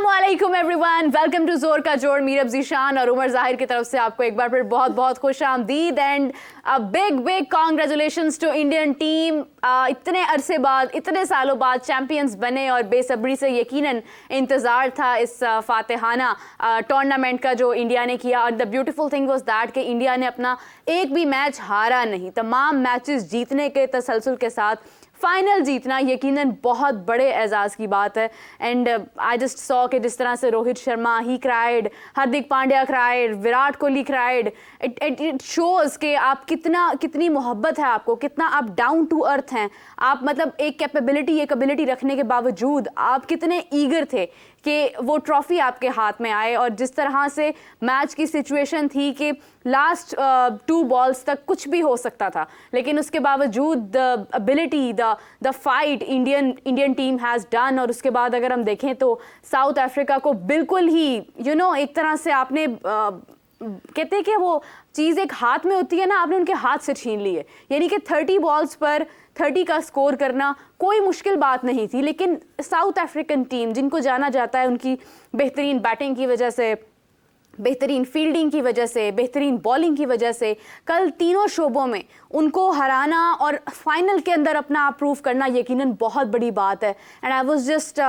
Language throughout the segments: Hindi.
अस्सलामुअलैकुम एवरीवन, वेलकम टू जोर का जोड़। मीरब ज़ीशान और उमर ज़ाहिर की तरफ से आपको एक बार फिर बहुत बहुत खुश आमदीद and big big congratulations to Indian team. इतने अरसे बाद, इतने सालों बाद चैंपियंस बने और बेसब्री से यकीनन इंतज़ार था इस फातिहाना टूर्नामेंट का जो इंडिया ने किया। और the beautiful thing was that कि इंडिया ने अपना एक भी मैच हारा नहीं, तमाम मैचेस जीतने के तसलसल के साथ फाइनल जीतना यकीनन बहुत बड़े एजाज़ की बात है। एंड आई जस्ट सॉ कि जिस तरह से Rohit Sharma he cried, Hardik Pandya cried, Virat Kohli cried. It shows कि आप कितनी मोहब्बत है आपको, कितना आप डाउन टू अर्थ हैं आप। मतलब एक कैपेबिलिटी, एक एबिलिटी रखने के बावजूद आप कितने ईगर थे कि वो ट्रॉफ़ी आपके हाथ में आए। और जिस तरह से मैच की सिचुएशन थी कि लास्ट 2 बॉल्स तक कुछ भी हो सकता था, लेकिन उसके बावजूद the ability, the fight Indian team has done. और उसके बाद अगर हम देखें तो साउथ अफ्रीका को बिल्कुल ही एक तरह से आपने कहते हैं कि वो चीज़ एक हाथ में होती है ना, आपने उनके हाथ से छीन ली है। यानी कि 30 बॉल्स पर 30 का स्कोर करना कोई मुश्किल बात नहीं थी। लेकिन साउथ अफ्रीकन टीम, जिनको जाना जाता है उनकी बेहतरीन बैटिंग की वजह से, बेहतरीन फील्डिंग की वजह से, बेहतरीन बॉलिंग की वजह से, कल तीनों शोबों में उनको हराना और फाइनल के अंदर अपना आप प्रूव करना यकीनन बहुत बड़ी बात है। And I was just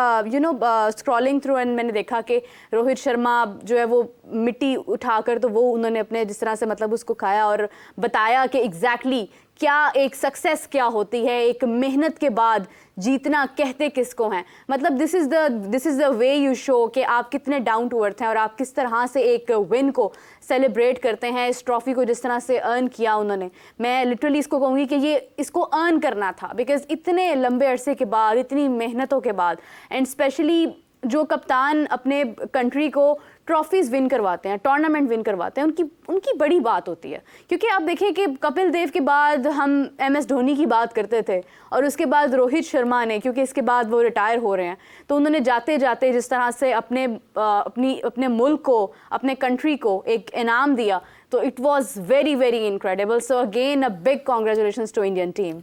scrolling through and मैंने देखा कि रोहित शर्मा जो है वो मिट्टी उठाकर तो वो उन्होंने अपने जिस तरह से मतलब उसको खाया और बताया कि एग्जैक्टली क्या एक सक्सेस क्या होती है, एक मेहनत के बाद जीतना कहते किसको हैं। मतलब this is the way you show कि आप कितने डाउन टू अर्थ हैं और आप किस तरह से एक विन को सेलिब्रेट करते हैं, इस ट्रॉफ़ी को जिस तरह से अर्न किया उन्होंने। मैं लिटरली इसको कहूँगी कि ये इसको अर्न करना था, बिकॉज इतने लंबे अरसे के बाद, इतनी मेहनतों के बाद, एंड स्पेशली जो कप्तान अपने कंट्री को ट्रॉफीज़ विन करवाते हैं, टूर्नामेंट विन करवाते हैं, उनकी बड़ी बात होती है। क्योंकि आप देखिए कि कपिल देव के बाद हम MS धोनी की बात करते थे और उसके बाद रोहित शर्मा ने, क्योंकि इसके बाद वो रिटायर हो रहे हैं, तो उन्होंने जाते जाते जिस तरह से अपने मुल्क को, अपने कंट्री को एक इनाम दिया, तो it was very very incredible. So again a big congratulations to Indian team.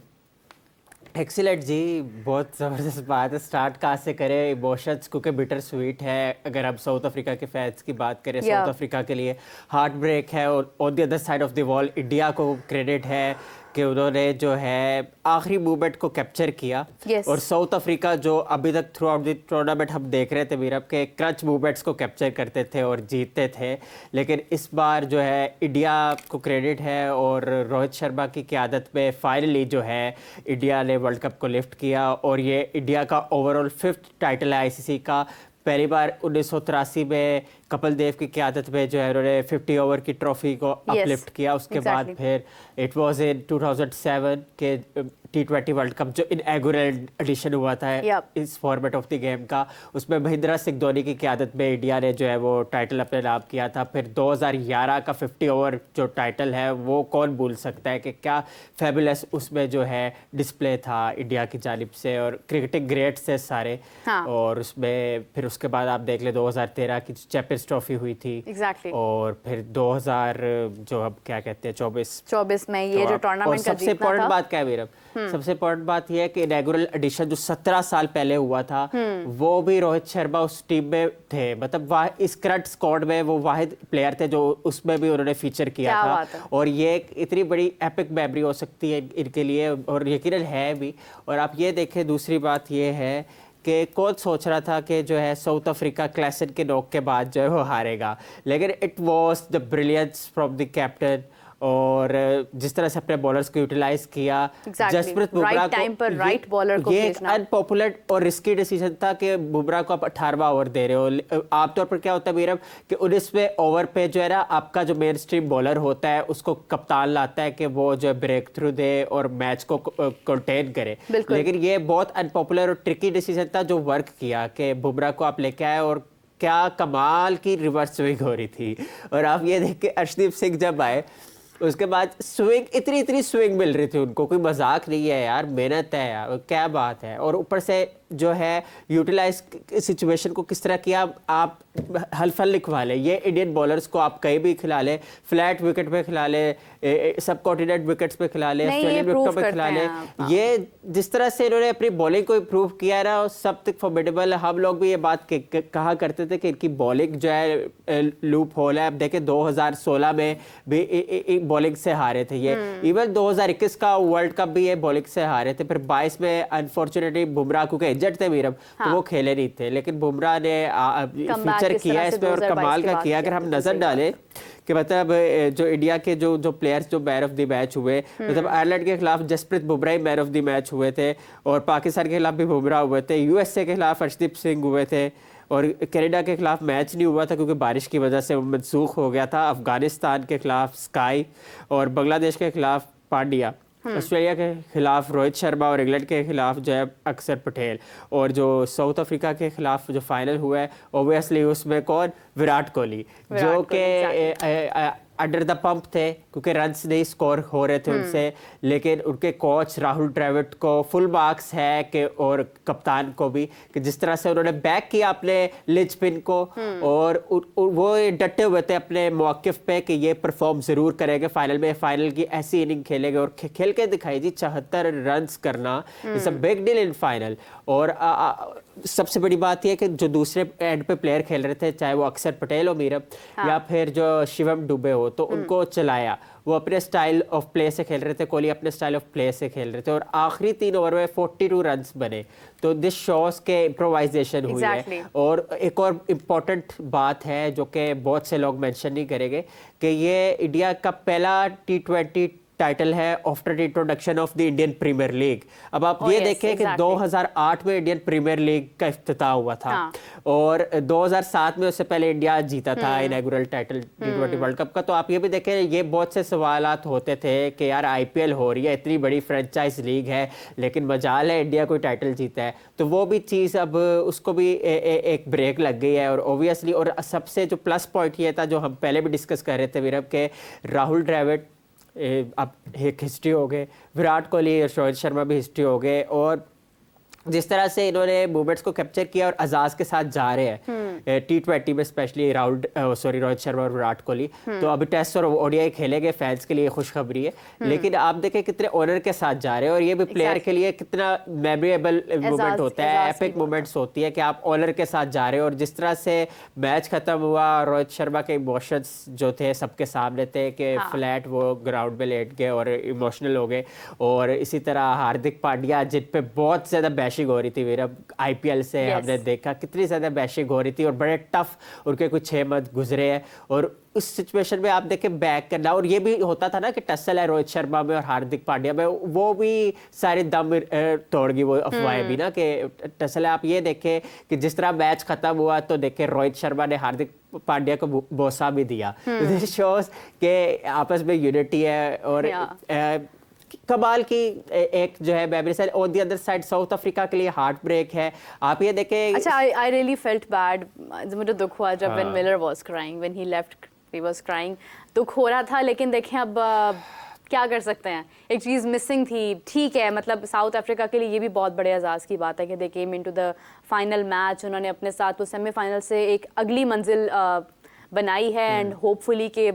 Excellent जी, बहुत ज़बरदस्त बात है। स्टार्ट कहाँ से करें? इमोशंस क्योंकि बिटर स्वीट है। अगर हम साउथ अफ्रीका के फैंस की बात करें, साउथ अफ्रीका के लिए हार्ट ब्रेक है। और on the other side of the wall India को क्रेडिट है कि उन्होंने जो है आखिरी मूवमेंट को कैप्चर किया। और साउथ अफ्रीका जो अभी तक थ्रू आउट द टूर्नामेंट हम देख रहे थे मीरब के क्रच मूवमेंट्स को कैप्चर करते थे और जीतते थे, लेकिन इस बार जो है इंडिया को क्रेडिट है। और रोहित शर्मा की क़यादत में फाइनली जो है इंडिया ने वर्ल्ड कप को लिफ्ट किया और ये इंडिया का ओवरऑल 5th टाइटल है ICC का। पहली बार 1983 में कपिल देव की क़यादत में जो है उन्होंने 50 ओवर की ट्रॉफी को अपलिफ्ट किया। उसके बाद फिर इट वाज इन 2007 के T20 वर्ल्ड कप जो इनऑगरल एडिशन हुआ था इस फॉर्मेट ऑफ द गेम का, उसमें महेंद्र सिंह धोनी की क़यादत में इंडिया ने जो है वो टाइटल अपने नाम किया था। फिर 2011 का 50 ओवर जो टाइटल है वो कौन भूल सकता है कि क्या फैबुलस उसमें जो है डिस्प्ले था इंडिया की जानिब से, और क्रिकेटिंग ग्रेट्स थे सारे। और उसमें फिर उसके बाद आप देख ले 2013 की चैंपियंस ट्रॉफी हुई थी। और फिर 2000 जो अब क्या कहते हैं 24 में ये जो टूर्नामेंट का सबसे इम्पोर्टेंट बात क्या है मीरब? सबसे इम्पोर्टेंट बात यह है कि इनॉगरल एडिशन जो 17 साल पहले हुआ था वो भी रोहित शर्मा उस टीम में थे। मतलब इस करंट स्क्वाड में वो वाहिद प्लेयर थे जो उसमें भी उन्होंने फीचर किया था। और ये एक इतनी बड़ी एपिक मेमोरी हो सकती है इनके लिए, और यकीनन है भी। और आप ये देखें, दूसरी बात ये है कि कौन सोच रहा था कि जो है साउथ अफ्रीका क्लासन के नॉक के बाद जो है वो हारेगा, लेकिन it was the brilliance from the captain. और जिस तरह से अपने बॉलर्स को यूटिलाइज किया, जसप्रीत बुमराह को, ये एक अनपॉपुलर और रिस्की डिसीजन था कि बुमराह को आप 18वां ओवर दे रहे हो। आमतौर पर क्या होता है मीरब कि 19वें ओवर पे जो है ना आपका जो मेन स्ट्रीम बॉलर होता है उसको कप्तान लाता है कि वो जो ब्रेक थ्रू दे और मैच को कंटेन करे। लेकिन ये बहुत अनपॉपुलर और ट्रिकी डिसीजन था जो वर्क किया कि बुमराह को आप लेके आए और क्या कमाल की रिवर्स स्विंग हो रही थी। और आप ये देख के अर्शदीप सिंह जब आए उसके बाद स्विंग, इतनी स्विंग मिल रही थी उनको, कोई मजाक नहीं है यार, मेहनत है यार, क्या बात है। और ऊपर से जो है यूटिलाइज सिचुएशन को किस तरह किया, आप हल्फल लिखवा लें। ये इंडियन बॉलर्स को आप कहीं भी खिला लें, फ्लैट विकेट पे खिला लें, सब कॉन्टिनेंट विकेट्स पे खिला लें, ऑस्ट्रेलियन विकेटों पे खिला लें। ये जिस तरह से इन्होंने अपनी बॉलिंग को इम्प्रूव किया है ना, सब तक फॉर्मिडेबल। हम लोग भी ये बात कहा करते थे कि इनकी बॉलिंग जो है लूप होल है। अब देखें 2016 में भी बॉलिंग से हारे थे ये, इवन 2021 का वर्ल्ड कप भी ये बॉलिंग से हारे थे। फिर 22 में अनफॉर्चुनेटली बुमराह क्योंकि इंजर्ड थे मीरब, तो वो खेले नहीं थे, लेकिन बुमराह ने फ्यूचर किया इसमें और कमाल का किया। अगर हम नजर डालें कि मतलब जो इंडिया के जो प्लेयर्स जो मैन ऑफ द मैच हुए, मतलब आयरलैंड के खिलाफ Jasprit Bumrah man of the match हुए थे, और पाकिस्तान के खिलाफ भी बुमराह हुए थे, यूएसए के खिलाफ अर्शदीप सिंह हुए थे, और कनाडा के खिलाफ मैच नहीं हुआ था क्योंकि बारिश की वजह से वो मनसूख हो गया था। अफगानिस्तान के खिलाफ स्काई, और बांग्लादेश के खिलाफ पांड्या, ऑस्ट्रेलिया के खिलाफ रोहित शर्मा, और इंग्लैंड के खिलाफ जो है अक्षर पटेल, और जो साउथ अफ्रीका के खिलाफ जो फाइनल हुआ है ओबियसली उसमें कौन, विराट कोहली, जो कि अंडर द पंप थे क्योंकि रन्स नहीं स्कोर हो रहे थे उनसे, लेकिन उनके कोच राहुल द्रविड़ को फुल मार्क्स है कि, और कप्तान को भी, कि जिस तरह से उन्होंने बैक किया अपने लिंचपिन को, और वो डटे हुए थे अपने मौक़िफ़ पे कि ये परफॉर्म ज़रूर करेंगे फाइनल में, फाइनल की ऐसी इनिंग खेलेंगे, और खेल के दिखाई जी। 74 रन्स करना it's a big deal in final. और सबसे बड़ी बात यह कि जो दूसरे एंड पे प्लेयर खेल रहे थे, चाहे वो अक्षर पटेल हो मीरब, या फिर जो शिवम दुबे हो, तो उनको चलाया। वो अपने स्टाइल ऑफ प्ले से खेल रहे थे, कोहली अपने स्टाइल ऑफ प्ले से खेल रहे थे, और आखिरी 3 ओवर में 42 रन्स बने। तो दिस शोज के इम्प्रोवाइजेशन हुई है। और एक और इम्पॉर्टेंट बात है जो कि बहुत से लोग मेंशन नहीं करेंगे, कि ये इंडिया का पहला T20 टाइटल है after introduction of the Indian Premier League. अब आप ये देखें कि 2008 में इंडियन प्रीमियर लीग का इफ्तिताह हुआ था, और 2007 में उससे पहले इंडिया जीता था इनॉग्रेल टाइटल T20 वर्ल्ड कप का। तो आप ये भी देखें, ये बहुत से सवालात होते थे कि यार IPL हो रही है, इतनी बड़ी फ्रेंचाइज लीग है, लेकिन मजाल है इंडिया कोई टाइटल जीता है। तो वो भी चीज़ अब उसको भी एक ब्रेक लग गई है। और ओबियसली, और सबसे जो प्लस पॉइंट ये था जो हम पहले भी डिस्कस कर रहे थे वीरब, के राहुल द्रविड़ अब एक हिस्ट्री हो गए, विराट कोहली और रोहित शर्मा भी हिस्ट्री हो गए, और जिस तरह से इन्होंने मूवमेंट्स को कैप्चर किया और अजाज के साथ जा रहे हैं T20 में, स्पेशली रोहित शर्मा और विराट कोहली। तो अभी टेस्ट और ODI खेले गए, फैंस के लिए खुशखबरी है। लेकिन आप देखें कितने ऑनर के साथ जा रहे हैं, और ये भी प्लेयर के लिए कितना मेमोरेबल मूवमेंट होता है, एपिक मूवमेंट्स होती है कि आप ऑनर के साथ जा रहे हो। और जिस तरह से मैच खत्म हुआ, रोहित शर्मा के इमोशंस जो थे सबके सामने थे कि फ्लैट वो ग्राउंड में लेट गए और इमोशनल हो गए। और इसी तरह हार्दिक पांड्या, जिन पे बहुत ज़्यादा बैशिंग हो रही थी वीरब, IPL से हमने देखा कितनी ज़्यादा बैशिंग हो रही थी, और बड़े टफ उनके कुछ 6 मंथ गुजरे हैं। और उस सिचुएशन में आप देखें बैक करना, और ये भी होता था ना कि टसल है रोहित शर्मा में और हार्दिक पांड्या में, वो भी सारे दम तोड़ गई वो अफवाहें भी ना कि टसल है। आप ये देखें कि जिस तरह मैच खत्म हुआ, तो देखें रोहित शर्मा ने हार्दिक पांड्या को बोसा भी दिया। दिस शोज के आपस में यूनिटी है। और कमाल की एक जो है memory side. On the other side south Africa के लिए हार्ट ब्रेक है। आप ये देखें, अच्छा, आई रियली फेल्ट बैड, मुझे दुख हुआ जब when Miller was crying, when he left he was crying, दुख हो रहा था। लेकिन देखें अब क्या कर सकते हैं, एक चीज़ मिसिंग थी। ठीक है, मतलब साउथ अफ्रीका के लिए ये भी बहुत बड़े एजाज़ की बात है कि they came into the final match, उन्होंने अपने साथ वो सेमीफाइनल से एक अगली मंजिल बनाई है, एंड होपफुली कि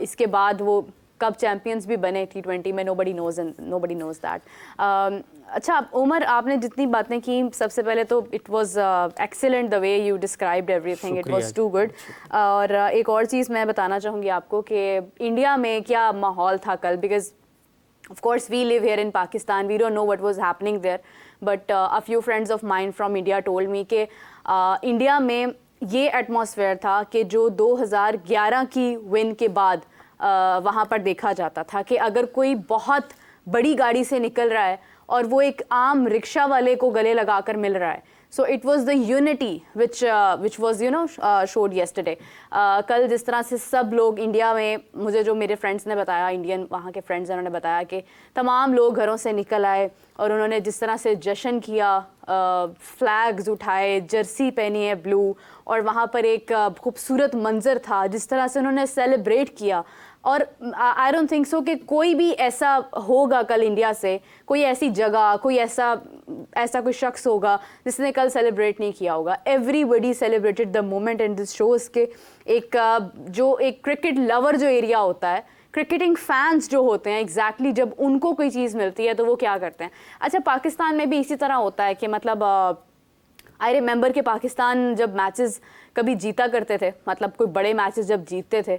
इसके बाद वो कब चैंपियंस भी बने T20 में, nobody knows that। अच्छा उमर, आपने जितनी बातें की, सबसे पहले तो it was excellent the way you described everything, it was too good. और एक और चीज़ मैं बताना चाहूँगी आपको कि इंडिया में क्या माहौल था कल, because of course we live here in Pakistan, we don't know what was happening there, but a few friends of mine from India told me कि इंडिया में ये एटमॉस्फेयर था कि जो 2011 की विन के बाद वहाँ पर देखा जाता था कि अगर कोई बहुत बड़ी गाड़ी से निकल रहा है और वो एक आम रिक्शा वाले को गले लगाकर मिल रहा है, so it was the unity which was showed yesterday. कल जिस तरह से सब लोग इंडिया में, मुझे जो मेरे फ्रेंड्स ने बताया, इंडियन वहाँ के फ्रेंड्स हैं, उन्होंने बताया कि तमाम लोग घरों से निकल आए और उन्होंने जिस तरह से जश्न किया, फ्लैग्स उठाए, जर्सी पहनी है ब्लू, और वहाँ पर एक खूबसूरत मंजर था जिस तरह से उन्होंने सेलिब्रेट किया। और आई डोंट थिंक सो कि कोई भी ऐसा होगा कल इंडिया से, कोई ऐसी जगह, कोई ऐसा कोई शख्स होगा जिसने कल सेलिब्रेट नहीं किया होगा. Everybody celebrated the moment and this shows के जो एक क्रिकेट लवर जो एरिया होता है, क्रिकेटिंग फैंस जो होते हैं एग्जैक्टली जब उनको कोई चीज़ मिलती है तो वो क्या करते हैं. अच्छा, पाकिस्तान में भी इसी तरह होता है कि मतलब आई रिमेंबर कि पाकिस्तान जब मैचेस कभी जीता करते थे, मतलब कोई बड़े मैचेस जब जीतते थे,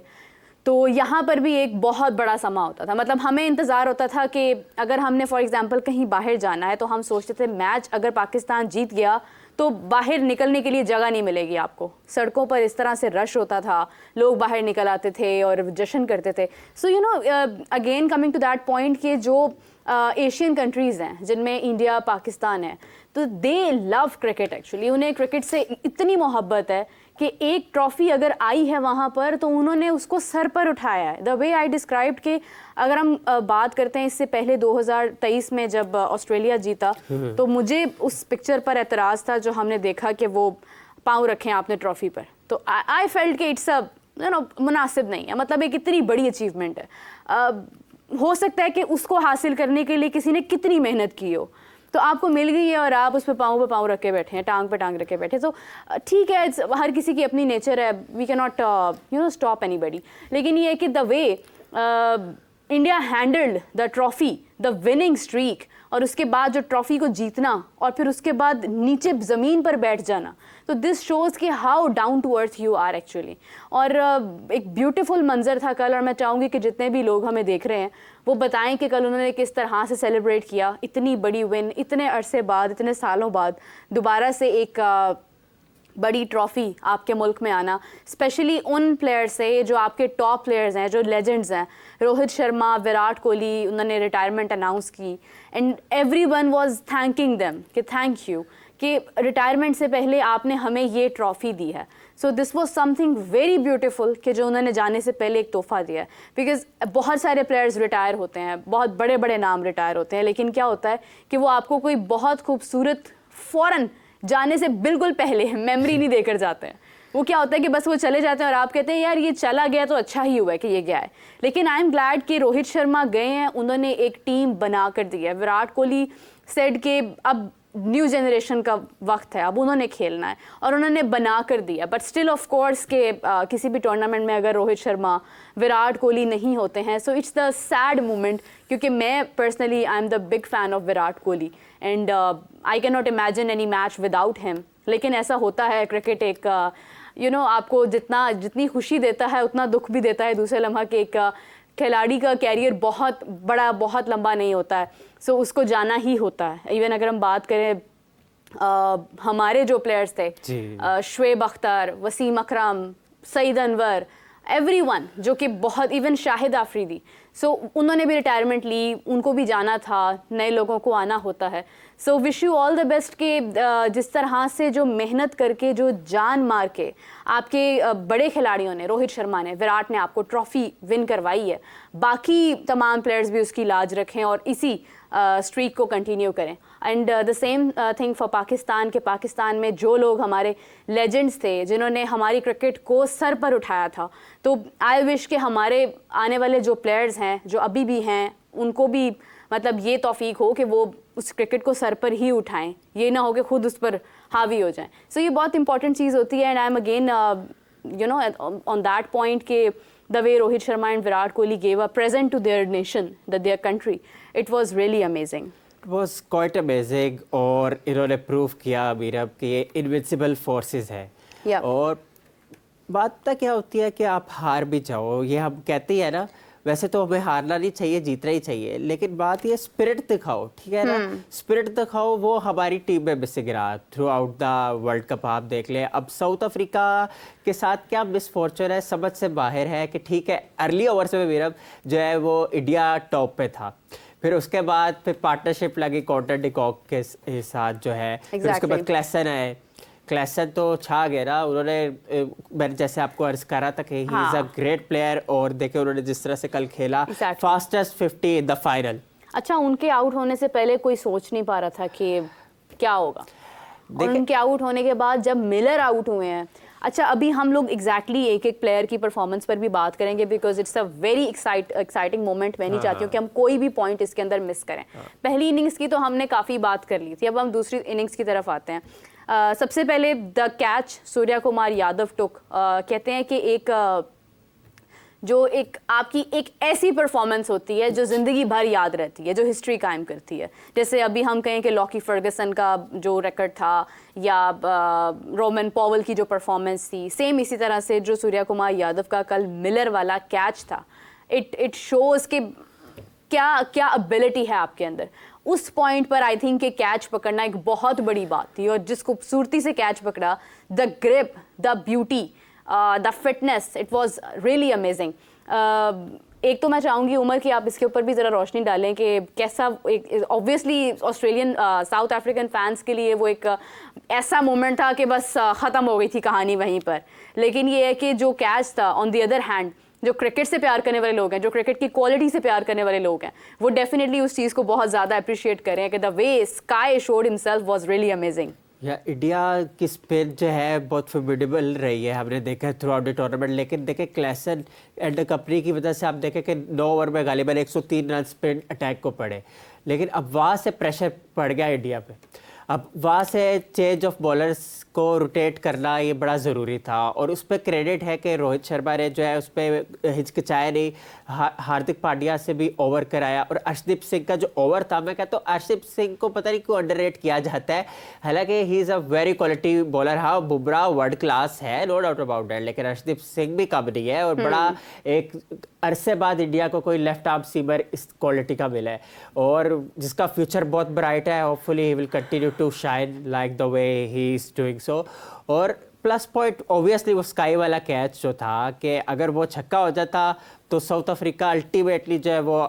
तो यहाँ पर भी एक बहुत बड़ा समा होता था. मतलब हमें इंतज़ार होता था कि अगर हमने फॉर एग्जांपल कहीं बाहर जाना है तो हम सोचते थे मैच अगर पाकिस्तान जीत गया तो बाहर निकलने के लिए जगह नहीं मिलेगी आपको. सड़कों पर इस तरह से रश होता था, लोग बाहर निकल आते थे और जश्न करते थे. So you know again coming to that point कि जो एशियन कंट्रीज़ हैं जिनमें इंडिया, पाकिस्तान है, तो दे लव क्रिकेट एक्चुअली. उन्हें क्रिकेट से इतनी मोहब्बत है कि एक ट्रॉफ़ी अगर आई है वहाँ पर तो उन्होंने उसको सर पर उठाया है. द वे आई डिस्क्राइब्ड कि अगर हम बात करते हैं इससे पहले 2023 में जब ऑस्ट्रेलिया जीता, तो मुझे उस पिक्चर पर एतराज़ था जो हमने देखा कि वो पाँव रखे हैं आपने ट्रॉफ़ी पर. तो आई फेल्ट कि इट्स मुनासिब नहीं है. मतलब एक इतनी बड़ी अचीवमेंट है. हो सकता है कि उसको हासिल करने के लिए किसी ने कितनी मेहनत की हो, तो आपको मिल गई है और आप उस पर पाँव रख के बैठे हैं, टांग पे टांग रख के बैठे. तो ठीक है, हर किसी की अपनी नेचर है, we can not stop anybody. लेकिन ये है कि the way India handled the trophy, the winning streak, और उसके बाद जो ट्रॉफ़ी को जीतना और फिर उसके बाद नीचे ज़मीन पर बैठ जाना, तो दिस शोज़ कि how down to earth you are actually. और एक ब्यूटीफुल मंजर था कल, और मैं चाहूँगी कि जितने भी लोग हमें देख रहे हैं वो बताएं कि कल उन्होंने किस तरह से सेलिब्रेट किया. इतनी बड़ी विन, इतने अरसे बाद, इतने सालों बाद दोबारा से एक बड़ी ट्रॉफ़ी आपके मुल्क में आना, स्पेशली उन प्लेयर्स से जो आपके टॉप प्लेयर्स हैं, जो लेजेंड्स हैं. रोहित शर्मा, विराट कोहली, उन्होंने रिटायरमेंट अनाउंस की and everyone was thanking them कि थैंक यू कि रिटायरमेंट से पहले आपने हमें ये ट्रॉफ़ी दी है. So this was something very beautiful कि जो उन्होंने जाने से पहले एक तोहफा दिया है. बिकॉज बहुत सारे प्लेयर्स रिटायर होते हैं, बहुत बड़े बड़े नाम रिटायर होते हैं, लेकिन क्या होता है कि वो आपको कोई बहुत खूबसूरत फ़ौरन जाने से बिल्कुल पहले मेमोरी नहीं देकर जाते हैं. वो क्या होता है कि बस वो चले जाते हैं और आप कहते हैं यार ये चला गया तो अच्छा ही हुआ है कि ये गया है. लेकिन आई एम ग्लैड कि रोहित शर्मा गए हैं, उन्होंने एक टीम बना कर दी है. विराट कोहली सेड के अब न्यू जनरेशन का वक्त है, अब उन्होंने खेलना है, और उन्होंने बना कर दिया. बट स्टिल ऑफ कोर्स के किसी भी टूर्नामेंट में अगर रोहित शर्मा, विराट कोहली नहीं होते हैं, so it's the sad moment. क्योंकि मैं personally I am the big fan of Virat Kohli and I can not imagine any match without him. लेकिन ऐसा होता है, क्रिकेट एक आपको जितनी खुशी देता है उतना दुख भी देता है दूसरे लम्हा के. एक खिलाड़ी का कैरियर बहुत बड़ा, बहुत लंबा नहीं होता है, सो उसको जाना ही होता है. इवन अगर हम बात करें हमारे जो प्लेयर्स थे, शुएब अख्तर, वसीम अकरम, सईद अनवर, एवरीवन जो कि बहुत, इवन शाहिद आफरीदी, सो उन्होंने भी रिटायरमेंट ली, उनको भी जाना था, नए लोगों को आना होता है. So wish you all the best के जिस तरह से जो मेहनत करके, जो जान मार के आपके बड़े खिलाड़ियों ने, रोहित शर्मा ने, विराट ने आपको ट्रॉफ़ी विन करवाई है, बाकी तमाम प्लेयर्स भी उसकी लाज रखें और इसी स्ट्रीक को कंटिन्यू करें. And the same thing for Pakistan के पाकिस्तान में जो लोग हमारे लेजेंड्स थे, जिन्होंने हमारी क्रिकेट को सर पर उठाया था, तो आई विश कि हमारे आने वाले जो प्लेयर्स हैं, जो अभी भी हैं, उनको भी मतलब ये तौफीक हो कि वो उस क्रिकेट को सर पर ही उठाएं, ये ना हो कि खुद उस पर हावी हो जाएं. सो ये बहुत इंपॉर्टेंट चीज़ होती है. And I am again on that point के the way Rohit Sharma and Virat Kohli gave a present to their nation, their country, it was really amazing. It was quite amazing. और इन्होंने प्रूव किया मीरब कि ये इनविंसिबल फोर्सेस है. और बात तो क्या होती है कि आप हार भी जाओ, ये हम कहते हैं ना, वैसे तो हमें हारना नहीं चाहिए, जीतना ही चाहिए, लेकिन बात ये स्पिरिट दिखाओ, ठीक है ना. स्पिरिट दिखाओ, वो हमारी टीम में मिसिंग रहा through out the world cup. आप देख लें अब साउथ अफ्रीका के साथ क्या मिसफॉर्चून है, समझ से बाहर है कि ठीक है अर्ली ओवर्स में मेरा जो है वो इंडिया टॉप पे था, फिर उसके बाद फिर पार्टनरशिप लगी कॉन्टर डिकॉक के साथ जो है, फिर उसके बाद क्लेसन है. क्लेसन तो छा गया ना, उन्होंने मैंने जैसे आपको अर्ज करा था कि he is a great player. और देखे उन्होंने जिस तरह से कल खेला, फास्टेस्ट 50 इन द फाइनल. अच्छा, उनके आउट होने से पहले कोई सोच नहीं पा रहा था कि क्या होगा, और उनके आउट होने के बाद जब मिलर आउट हुए हैं, अच्छा, अभी हम लोग एग्जैक्टली एक एक प्लेयर की परफॉर्मेंस पर भी बात करेंगे because it's a very exciting moment. मैं नहीं चाहती हूँ कि हम कोई भी पॉइंट इसके अंदर मिस करें। पहली इनिंग्स की तो हमने काफ़ी बात कर ली थी, अब हम दूसरी इनिंग्स की तरफ आते हैं। सबसे पहले द कैच सूर्या कुमार यादव टुक, कहते हैं कि जो एक आपकी एक ऐसी परफॉर्मेंस होती है जो ज़िंदगी भर याद रहती है, जो हिस्ट्री कायम करती है। जैसे अभी हम कहें कि लॉकी फर्गसन का जो रिकॉर्ड था या रोमन पॉवल की जो परफॉर्मेंस थी, सेम इसी तरह से जो सूर्या कुमार यादव का कल मिलर वाला कैच था, इट शोज़ कि क्या क्या एबिलिटी है आपके अंदर। उस पॉइंट पर आई थिंक कि कैच पकड़ना एक बहुत बड़ी बात थी, और जिस खूबसूरती से कैच पकड़ा, the grip, the beauty, the fitness, it was really amazing. एक तो मैं चाहूँगी उमर कि आप इसके ऊपर भी ज़रा रोशनी डालें कि कैसा, obviously Australian south African fans के लिए वो एक ऐसा मोमेंट था कि बस ख़त्म हो गई थी कहानी वहीं पर। लेकिन ये है कि जो कैच था, ऑन द अदर हैंड, जो क्रिकेट से प्यार करने वाले लोग हैं, जो क्रिकेट की क्वालिटी से प्यार करने वाले लोग हैं, वो डेफिनेटली उस चीज़ को बहुत ज़्यादा अप्रिशिएट करें कि the way sky showed himself was really amazing. या इंडिया की स्पिन जो है बहुत फॉर्मिडेबल रही है, हमने देखा थ्रू आउट द टूर्नामेंट। लेकिन देखें क्लेसन एंड कंपनी की वजह से आप देखें कि 9 ओवर में गालिबन 103 रन स्पिन अटैक को पड़े। लेकिन अब वहाँ से प्रेशर पड़ गया इंडिया पे, अब वहाँ से चेंज ऑफ बॉलर्स को रोटेट करना ये बड़ा ज़रूरी था। और उस पर क्रेडिट है कि रोहित शर्मा ने जो है उस पर हिचकिचाया नहीं, हार्दिक पांड्या से भी ओवर कराया। और अर्शदीप सिंह का जो ओवर था, मैं कहता हूँ अर्शदीप सिंह को पता नहीं क्यों अंडररेट किया जाता है, हालांकि he is a very quality bowler. हाँ, बुमराह वर्ल्ड क्लास है, नो डाउट अबाउट दैट, लेकिन अर्शदीप सिंह भी कम नहीं है। और बड़ा एक अरसे बाद इंडिया को कोई लेफ्ट आर्म सीमर इस क्वालिटी का मिला है, और जिसका फ्यूचर बहुत ब्राइट है। Hopefully he will continue to shine like the way he is doing so. और प्लस पॉइंट ऑब्वियसली वो स्काई वाला कैच जो था, कि अगर वो छक्का हो जाता तो साउथ अफ्रीका अल्टीमेटली जो है वो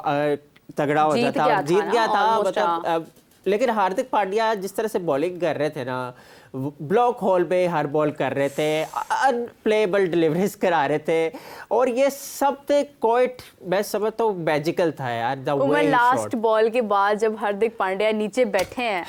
तगड़ा हो जाता और जीत गया था, मतलब। लेकिन हार्दिक पांड्या जिस तरह से बॉलिंग कर रहे थे ना, ब्लॉक होल पे हर बॉल कर रहे थे, अनप्लेएबल डिलीवरीज करा रहे थे, और ये सब थे क्वाइट, मैं समझता हूँ मैजिकल था यार। द वे लास्ट बॉल के बाद जब हार्दिक पांड्या नीचे बैठे हैं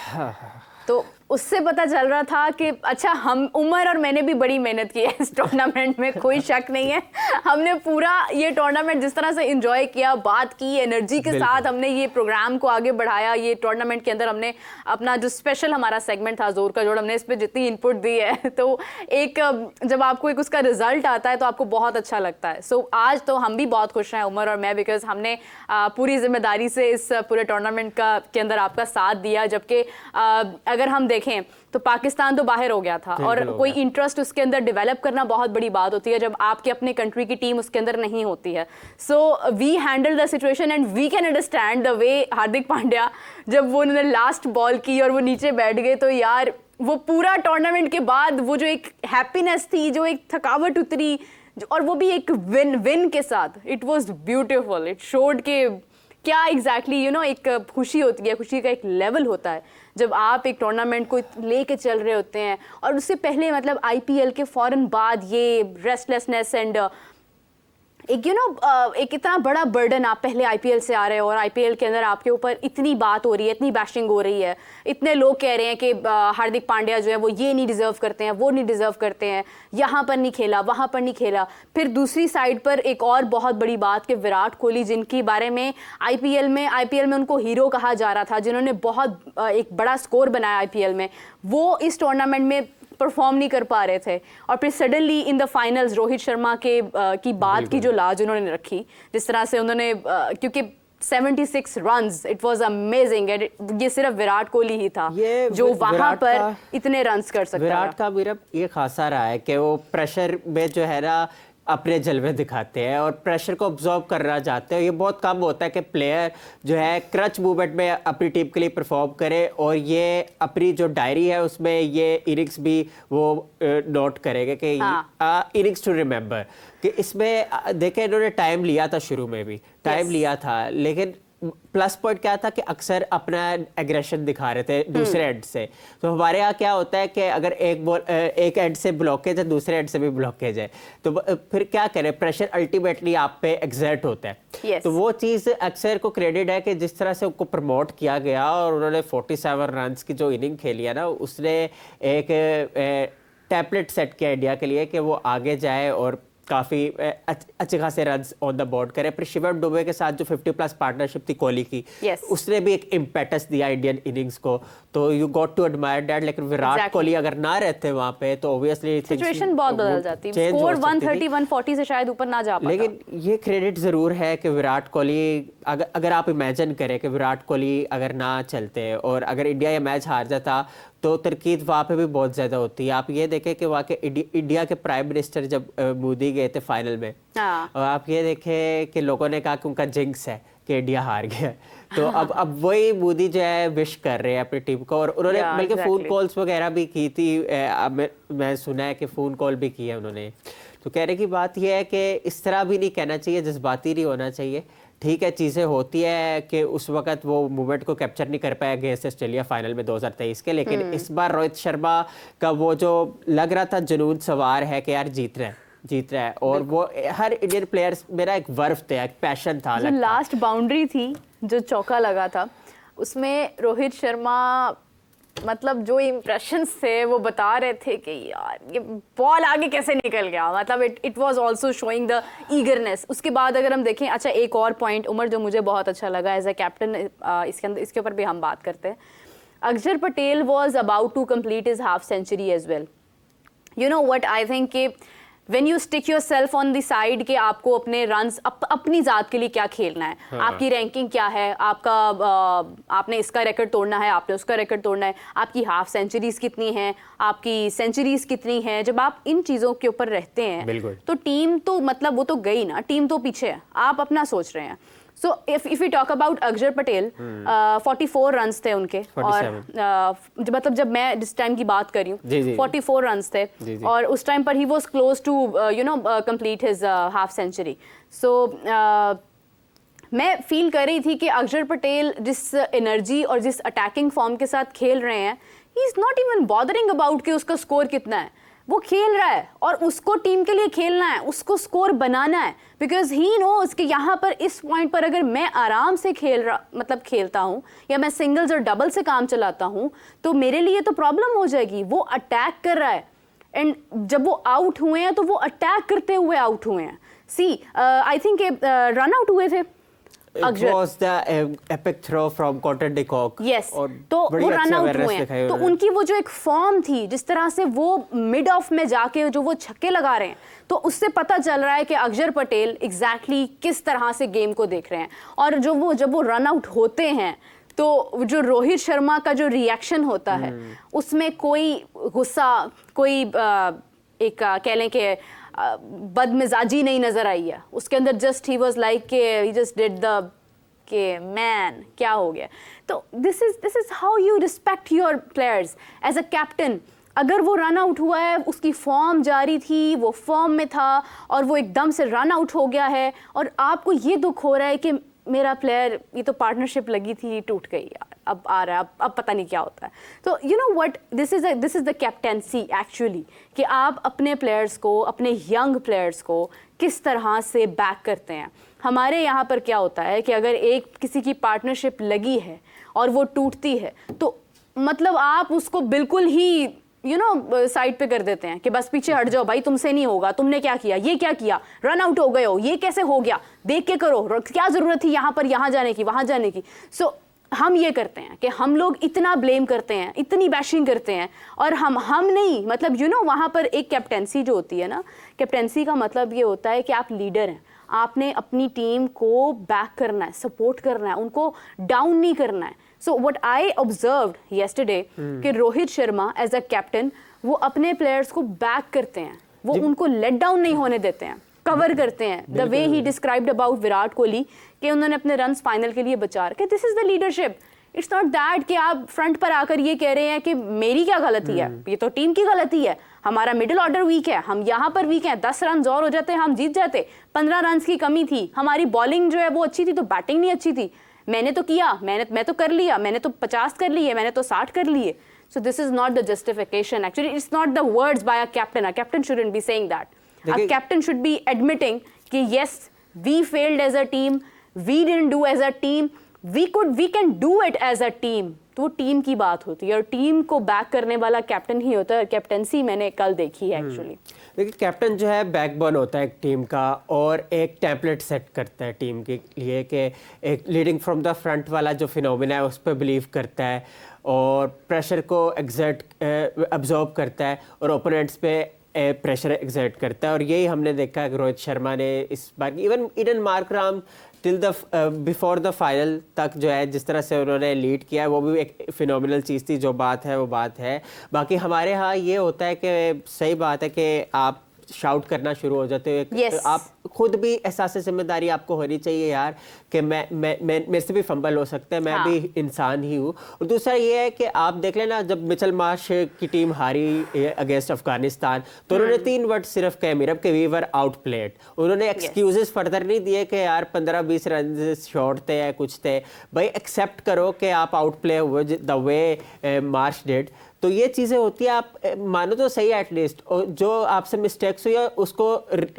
तो उससे पता चल रहा था कि अच्छा, हम उमर और मैंने भी बड़ी मेहनत की है इस टूर्नामेंट में, कोई शक नहीं है। हमने पूरा ये टूर्नामेंट जिस तरह से एंजॉय किया, बात की, एनर्जी के साथ हमने ये प्रोग्राम को आगे बढ़ाया। ये टूर्नामेंट के अंदर हमने अपना जो स्पेशल हमारा सेगमेंट था जोर का जोड़, हमने इस पर जितनी इनपुट दी है, तो एक जब आपको एक उसका रिजल्ट आता है तो आपको बहुत अच्छा लगता है। सो आज तो हम भी बहुत खुश हैं उमर और मैं, बिकॉज हमने पूरी जिम्मेदारी से इस पूरे टूर्नामेंट के अंदर आपका साथ दिया। जबकि अगर हम देखें तो पाकिस्तान तो बाहर हो गया था, और कोई इंटरेस्ट उसके अंदर डेवलप करना बहुत बड़ी बात होती है जब आपके अपने कंट्री की टीम उसके अंदर नहीं होती है। So we handle the situation and we can understand the way Hardik Pandya जब वो उन्होंने लास्ट बॉल की और वो नीचे बैठ गए, तो यार वो पूरा टूर्नामेंट के बाद वो जो एक हैप्पीनेस थी, जो एक थकावट उतरी, और वो भी एक विन के साथ, it was beautiful. It showed के क्या एग्जैक्टली एक खुशी होती है, खुशी का एक लेवल होता है जब आप एक टूर्नामेंट को लेके चल रहे होते हैं। और उससे पहले मतलब आईपीएल के फौरन बाद ये रेस्टलेसनेस एंड एक एक इतना बड़ा बर्डन, आप पहले आईपीएल से आ रहे हो और आईपीएल के अंदर आपके ऊपर इतनी बात हो रही है, इतनी बैशिंग हो रही है, इतने लोग कह रहे हैं कि हार्दिक पांड्या जो है वो ये नहीं डिजर्व करते हैं, वो नहीं डिजर्व करते हैं, यहाँ पर नहीं खेला, वहाँ पर नहीं खेला। फिर दूसरी साइड पर एक और बहुत बड़ी बात कि विराट कोहली, जिनके बारे में आईपीएल में उनको हीरो कहा जा रहा था, जिन्होंने बहुत एक बड़ा स्कोर बनाया आईपीएल में, वो इस टूर्नामेंट में परफॉर्म नहीं कर पा रहे थे। और फिर suddenly in the finals Rohit Sharma की बात की जो लाज उन्होंने रखी, जिस तरह से उन्होंने क्योंकि 76 रन्स, इट वाज अमेजिंग। ये सिर्फ विराट कोहली ही था जो वहां पर इतने रन्स कर सकता। विराट का मेरा ये खासा रहा है कि वो प्रेशर में जो है ना अपने जलवे दिखाते हैं और प्रेशर को ऑब्जॉर्व करना चाहते हैं। ये बहुत कम होता है कि प्लेयर जो है क्रच मूवमेंट में अपनी टीम के लिए परफॉर्म करे, और ये अपनी जो डायरी है उसमें ये इनिंग्स भी वो नोट करेंगे कि इनिंग्स टू रिमेंबर, कि इसमें देखें इन्होंने टाइम लिया था, शुरू में भी टाइम लिया था, लेकिन प्लस पॉइंट क्या था कि अक्सर अपना एग्रेशन दिखा रहे थे दूसरे एंड से। तो हमारे यहाँ क्या होता है कि अगर एक एंड से ब्लॉकेज है, दूसरे एंड से भी ब्लॉकेज है, तो फिर क्या करें, प्रेशर अल्टीमेटली आप पे एग्जर्ट होता है। तो वो चीज़ अक्सर को क्रेडिट है कि जिस तरह से उनको प्रमोट किया गया और उन्होंने 47 रन की जो इनिंग खेली है ना, उसने एक टेम्पलेट सेट किया इंडिया के लिए कि वो आगे जाए और काफ़ी अच्छे खासे रन्स ऑन द बोर्ड करे। फिर शिवम दुबे के साथ जो 50+ पार्टनरशिप थी कोहली की, उसने भी एक इम्पेटस दिया इंडियन इनिंग्स को, तो you got to admire that. लेकिन विराट कोहली अगर ना रहते वहाँ पे तो ऑब्वियसली सिचुएशन बहुत बदल जाती, स्कोर 130 140 से शायद ऊपर ना जा पाता। लेकिन ये क्रेडिट ज़रूर है कि विराट कोहली, अगर आप इमेजिन करें कि विराट कोहली अगर ना चलते और अगर इंडिया ये मैच हार जाता तो तरकीब वहाँ पे भी बहुत ज़्यादा होती है। आप ये देखें कि वहाँ के इंडिया के प्राइम मिनिस्टर जब मोदी गए थे फाइनल में, और आप ये देखें कि लोगों ने कहा कि उनका जिंक्स है कि इंडिया हार गया। तो अब वही मोदी जो है विश कर रहे हैं अपनी टीम को, और उन्होंने बल्कि फ़ोन कॉल्स वगैरह भी की थी। मैं सुना है कि फ़ोन कॉल भी की है उन्होंने। तो कहने की बात यह है कि इस तरह भी नहीं कहना चाहिए, जज्बाती नहीं होना चाहिए। ठीक है, चीज़ें होती है कि उस वक्त वो मूवमेंट को कैप्चर नहीं कर पाया अगेंस्ट ऑस्ट्रेलिया फाइनल में 2023 के, लेकिन इस बार रोहित शर्मा का वो जो लग रहा था जुनून सवार है कि यार जीत रहा है और वो हर इंडियन प्लेयर्स मेरा एक वर्व था, एक पैशन था। जो लास्ट बाउंड्री थी, जो चौका लगा था, उसमें रोहित शर्मा मतलब जो इम्प्रेशंस थे वो बता रहे थे कि यार ये बॉल आगे कैसे निकल गया, मतलब it was also showing the eagerness. उसके बाद अगर हम देखें, अच्छा एक और पॉइंट उमर जो मुझे बहुत अच्छा लगा एज अ कैप्टन, इसके ऊपर भी हम बात करते हैं। Akshar Patel was about to complete his half century as well. You know what I think कि when you stick yourself on the side कि आपको अपने रन्स अपनी ज़ात के लिए क्या खेलना है, आपकी रैंकिंग क्या है, आपका आपने इसका रिकॉर्ड तोड़ना है, आपने उसका रिकॉर्ड तोड़ना है, आपकी हाफ सेंचुरीज कितनी हैं, आपकी सेंचुरीज कितनी हैं। जब आप इन चीज़ों के ऊपर रहते हैं तो टीम तो मतलब वो तो गई ना, टीम तो पीछे है, आप अपना सोच रहे हैं। So if we talk about अक्षर पटेल, 44 रन्स थे उनके, और मतलब जब मैं जिस टाइम की बात कर रही हूँ 44 रन्स थे, और उस टाइम पर ही was close to complete his half century. So मैं फील कर रही थी कि अक्षर पटेल जिस एनर्जी और जिस अटैकिंग फॉर्म के साथ खेल रहे हैं, he is not even bothering about कि उसका स्कोर कितना है, वो खेल रहा है और उसको टीम के लिए खेलना है, उसको स्कोर बनाना है, बिकॉज ही नोज कि यहाँ पर इस पॉइंट पर अगर मैं आराम से खेलता हूँ या मैं सिंगल्स और डबल से काम चलाता हूँ तो मेरे लिए तो प्रॉब्लम हो जाएगी। वो अटैक कर रहा है, एंड जब वो आउट हुए हैं तो वो अटैक करते हुए आउट हुए हैं। सी आई थिंक रन आउट हुए थे It was the epic throw from Quinton de Kock. Yes. तो वो रन आउट हुए हैं, तो उनकी वो जो एक फॉर्म थी, जिस तरह से वो मिड ऑफ में जाके जो वो छक्के लगा रहे हैं, तो उससे पता चल रहा है कि अक्षर पटेल एग्जैक्टली किस तरह से गेम को देख रहे हैं। और जब वो रन आउट होते हैं तो जो रोहित शर्मा का जो रिएक्शन होता है उसमें कोई गुस्सा, कोई एक कह लें कि बदमिजाजी नहीं नजर आई है उसके अंदर। जस्ट ही वाज लाइक के ही जस्ट डिड द के मैन क्या हो गया। तो this is how you respect your players as a captain. अगर वो रन आउट हुआ है, उसकी फॉर्म जारी थी, वो फॉर्म में था और वो एकदम से रन आउट हो गया है और आपको ये दुख हो रहा है कि मेरा प्लेयर, ये तो पार्टनरशिप लगी थी, टूट गई यार, अब आ रहा है, अब पता नहीं क्या होता है। तो you know what, this is the captaincy actually, कि आप अपने प्लेयर्स को, अपने यंग प्लेयर्स को किस तरह से बैक करते हैं। हमारे यहाँ पर क्या होता है कि अगर किसी की पार्टनरशिप लगी है और वो टूटती है तो मतलब आप उसको बिल्कुल ही साइड पे कर देते हैं कि बस पीछे हट जाओ भाई, तुमसे नहीं होगा, तुमने क्या किया, ये क्या किया, रन आउट हो गए हो, ये कैसे हो गया, देख के करो, क्या जरूरत थी यहाँ पर यहाँ जाने की, वहाँ जाने की। सो हम ये करते हैं कि हम लोग इतना ब्लेम करते हैं, इतनी बैशिंग करते हैं, और हम नहीं, मतलब वहाँ पर एक कैप्टेंसी जो होती है ना, कैप्टेंसी का मतलब ये होता है कि आप लीडर हैं, आपने अपनी टीम को बैक करना है, सपोर्ट करना है, उनको डाउन नहीं करना है। So what I observed yesterday कि Rohit Sharma as a captain वो अपने प्लेयर्स को बैक करते हैं, वो उनको लेट डाउन नहीं होने देते हैं, कवर करते हैं। The way he described about Virat Kohli कि उन्होंने अपने रन्स फाइनल के लिए बचा रखे। This is the leadership. It's not that कि आप फ्रंट पर आकर ये कह रहे हैं कि मेरी क्या गलती है, ये तो टीम की गलती है, हमारा मिडिल ऑर्डर वीक है, हम यहाँ पर वीक हैं, 10 रन और हो जाते हम जीत जाते, 15 रन की कमी थी, हमारी बॉलिंग जो है वो अच्छी थी तो बैटिंग नहीं अच्छी थी, मैंने तो किया, मैं तो कर लिया, मैंने तो 50 कर लिए, मैंने तो 60 कर लिए। So this is not the justification. Actually, it's not the words by a captain. A captain shouldn't be saying that. A captain should be admitting कि yes, we failed as a team, we didn't do as a team, we can do it as a team, तो वो टीम की बात होती है और टीम को बैक करने वाला कैप्टन ही होता है। कैप्टनसी मैंने कल देखी है एक्चुअली। देखिए कैप्टन जो है बैकबोन होता है एक टीम का और एक टेम्पलेट सेट करता है टीम के लिए कि एक लीडिंग फ्रॉम द फ्रंट वाला जो फिनोमिना है उस पर बिलीव करता है और प्रेशर को एग्जर्ट अब्जॉर्ब करता है और ओपोनेंट्स पे प्रेशर एग्जर्ट करता है। और यही हमने देखा है कि रोहित शर्मा ने इस बार even Aiden Markram till the before the final तक जो है जिस तरह से उन्होंने लीड किया है वो भी एक फिनोमिनल चीज़ थी। जो बात है वो बात है। बाकी हमारे यहाँ ये होता है कि सही बात है कि आप शाउट करना शुरू हो जाते हो। yes. आप खुद भी एहसास जिम्मेदारी आपको होनी चाहिए यार कि मैं मेरे से भी फंबल हो सकता है, मैं हाँ. भी इंसान ही हूँ। और दूसरा ये है कि आप देख लेना जब मिचेल मार्श की टीम हारी अगेंस्ट अफगानिस्तान तो उन्होंने 3 वर्ड सिर्फ कहे मीरब के वी वर आउट प्लेड। उन्होंने एक्सक्यूजेस फर्दर नहीं दिए कि यार 15-20 रन शॉर्ट थे या कुछ थे। भाई एक्सेप्ट करो कि आप आउट प्ले हुए द वे मार्श डिड। तो ये चीज़ें होती है, आप मानो तो सही एटलीस्ट जो आपसे मिस्टेक्स हुई है उसको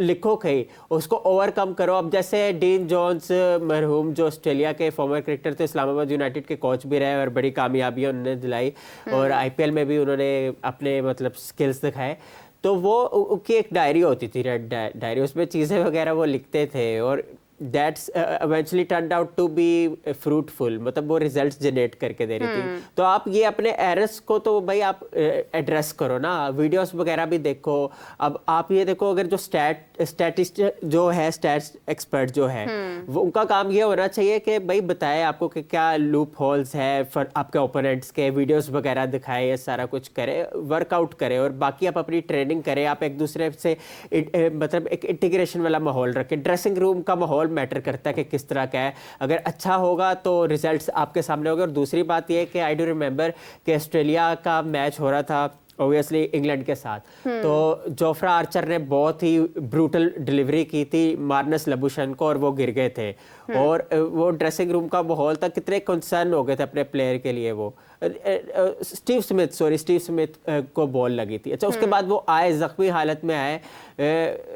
लिखो कहीं, उसको ओवरकम करो। अब जैसे डीन जोन्स मरहूम जो ऑस्ट्रेलिया के फॉर्मर क्रिकेटर थे, इस्लामाबाद यूनाइटेड के कोच भी रहे और बड़ी कामयाबियां उन्होंने दिलाई और आईपीएल में भी उन्होंने अपने मतलब स्किल्स दिखाए। तो वो उनकी एक डायरी होती थी, रेड डायरी, उसमें चीज़ें वगैरह वो लिखते थे और that's eventually turned out to be fruitful, मतलब वो रिजल्ट्स जनरेट करके दे रही थी। तो आप ये अपने एरर्स को तो भाई आप एड्रेस करो ना, वीडियोस वगैरह भी देखो। अब आप ये देखो अगर जो स्टैटिस्ट जो है, स्टैट्स एक्सपर्ट जो है वो उनका काम ये होना चाहिए कि भाई बताए आपको कि क्या लूप होल्स है फॉर आपके ओपोनेंट्स के, वीडियोस वगैरह दिखाए, ये सारा कुछ करे, वर्कआउट करे और बाकी आप अपनी ट्रेनिंग करें। आप एक दूसरे से मतलब एक इंटीग्रेशन वाला माहौल रखें। ड्रेसिंग रूम का माहौल मैटर करता है कि किस तरह का है, अगर अच्छा होगा तो रिजल्ट्स आपके सामने होंगे। और दूसरी बात ये है कि आई डू रिमेंबर कि ऑस्ट्रेलिया का मैच हो रहा था ऑब्वियसली इंग्लैंड के साथ, तो जोफ्रा आर्चर ने बहुत ही ब्रूटल डिलीवरी की थी मार्नस लबुशन को और वो गिर गए थे और वो ड्रेसिंग रूम का माहौल था, कितने कंसर्न हो गए थे अपने प्लेयर के लिए। वो स्टीव स्मिथ को बॉल लगी थी। अच्छा उसके बाद वो आए, जख्मी हालत में आए,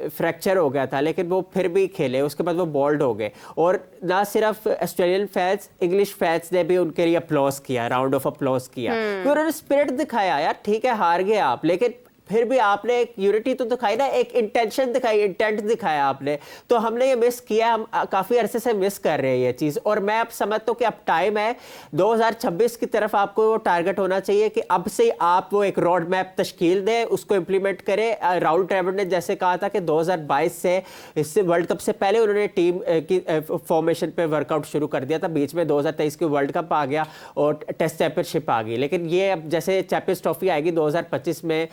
फ्रैक्चर हो गया था लेकिन वो फिर भी खेले। उसके बाद वो बॉल्ड हो गए और ना सिर्फ ऑस्ट्रेलियन फैंस, इंग्लिश फैंस ने भी उनके लिए अप्लॉज किया, राउंड ऑफ अप्लॉज किया। उन्होंने स्पिरिट दिखाया, यार ठीक है हार गए आप लेकिन फिर भी आपने एक यूनिटी तो दिखाई ना, एक इंटेंशन दिखाई, इंटेंट दिखाया आपने। तो हमने ये मिस किया, हम काफ़ी अरसे से मिस कर रहे हैं ये चीज़। और मैं अब समझता हूँ कि अब टाइम है 2026 की तरफ आपको वो टारगेट होना चाहिए कि अब से आप वो एक रोड मैप तश्कील दें, उसको इम्प्लीमेंट करें। राहुल ट्रेविड ने जैसे कहा था कि 2022 से, इससे वर्ल्ड कप से पहले उन्होंने टीम की फॉर्मेशन पे वर्कआउट शुरू कर दिया था। बीच में 2023 की वर्ल्ड कप आ गया और टेस्ट चैंपियनशिप आ गई, लेकिन ये अब जैसे चैंपियंस ट्रॉफी आएगी 2025 में,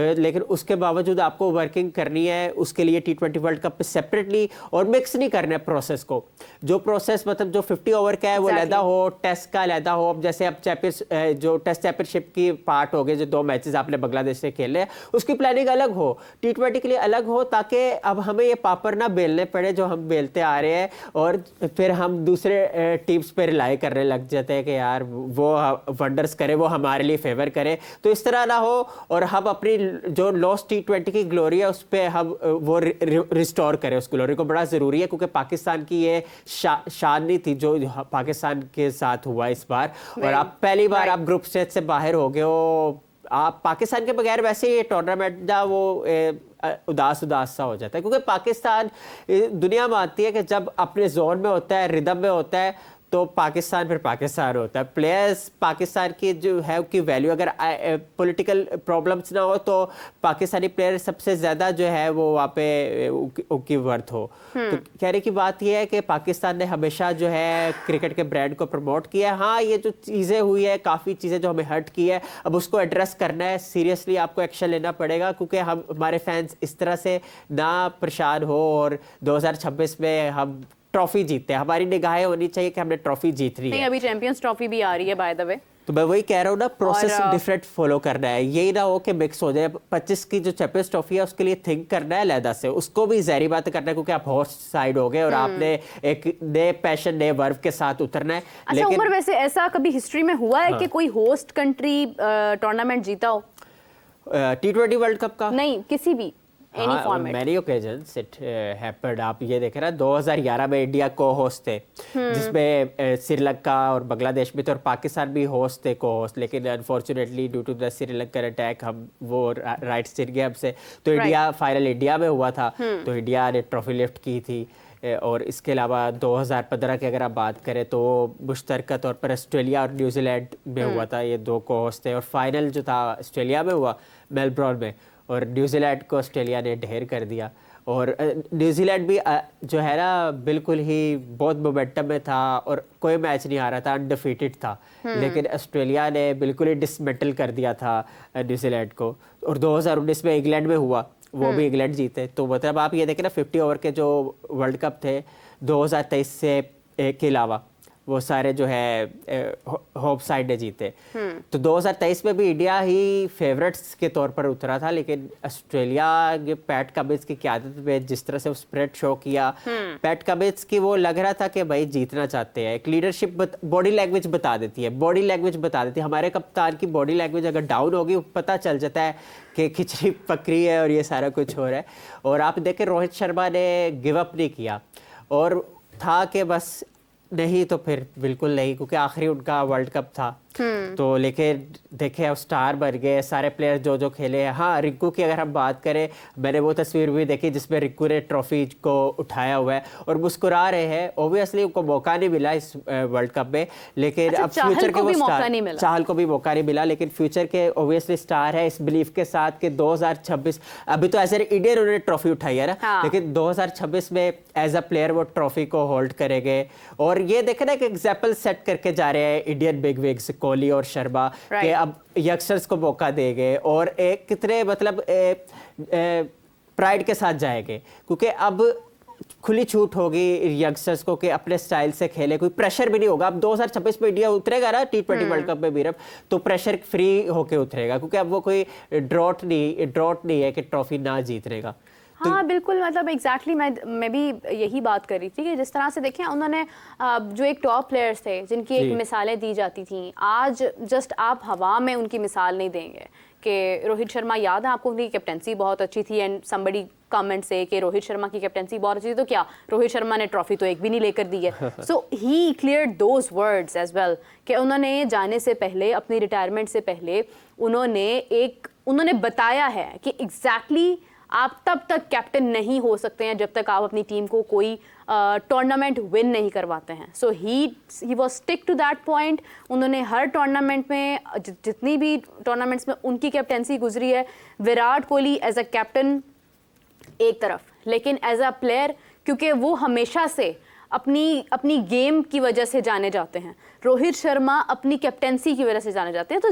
लेकिन उसके बावजूद आपको वर्किंग करनी है उसके लिए T20 वर्ल्ड कप पे सेपरेटली, और मिक्स नहीं करना है प्रोसेस को। जो प्रोसेस मतलब जो 50 ओवर का है वो लहदा हो, टेस्ट का लहदा हो। अब जैसे अब चैंपियंस जो टेस्ट चैंपियनशिप की पार्ट हो गए, जो 2 मैचेस आपने बांग्लादेश से खेले, उसकी प्लानिंग अलग हो, T20 के लिए अलग हो, ताकि अब हमें ये पापड़ ना बेलने पड़े जो हम बेलते आ रहे हैं और फिर हम दूसरे टीम्स पे रिलाई करने लग जाते हैं कि यार वो वंडर्स करे, वो हमारे लिए फेवर करे। तो इस तरह ना हो और हम अपनी जो लॉस्ट T20 की ग्लोरी है उस पर हम वो रिस्टोर करें। उस ग्लोरी को बड़ा ज़रूरी है क्योंकि पाकिस्तान की ये शान नहीं थी जो पाकिस्तान के साथ हुआ इस बार। और आप पहली बार आप ग्रुप स्टेज से बाहर हो गए हो। आप पाकिस्तान के बगैर वैसे ये टूर्नामेंट जा वो उदास सा हो जाता है, क्योंकि पाकिस्तान दुनिया मानती है कि जब अपने जोन में होता है, रिदम में होता है, तो पाकिस्तान फिर पाकिस्तान होता है। प्लेयर्स पाकिस्तान की जो है उनकी वैल्यू, अगर पॉलिटिकल प्रॉब्लम्स ना हो तो पाकिस्तानी प्लेयर सबसे ज़्यादा जो है वो वहाँ पे उनकी वर्थ हो। तो कहने की बात यह है कि पाकिस्तान ने हमेशा जो है क्रिकेट के ब्रांड को प्रमोट किया है। हाँ, ये जो चीज़ें हुई है, काफ़ी चीज़ें जो हमें हर्ट की है, अब उसको एड्रेस करना है, सीरियसली आपको एक्शन लेना पड़ेगा, क्योंकि हम हमारे फैंस इस तरह से ना परेशान हो और 2026 में हम ट्रॉफी जीतते हैं। हमारी निगाहें होनी चाहिए कि हमने ट्रॉफी जीत रही है। अभी चैंपियंस ट्रॉफी भी आ रही है बाय द वे, तो मैं वही कह रहा हूँ ना, प्रोसेस डिफरेंट फॉलो करना है, यही ना हो कि मिक्स हो जाए। 25 की जो चैंपियंस ट्रॉफी है उसके लिए थिंक करना है अलहदा से, उसको भी ज़हरी बात करना है क्योंकि आप होस्ट साइड हो गए और आपने एक नए पैशन, नए वर्व के साथ उतरना है। अच्छा उमर, वैसे ऐसा कभी हिस्ट्री में हुआ है कि कोई होस्ट कंट्री टूर्नामेंट जीता हो? T20 वर्ल्ड कप का नहीं, किसी भी any format? Many occasions it happened. आप ये देखें ना, 2011 में इंडिया को होस्ट थे, जिसमें श्रीलंका और बांग्लादेश भी थे और पाकिस्तान भी होस्ट थे, को होस्ट। लेकिन unfortunately due to the Sri Lankan attack हम वो राइट्स छिन गए हमसे, तो इंडिया फाइनल इंडिया में हुआ था, तो इंडिया ने ट्रॉफी लिफ्ट की थी। और इसके अलावा 2015 की अगर आप बात करें तो मुश्तरका तौर पर ऑस्ट्रेलिया और न्यूजीलैंड में हुआ था, ये दो को होस्ट थे। और फाइनल जो था ऑस्ट्रेलिया में हुआ, मेलबोर्न में, और न्यूजीलैंड को ऑस्ट्रेलिया ने ढेर कर दिया। और न्यूजीलैंड भी जो है ना बिल्कुल ही बहुत मोमेंटम में था और कोई मैच नहीं आ रहा था, अनडिफीटेड था। लेकिन ऑस्ट्रेलिया ने बिल्कुल ही डिसमेंटल कर दिया था न्यूजीलैंड को। और 2019 में इंग्लैंड में हुआ, वो भी इंग्लैंड जीते। तो मतलब आप ये देखें ना, 50 ओवर के जो वर्ल्ड कप थे 2023 से के अलावा, वो सारे जो है होप साइड ने जीते। तो 2023 में भी इंडिया ही फेवरेट्स के तौर पर उतरा था, लेकिन ऑस्ट्रेलिया के पैट कमिंस की क़यादत में जिस तरह से स्प्रेड शो किया, पैट कमिंस की वो लग रहा था कि भाई जीतना चाहते हैं। एक लीडरशिप बॉडी लैंग्वेज बता देती है, बॉडी लैंग्वेज बता देती है। हमारे कप्तान की बॉडी लैंग्वेज अगर डाउन होगी, पता चल जाता है कि खिचड़ी पकड़ी है और ये सारा कुछ हो रहा है। और आप देखें, रोहित शर्मा ने गिव अप नहीं किया और था कि बस नहीं तो फिर बिल्कुल नहीं, क्योंकि आखिरी उनका वर्ल्ड कप था। तो लेकिन देखे अब स्टार बन गए सारे प्लेयर जो जो खेले हैं। हाँ, रिंकू की अगर हम बात करें, मैंने वो तस्वीर भी देखी जिसमें रिंकू ने ट्रॉफी को उठाया हुआ है और मुस्कुरा रहे हैं। ओब्वियसली उनको मौका नहीं मिला इस वर्ल्ड कप में, लेकिन अब फ्यूचर के वो स्टार, चाहल को भी मौका नहीं मिला, लेकिन फ्यूचर के ओब्वियसली स्टार है, इस बिलीफ के साथ कि 2026 अभी तो एज ए इंडियन उन्होंने ट्रॉफी उठाई है ना, लेकिन 2026 में एज अ प्लेयर वो ट्रॉफी को होल्ड करेंगे। और ये देखे ना, एक एग्जाम्पल सेट करके जा रहे हैं इंडियन बिग विग्स कोहली और शर्मा के अब यंगस्टर्स को मौका देंगे और एक कितने मतलब प्राइड के साथ जाएंगे, क्योंकि अब खुली छूट होगी यंगस्टर्स को कि अपने स्टाइल से खेले, कोई प्रेशर भी नहीं होगा। अब 2026 में इंडिया उतरेगा ना T20 वर्ल्ड कप में मीरब, तो प्रेशर फ्री होके उतरेगा, क्योंकि अब वो कोई ड्रॉट नहीं है कि ट्रॉफी ना जीतने का। हाँ बिल्कुल, मतलब एग्जैक्टली मैं भी यही बात कर रही थी कि जिस तरह से देखें उन्होंने जो एक टॉप प्लेयर्स थे जिनकी एक मिसालें दी जाती थी, आज जस्ट आप हवा में उनकी मिसाल नहीं देंगे। कि रोहित शर्मा, याद है आपको, उनकी कैप्टेंसी बहुत अच्छी थी एंड समबडी कमेंट से कि रोहित शर्मा की कैप्टेंसी बहुत अच्छी थी, तो क्या रोहित शर्मा ने ट्रॉफी तो एक भी नहीं लेकर दी है। So he cleared those words as well कि उन्होंने जाने से पहले, अपनी रिटायरमेंट से पहले, उन्होंने बताया है कि एग्जैक्टली आप तब तक कैप्टन नहीं हो सकते हैं जब तक आप अपनी टीम को कोई टूर्नामेंट विन नहीं करवाते हैं। So he was stick to that point. उन्होंने हर टूर्नामेंट में, जितनी भी टूर्नामेंट्स में उनकी कैप्टेंसी गुजरी है, Virat Kohli as a captain एक तरफ, लेकिन एज अ प्लेयर, क्योंकि वो हमेशा से अपनी गेम की वजह से जाने जाते हैं, रोहित शर्मा अपनी कैप्टेंसी की वजह से जाने जाते हैं। तो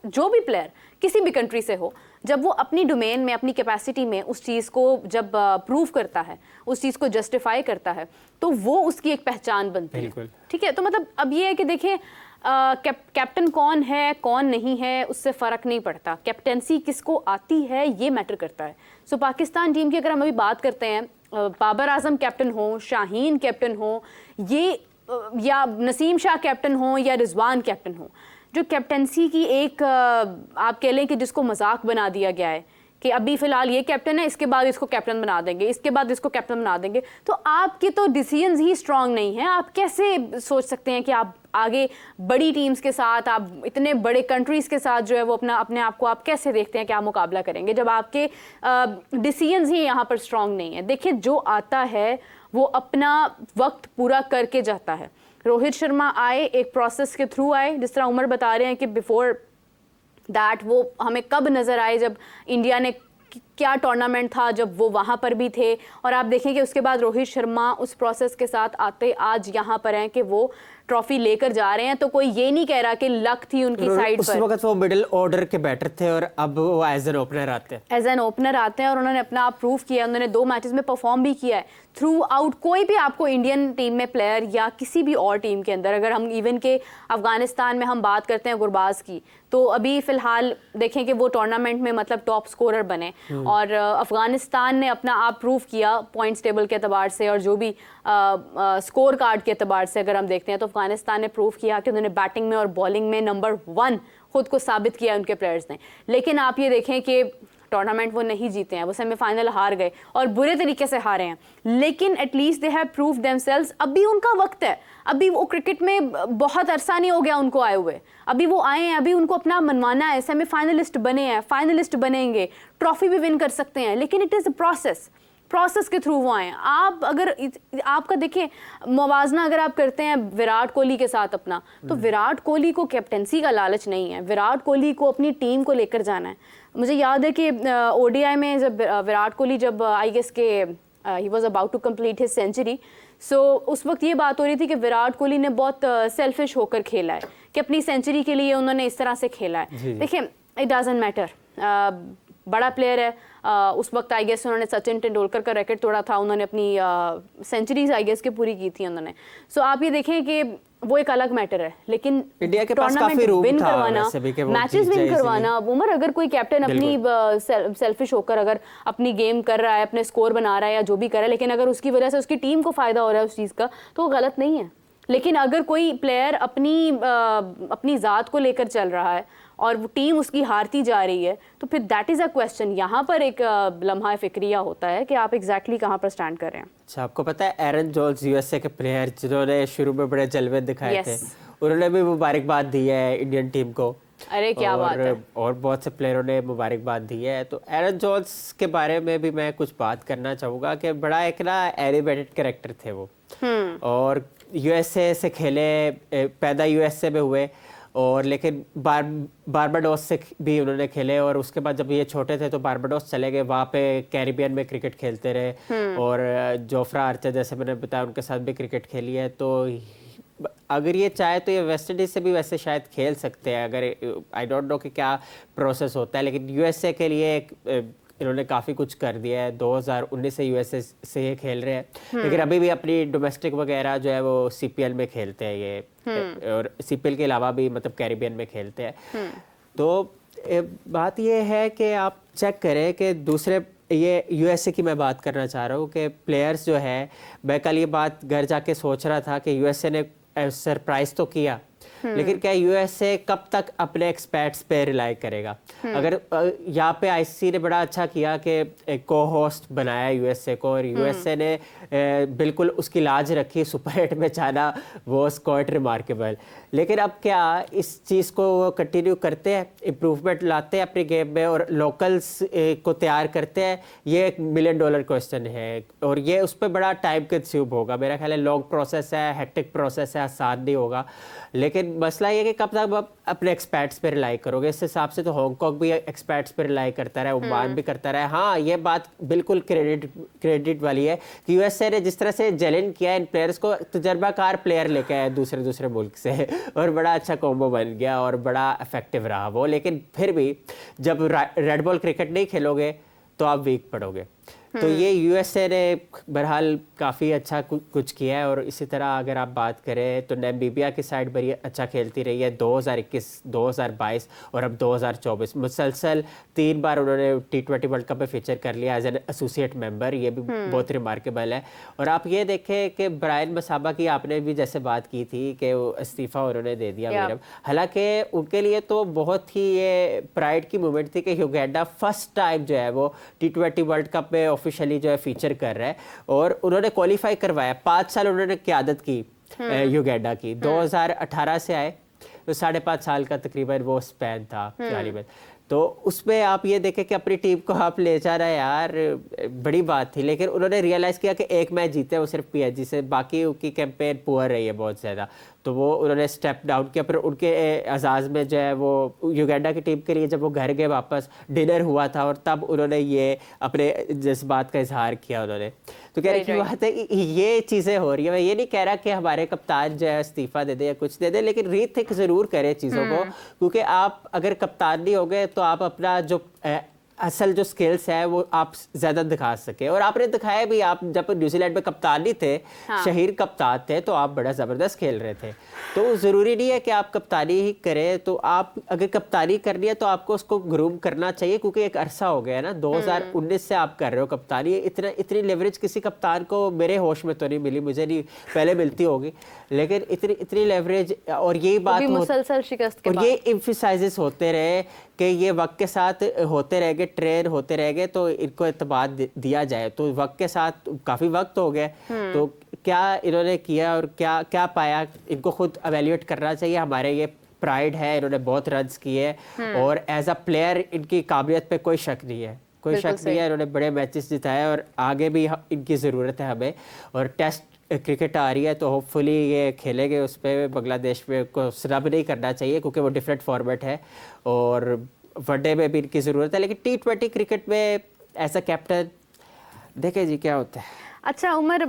जो भी प्लेयर किसी भी कंट्री से हो, जब वो अपनी डोमेन में, अपनी कैपेसिटी में उस चीज़ को जब प्रूव करता है, उस चीज़ को जस्टिफाई करता है, तो वो उसकी एक पहचान बनती है। ठीक है, तो मतलब अब ये है कि देखें, कैप्टन कौन है कौन नहीं है उससे फ़र्क नहीं पड़ता, कैप्टेंसी किसको आती है ये मैटर करता है। सो पाकिस्तान टीम की अगर हम अभी बात करते हैं, बाबर आजम कैप्टन हो, शाहीन कैप्टन हो, या नसीम शाह कैप्टन हो, या रिजवान कैप्टन हो, जो कैप्टेंसी की एक आप कह लें कि जिसको मजाक बना दिया गया है कि अभी फ़िलहाल ये कैप्टन है, इसके बाद इसको कैप्टन बना देंगे, इसके बाद इसको कैप्टन बना देंगे, तो आपके तो डिसीजंस ही स्ट्रांग नहीं हैं। आप कैसे सोच सकते हैं कि आप आगे बड़ी टीम्स के साथ, आप इतने बड़े कंट्रीज़ के साथ जो है वो अपने आप को आप कैसे देखते हैं कि आप मुकाबला करेंगे जब आपके डिसीजंस ही यहाँ पर स्ट्रांग नहीं है। देखिए, जो आता है वो अपना वक्त पूरा करके जाता है। रोहित शर्मा आए, एक प्रोसेस के थ्रू आए, जिस तरह उमर बता रहे हैं कि बिफोर दैट वो हमें कब नज़र आए, जब इंडिया ने क्या टूर्नामेंट था जब वो वहाँ पर भी थे, और आप देखें कि उसके बाद रोहित शर्मा उस प्रोसेस के साथ आते आज यहाँ पर हैं कि वो ट्रॉफी लेकर जा रहे हैं। तो कोई ये नहीं कह रहा कि लक थी उनकी साइड पर। उस वक्त वो मिडिल ऑर्डर के बैटर थे और अब वो एज एन ओपनर आते हैं और उन्होंने अपना आप प्रूव किया। उन्होंने 2 मैचेस में परफॉर्म भी किया है थ्रू आउट। कोई भी आपको इंडियन टीम में प्लेयर या किसी भी और टीम के अंदर, अगर हम इवन के अफगानिस्तान में हम बात करते हैं गुरबाज की, तो अभी फ़िलहाल देखें कि वो टूर्नामेंट में मतलब टॉप स्कोरर बने और अफगानिस्तान ने अपना आप प्रूव किया पॉइंट्स टेबल के अतबार से और जो भी स्कोर कार्ड के अतबार से अगर हम देखते हैं तो अफगानिस्तान ने प्रूव किया कि उन्होंने बैटिंग में और बॉलिंग में नंबर 1 खुद को साबित किया उनके प्लेयर्स ने। लेकिन आप ये देखें कि टूर्नामेंट वो नहीं जीते हैं, वो सेमीफाइनल हार गए और बुरे तरीके से हारे हैं, लेकिन at least they have prove themselves. अभी उनका वक्त है, अभी वो क्रिकेट में बहुत अरसा नहीं हो गया उनको आए हुए, अभी वो आए हैं, अभी उनको अपना मनवाना है, सेमीफाइनलिस्ट बने हैं, फाइनलिस्ट बनेंगे, ट्रॉफी भी विन कर सकते हैं, लेकिन इट इज़ अ प्रोसेस के थ्रू वो आए। आप अगर आपका देखें मुवाजना अगर आप करते हैं विराट कोहली के साथ अपना, तो विराट कोहली को कैप्टेंसी का लालच नहीं है, विराट कोहली को अपनी टीम को लेकर जाना है। मुझे याद है कि ओडीआई में जब विराट कोहली जब आई गेस के he was about to complete his century, so उस वक्त ये बात हो रही थी कि विराट कोहली ने बहुत सेल्फिश होकर खेला है, कि अपनी सेंचुरी के लिए उन्होंने इस तरह से खेला है। देखिए इट डजंट मैटर, बड़ा प्लेयर है, उस वक्त आई गेस उन्होंने सचिन तेंदुलकर का रैकेट तोड़ा था, उन्होंने अपनी सेंचुरीज आई गेस के पूरी की थी उन्होंने। सो आप ये देखें कि वो एक अलग मैटर है, लेकिन इंडिया के पास काफी रूम विन था करवाना, मैचेस विन करवाना, उमर अगर कोई कैप्टन अपनी सेल्फिश होकर अगर अपनी गेम कर रहा है, अपने स्कोर बना रहा है या जो भी कर रहा है, लेकिन अगर उसकी वजह से उसकी टीम को फायदा हो रहा है उस चीज़ का, तो वो गलत नहीं है। लेकिन अगर कोई प्लेयर अपनी ज़ात को लेकर चल रहा है और वो टीम उसकी हारती जा रही है, तो फिर दैट इज़ अ क्वेश्चन। यहाँ पर एक लम्हा फिक्रिया होता है कि आप एग्जैक्टली कहाँ पर स्टैंड कर रहे हैं। अच्छा, आपको पता है एरन जोन्स यूएसए के प्लेयर जिन्होंने शुरू में बड़े जलवे दिखाए थे, उन्होंने भी मुबारकबाद दी है इंडियन टीम को। अरे क्या बात है। और बहुत से प्लेयरों ने मुबारकबाद दी है। तो एरन जोन्स के बारे में भी मैं कुछ बात करना चाहूँगा कि बड़ा एक ना एलिवेटेड कैरेक्टर थे वो, और यूएसए से खेले, पैदा यूएसए में हुए, और लेकिन बारबाडोस से भी उन्होंने खेले, और उसके बाद जब ये छोटे थे तो बारबाडोस चले गए, वहाँ पे कैरिबियन में क्रिकेट खेलते रहे, और जोफ्रा आर्चर जैसे मैंने बताया उनके साथ भी क्रिकेट खेली है। तो अगर ये चाहे तो ये वेस्ट इंडीज से भी वैसे शायद खेल सकते हैं, अगर आई डोंट नो कि क्या प्रोसेस होता है, लेकिन यूएसए के लिए इन्होंने काफ़ी कुछ कर दिया है। 2019 से यूएसए से ये खेल रहे हैं, लेकिन अभी भी अपनी डोमेस्टिक वगैरह जो है वो सीपीएल में खेलते हैं ये, और सीपीएल के अलावा भी मतलब कैरिबियन में खेलते हैं। तो बात ये है कि आप चेक करें कि दूसरे, ये यूएसए की मैं बात करना चाह रहा हूँ कि प्लेयर्स जो है, मैं कल ये बात घर जाके सोच रहा था कि यूएसए ने सरप्राइज तो किया, लेकिन क्या यूएसए कब तक अपने एक्सपर्ट्स पे रिलाई करेगा? अगर यहाँ पे आईसीसी ने बड़ा अच्छा किया कि को होस्ट बनाया यूएसए को, और यूएसए ने बिल्कुल उसकी लाज रखी, सुपर 8 में जाना वॉज क्वाइट रिमार्केबल। लेकिन अब क्या इस चीज़ को वो कंटिन्यू करते हैं, इम्प्रूवमेंट लाते हैं अपनी गेम में और लोकल्स को तैयार करते हैं? ये एक $1 मिलियन क्वेश्चन है, और ये उस पर बड़ा टाइम कंज्यूम होगा। मेरा ख्याल है लॉन्ग प्रोसेस है, हेक्टिक प्रोसेस है, आसान नहीं होगा। लेकिन मसला ये कि कब तक आप अपने एक्सपर्ट्स पे रिलाई करोगे? इस हिसाब से तो हांगकॉन्ग भी एक्सपर्ट्स पे रिलाई करता रहा है, ओमान भी करता रहा है। हाँ, ये बात बिल्कुल क्रेडिट वाली है कि यूएसए ने जिस तरह से जेलिन किया इन प्लेयर्स को, तजर्बाकार प्लेयर लेके आए दूसरे मुल्क से, और बड़ा अच्छा कॉम्बो बन गया और बड़ा इफेक्टिव रहा वो। लेकिन फिर भी जब रेड बॉल क्रिकेट नहीं खेलोगे तो आप वीक पड़ोगे। तो ये यूएसए ने बहरहाल काफ़ी अच्छा कुछ किया है। और इसी तरह अगर आप बात करें तो नामीबिया की साइड बड़ी अच्छा खेलती रही है 2021, 2022 और अब 2024। मुसलसल 3 बार उन्होंने T20 वर्ल्ड कप में फीचर कर लिया एज एन एसोसिएट मेंबर, ये भी बहुत रिमार्केबल है। और आप ये देखें कि ब्रायन मसाबा की आपने भी जैसे बात की थी कि वो इस्तीफ़ा उन्होंने दे दिया, हालांकि उनके लिए तो बहुत ही ये प्राइड की मोमेंट थी कि युगांडा फर्स्ट टाइम जो है वो T20 वर्ल्ड कप में ऑफिशियली जो है फीचर कर रहा है, और उन्होंने क्वालिफाई करवाया। 5 साल उन्होंने क़यादत की युगांडा की, 2018 से आए तो 5.5 साल का तकरीबन वो स्पैन था गालिबन। तो उसमें आप ये देखें कि अपनी टीम को आप ले जा रहे हैं यार, बड़ी बात थी। लेकिन उन्होंने रियलाइज़ किया कि एक मैच जीते वो सिर्फ पीएसजी से, बाकी उनकी कैंपेन पुअर रही है बहुत ज़्यादा। तो वो उन्होंने स्टेप डाउन किया। फिर उनके एजाज़ में जो है वो युगांडा की टीम के लिए जब वो घर गए वापस, डिनर हुआ था और तब उन्होंने ये अपने जज्बात का इजहार किया उन्होंने। तो कह रही की बात है, ये चीज़ें हो रही है। मैं ये नहीं कह रहा कि हमारे कप्तान जो है इस्तीफ़ा दे दे या कुछ दे दे, लेकिन रीथिंक ज़रूर करें चीज़ों को, क्योंकि आप अगर कप्तान नहीं होगे तो आप अपना जो असल जो स्किल्स है वो आप ज़्यादा दिखा सके। और आपने दिखाया भी, आप जब न्यूजीलैंड में कप्तान नहीं थे, शहीर कप्तान थे, तो आप बड़ा ज़बरदस्त खेल रहे थे। तो ज़रूरी नहीं है कि आप कप्तानी ही करें। तो आप अगर कप्तानी करनी है तो आपको उसको ग्रूम करना चाहिए, क्योंकि एक अरसा हो गया है ना, 2019 से आप कर रहे हो कप्तानी। इतनी लेवरेज किसी कप्तान को मेरे होश में तो नहीं मिली, मुझे नहीं, पहले मिलती होगी, लेकिन इतनी लेवरेज। और यही बात मुसलसल शिकस्त के बाद, और ये एम्फसाइजेस होते रहे कि ये वक्त के साथ होते रहेंगे, रहेंगे, ट्रेन होते रहेंगे तो इनको एतबार दिया जाए। तो वक्त के साथ काफ़ी वक्त हो गया, तो क्या इन्होंने किया और क्या क्या पाया, इनको खुद एवेल्यूएट करना चाहिए। हमारे ये प्राइड है, इन्होंने बहुत रन्स किए और एज अ प्लेयर इनकी काबिलियत पे कोई शक नहीं है, कोई शक नहीं है। इन्होंने बड़े मैचेस जिताए और आगे भी इनकी ज़रूरत है हमें। और टेस्ट क्रिकेट आ रही है तो होपफुली ये खेलेंगे उस पर, बांग्लादेश पे को स्नब नहीं करना चाहिए क्योंकि वो डिफरेंट फॉर्मेट है और वनडे में भी इनकी ज़रूरत है। लेकिन T20 क्रिकेट में ऐसा कैप्टन देखे जी क्या होता है। अच्छा उमर,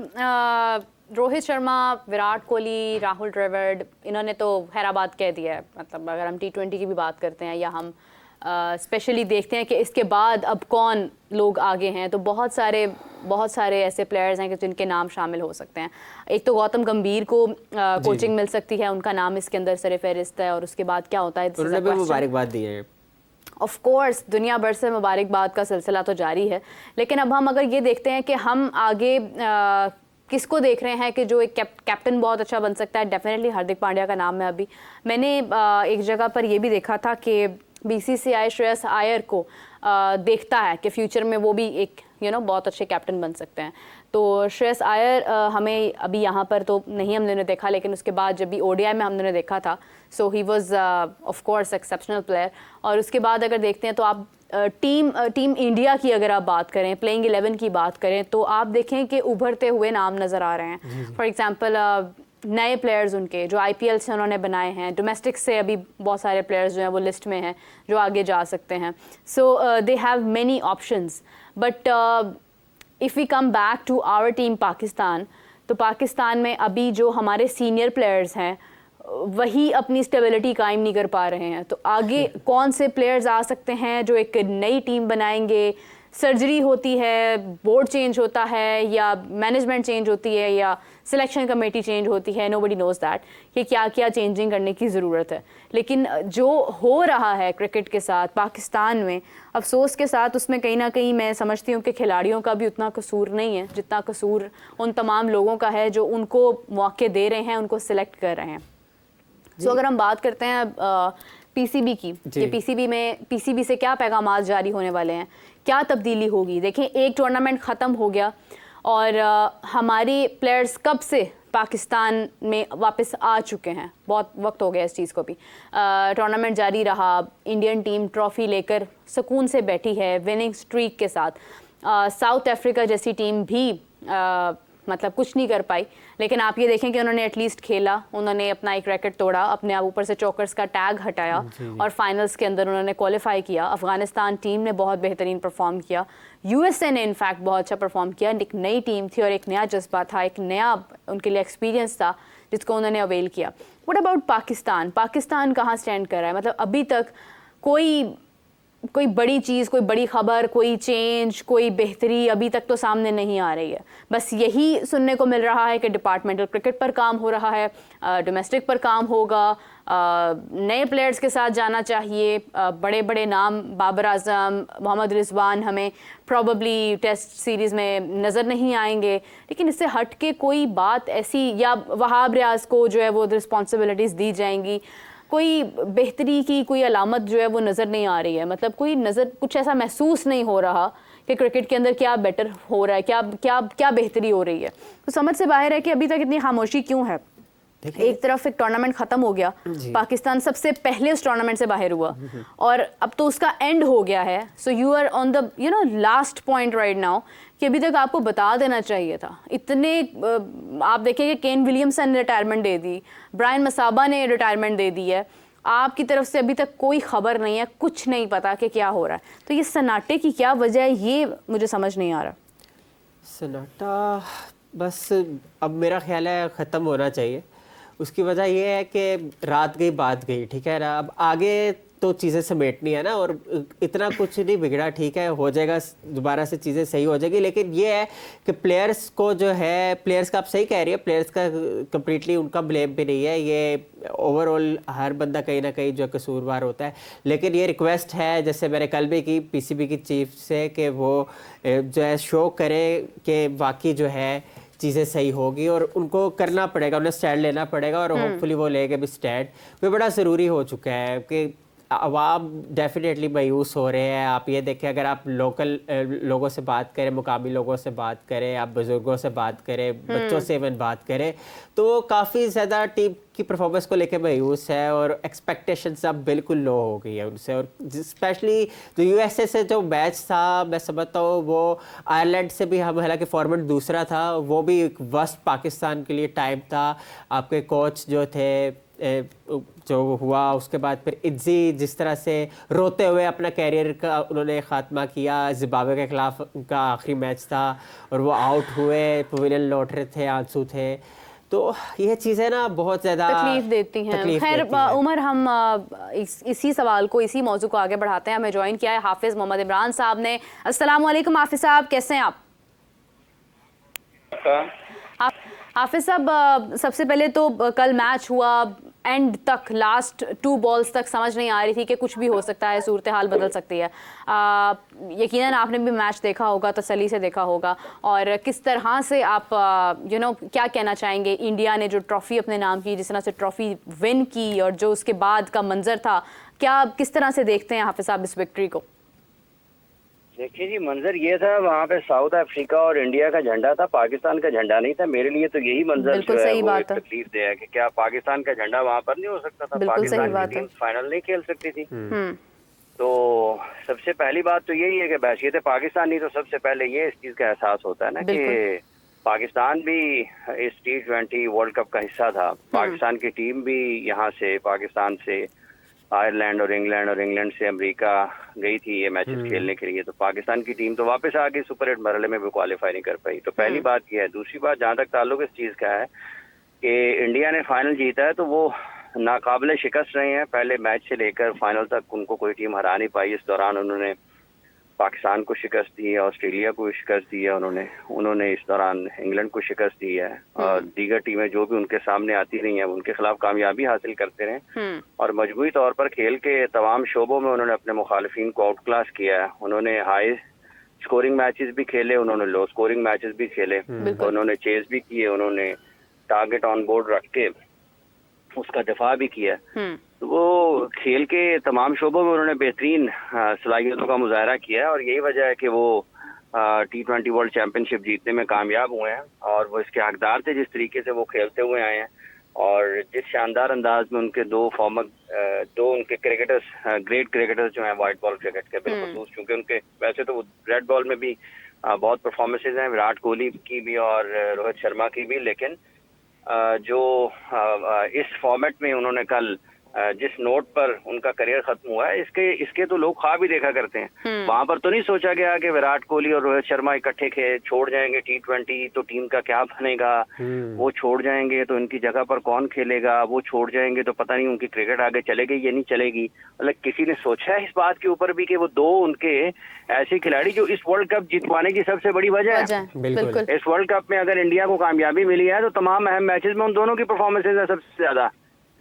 रोहित शर्मा, विराट कोहली, राहुल द्रविड़, इन्होंने तो हैदराबाद कह दिया है। मतलब अगर हम T20 की भी बात करते हैं या हम स्पेशली देखते हैं कि इसके बाद अब कौन लोग आगे हैं, तो बहुत सारे ऐसे प्लेयर्स हैं कि जिनके नाम शामिल हो सकते हैं। एक तो गौतम गंभीर को कोचिंग मिल सकती है, उनका नाम इसके अंदर सर फहरिस्त है। और उसके बाद क्या होता है, उन्होंने भी मुबारकबाद दी है। ऑफ कोर्स दुनिया भर से मुबारकबाद का सिलसिला तो जारी है। लेकिन अब हम अगर ये देखते हैं कि हम आगे किसको देख रहे हैं कि जो एक कैप्टन बहुत अच्छा बन सकता है, डेफिनेटली हार्दिक पांड्या का नाम है। अभी मैंने एक जगह पर ये भी देखा था कि BCCI श्रेयस अय्यर को देखता है कि फ्यूचर में वो भी एक बहुत अच्छे कैप्टन बन सकते हैं। तो श्रेयस अय्यर हमें अभी यहाँ पर तो नहीं हमने देखा, लेकिन उसके बाद जब भी ODI में हमने देखा था, so he was of course exceptional player. और उसके बाद अगर देखते हैं तो आप टीम इंडिया की अगर आप बात करें, प्लेइंग 11 की बात करें, तो आप देखें कि उभरते हुए नाम नज़र आ रहे हैं। फॉर एग्जांपल नए प्लेयर्स उनके जो IPL से उन्होंने बनाए हैं, डोमेस्टिक से अभी बहुत सारे प्लेयर्स जो हैं वो लिस्ट में हैं जो आगे जा सकते हैं। So they have many options. But if we come back to our team Pakistan, तो पाकिस्तान में अभी जो हमारे सीनियर प्लेयर्स हैं वही अपनी स्टेबिलिटी कायम नहीं कर पा रहे हैं। तो आगे कौन से प्लेयर्स आ सकते हैं जो एक नई टीम बनाएंगे? सर्जरी होती है, बोर्ड चेंज होता है, या मैनेजमेंट चेंज होती है, या सिलेक्शन कमेटी चेंज होती है, नोबडी नोज़ दैट कि क्या क्या चेंजिंग करने की ज़रूरत है। लेकिन जो हो रहा है क्रिकेट के साथ पाकिस्तान में, अफसोस के साथ उसमें कहीं ना कहीं मैं समझती हूँ कि खिलाड़ियों का भी उतना कसूर नहीं है जितना कसूर उन तमाम लोगों का है जो उनको मौके दे रहे हैं, उनको सिलेक्ट कर रहे हैं। सो अगर हम बात करते हैं PCB की, कि PCB से क्या पैगाम जारी होने वाले हैं, क्या तब्दीली होगी। देखें, एक टूर्नामेंट ख़त्म हो गया और हमारे प्लेयर्स कब से पाकिस्तान में वापस आ चुके हैं, बहुत वक्त हो गया इस चीज़ को भी। टूर्नामेंट जारी रहा, इंडियन टीम ट्रॉफ़ी लेकर सुकून से बैठी है विनिंग स्ट्रीक के साथ। साउथ अफ्रीका जैसी टीम भी मतलब कुछ नहीं कर पाई, लेकिन आप ये देखें कि उन्होंने एटलीस्ट खेला, उन्होंने अपना एक रैकेट तोड़ा, अपने आप ऊपर से चौकर्स का टैग हटाया और फाइनल्स के अंदर उन्होंने क्वालिफाई किया। अफगानिस्तान टीम ने बहुत बेहतरीन परफॉर्म किया, USA ने इनफैक्ट बहुत अच्छा परफॉर्म किया। एक नई टीम थी और एक नया जज्बा था, एक नया उनके लिए एक्सपीरियंस था जिसको उन्होंने अवेल किया। What about Pakistan? पाकिस्तान कहाँ स्टैंड कर रहा है? मतलब अभी तक कोई बड़ी चीज़, कोई बड़ी खबर, कोई चेंज, कोई बेहतरी अभी तक तो सामने नहीं आ रही है। बस यही सुनने को मिल रहा है कि डिपार्टमेंटल क्रिकेट पर काम हो रहा है, डोमेस्टिक पर काम होगा, नए प्लेयर्स के साथ जाना चाहिए। बड़े बड़े नाम बाबर आजम, मोहम्मद रिजवान हमें प्रॉबली टेस्ट सीरीज़ में नज़र नहीं आएंगे, लेकिन इससे हट के कोई बात ऐसी, या वहाब रियाज को जो है वो रिस्पॉन्सिबिलिटीज़ दी जाएंगी, कोई बेहतरी की कोई अलामत जो है वो नज़र नहीं आ रही है। मतलब कुछ ऐसा महसूस नहीं हो रहा कि क्रिकेट के अंदर क्या बेटर हो रहा है, क्या बेहतरी हो रही है। तो समझ से बाहर है कि अभी तक इतनी खामोशी क्यों है। एक तरफ एक टूर्नामेंट खत्म हो गया, पाकिस्तान सबसे पहले उस टूर्नामेंट से बाहर हुआ और अब तो उसका एंड हो गया है। So you are on the last point right now कि अभी तक आपको बता देना चाहिए था। इतने आप देखें कि केन विलियमसन ने रिटायरमेंट दे दी, ब्रायन मसाबा ने रिटायरमेंट दे दी है, आपकी तरफ से अभी तक कोई खबर नहीं है, कुछ नहीं पता कि क्या हो रहा है। तो ये सन्नाटे की क्या वजह है, ये मुझे समझ नहीं आ रहा। सन्नाटा बस अब मेरा ख्याल है ख़त्म होना चाहिए। उसकी वजह ये है कि रात गई बात गई, ठीक है ना। अब आगे तो चीज़ें समेटनी है ना, और इतना कुछ नहीं बिगड़ा, ठीक है, हो जाएगा, दोबारा से चीज़ें सही हो जाएगी। लेकिन ये है कि प्लेयर्स को जो है, प्लेयर्स का आप सही कह रही है, प्लेयर्स का कम्प्लीटली उनका ब्लेम भी नहीं है, ये ओवरऑल हर बंदा कहीं ना कहीं जो कसूरवार होता है। लेकिन ये रिक्वेस्ट है, जैसे मैंने कल भी की PCB की चीफ से, कि वो जो है शो करे कि वाकई जो है चीज़ें सही होगी, और उनको करना पड़ेगा, उन्हें स्टैंड लेना पड़ेगा, और होपफुली वो लेके भी स्टैंड। वो बड़ा ज़रूरी हो चुका है कि अवाम डेफिनेटली मायूस हो रहे हैं। आप ये देखें, अगर आप लोकल लोगों से बात करें, मुकामी लोगों से बात करें, आप बुज़ुर्गों से बात करें, बच्चों से इवन बात करें, तो काफ़ी ज़्यादा टीम की परफॉर्मेंस को लेकर मायूस है और एक्सपेक्टेशंस अब बिल्कुल लो हो गई है उनसे। और स्पेशली जो यूएसए से जो मैच था, मैं समझता हूँ वो आयरलैंड से भी, हम हालांकि फॉर्मेट दूसरा था, वो भी एक वर्स्ट पाकिस्तान के लिए टाइम था। आपके कोच जो थे जो हुआ, उसके बाद फिर इज्जी जिस तरह से रोते हुए अपना कैरियर का उन्होंने ख़ात्मा किया। जिम्बाब्वे के खिलाफ उनका आखिरी मैच था और वो आउट हुए, पवेलियन लौट रहे थे, आंसू थे। तो ये चीज़ें ना बहुत ज़्यादा तकलीफ देती हैं। खैर उमर, हम इसी सवाल को, इसी मौजू को आगे बढ़ाते हैं। हमें ज्वाइन किया है हाफिज़ मोहम्मद इमरान साहब ने। अस्सलाम वालेकुम हाफिज़ साहब, कैसे हैं आप? हाफिज़ साहब, सबसे पहले तो कल मैच हुआ, एंड तक लास्ट 2 बॉल्स तक समझ नहीं आ रही थी कि कुछ भी हो सकता है, सूरत हाल बदल सकती है। यकीनन आपने भी मैच देखा होगा, तसल्ली से देखा होगा, और किस तरह से आप क्या कहना चाहेंगे? इंडिया ने जो ट्रॉफ़ी अपने नाम की, जिस तरह से ट्रॉफ़ी विन की, और जो उसके बाद का मंजर था, किस तरह से देखते हैं हाफिज़ साहब इस विक्ट्री को? देखिए जी, मंजर ये था, वहाँ पे साउथ अफ्रीका और इंडिया का झंडा था, पाकिस्तान का झंडा नहीं था। मेरे लिए तो यही मंजर जो है वो एक तकलीफ दे है कि क्या पाकिस्तान का झंडा वहाँ पर नहीं हो सकता था? पाकिस्तान की टीम फाइनल नहीं खेल सकती थी। तो सबसे पहली बात तो यही है कि बहसीयत पाकिस्तानी तो सबसे पहले ये इस चीज का एहसास होता है ना कि पाकिस्तान भी इस T20 वर्ल्ड कप का हिस्सा था। पाकिस्तान की टीम भी यहाँ से, पाकिस्तान से आयरलैंड और इंग्लैंड से अमेरिका गई थी ये मैचेस खेलने के लिए। तो पाकिस्तान की टीम तो वापस आ गई, सुपर 8 मरहले में भी क्वालिफाई नहीं कर पाई। तो पहली बात ये है। दूसरी बात, जहाँ तक ताल्लुक इस चीज़ का है कि इंडिया ने फाइनल जीता है, तो वो नाकाबिले शिकस्त रहे हैं। पहले मैच से लेकर फाइनल तक उनको कोई टीम हरा नहीं पाई। इस दौरान उन्होंने पाकिस्तान को शिकस्त दी है, ऑस्ट्रेलिया को शिकस्त दी है, उन्होंने इस दौरान इंग्लैंड को शिकस्त दी है, और दीगर टीमें जो भी उनके सामने आती रही हैं उनके खिलाफ कामयाबी हासिल करते रहे। और मजमूई तौर पर खेल के तमाम शोबों में उन्होंने अपने मुखालिफिन को आउट क्लास किया है। उन्होंने हाई स्कोरिंग मैचेस भी खेले, उन्होंने लो स्कोरिंग मैचेस भी खेले, उन्होंने चेज भी किए, उन्होंने टारगेट ऑन बोर्ड रख के उसका दफा भी किया। तो वो खेल के तमाम शोबों में उन्होंने बेहतरीन सलाहियतों का मुजाहरा किया है, और यही वजह है कि वो T20 वर्ल्ड चैंपियनशिप जीतने में कामयाब हुए हैं। और वो इसके हकदार थे जिस तरीके से वो खेलते हुए आए हैं, और जिस शानदार अंदाज में उनके दो उनके क्रिकेटर्स, ग्रेट क्रिकेटर्स जो हैं वाइट बॉल क्रिकेट के बिलखसूस, क्योंकि उनके वैसे तो रेड बॉल में भी बहुत परफॉर्मेंसेज हैं, विराट कोहली की भी और रोहित शर्मा की भी, लेकिन जो इस फॉर्मेट में उन्होंने कल जिस नोट पर उनका करियर खत्म हुआ है, इसके तो लोग ख्वाब ही देखा करते हैं। वहां पर तो नहीं सोचा गया कि विराट कोहली और रोहित शर्मा इकट्ठे छोड़ जाएंगे T20 तो टीम का क्या बनेगा, वो छोड़ जाएंगे तो इनकी जगह पर कौन खेलेगा, वो छोड़ जाएंगे तो पता नहीं उनकी क्रिकेट आगे चलेगी या नहीं चलेगी। मतलब किसी ने सोचा है इस बात के ऊपर भी कि वो दो उनके ऐसे खिलाड़ी जो इस वर्ल्ड कप जीतवाने की सबसे बड़ी वजह है। इस वर्ल्ड कप में अगर इंडिया को कामयाबी मिली है तो तमाम अहम मैचेस में उन दोनों की परफॉर्मेंसेज है सबसे ज्यादा।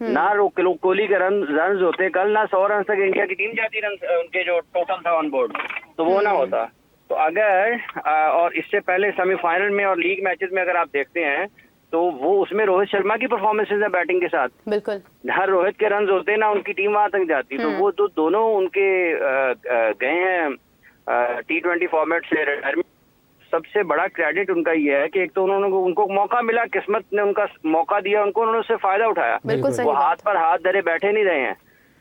ना कोहली के रन होते कल, ना 100 रन तक इंडिया की टीम जाती, रन उनके जो टोटल था ऑन बोर्ड, तो वो ना होता। तो अगर और इससे पहले सेमीफाइनल में और लीग मैचेस में अगर आप देखते हैं तो वो उसमें रोहित शर्मा की परफॉर्मेंसेज है बैटिंग के साथ, बिल्कुल हर रोहित के रन होते ना उनकी टीम वहां तक जाती। तो वो तो दोनों उनके गए हैं T20 फॉर्मेट से रिटायरमेंट। सबसे बड़ा क्रेडिट उनका ये है कि एक तो उनको मौका मिला, किस्मत ने उनका मौका दिया उनको, उन्होंने उससे फायदा उठाया। वो हाथ पर हाथ धरे बैठे नहीं रहे हैं।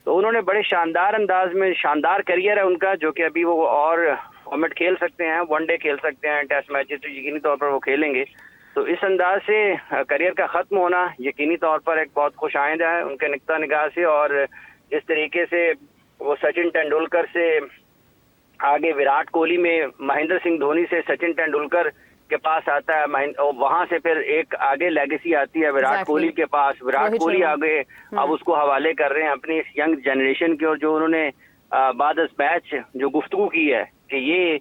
तो उन्होंने बड़े शानदार अंदाज में, शानदार करियर है उनका, जो कि अभी वो और फॉर्मेट खेल सकते हैं, वनडे खेल सकते हैं, टेस्ट मैचेस तो यकीनी तौर पर वो खेलेंगे। तो इस अंदाज से करियर का खत्म होना यकीनी तौर पर एक बहुत खुश आइंदा है उनके निक्ता निगाह से। और जिस तरीके से वो सचिन तेंदुलकर से आगे विराट कोहली में महेंद्र सिंह धोनी से सचिन तेंदुलकर के पास आता है, वहां से फिर एक आगे लेगेसी आती है विराट कोहली के पास। विराट कोहली आगे अब उसको हवाले कर रहे हैं अपनी इस यंग जनरेशन की। और जो उन्होंने बाद इस मैच जो गुफ्तगू की है कि ये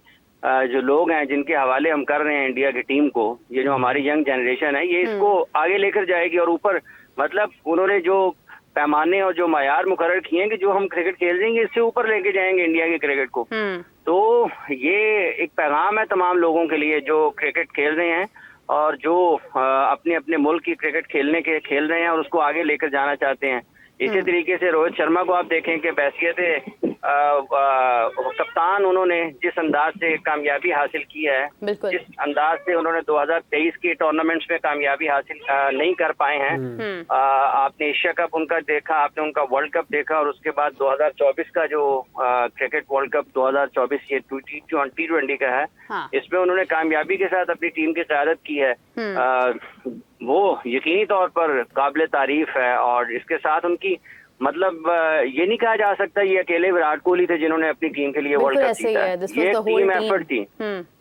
जो लोग हैं जिनके हवाले हम कर रहे हैं इंडिया की टीम को, ये जो हमारी यंग जनरेशन है, ये इसको आगे लेकर जाएगी। और ऊपर मतलब उन्होंने जो पैमाने और जो मायार मुकर्रर किए हैं कि जो हम क्रिकेट खेल जाएंगे इससे ऊपर लेके जाएंगे इंडिया की क्रिकेट को। तो ये एक पैगाम है तमाम लोगों के लिए जो क्रिकेट खेल रहे हैं और जो अपने अपने मुल्क की क्रिकेट खेल रहे हैं और उसको आगे लेकर जाना चाहते हैं इसी तरीके से रोहित शर्मा को आप देखें कि बैसियत कप्तान उन्होंने जिस अंदाज से कामयाबी हासिल की है, जिस अंदाज से उन्होंने 2023 के टूर्नामेंट्स में कामयाबी हासिल नहीं कर पाए हैं। आपने एशिया कप उनका देखा, आपने उनका वर्ल्ड कप देखा, और उसके बाद 2024 का जो क्रिकेट वर्ल्ड कप 2024 ये T20 का है, हाँ। इसमें उन्होंने कामयाबी के साथ अपनी टीम की क़यादत की है। वो यकीनी तौर पर काबिल तारीफ है, और इसके साथ उनकी मतलब ये नहीं कहा जा सकता ये अकेले विराट कोहली थे जिन्होंने अपनी टीम के लिए वर्ल्ड कप जीता। ये एक टीम एफर्ट थी,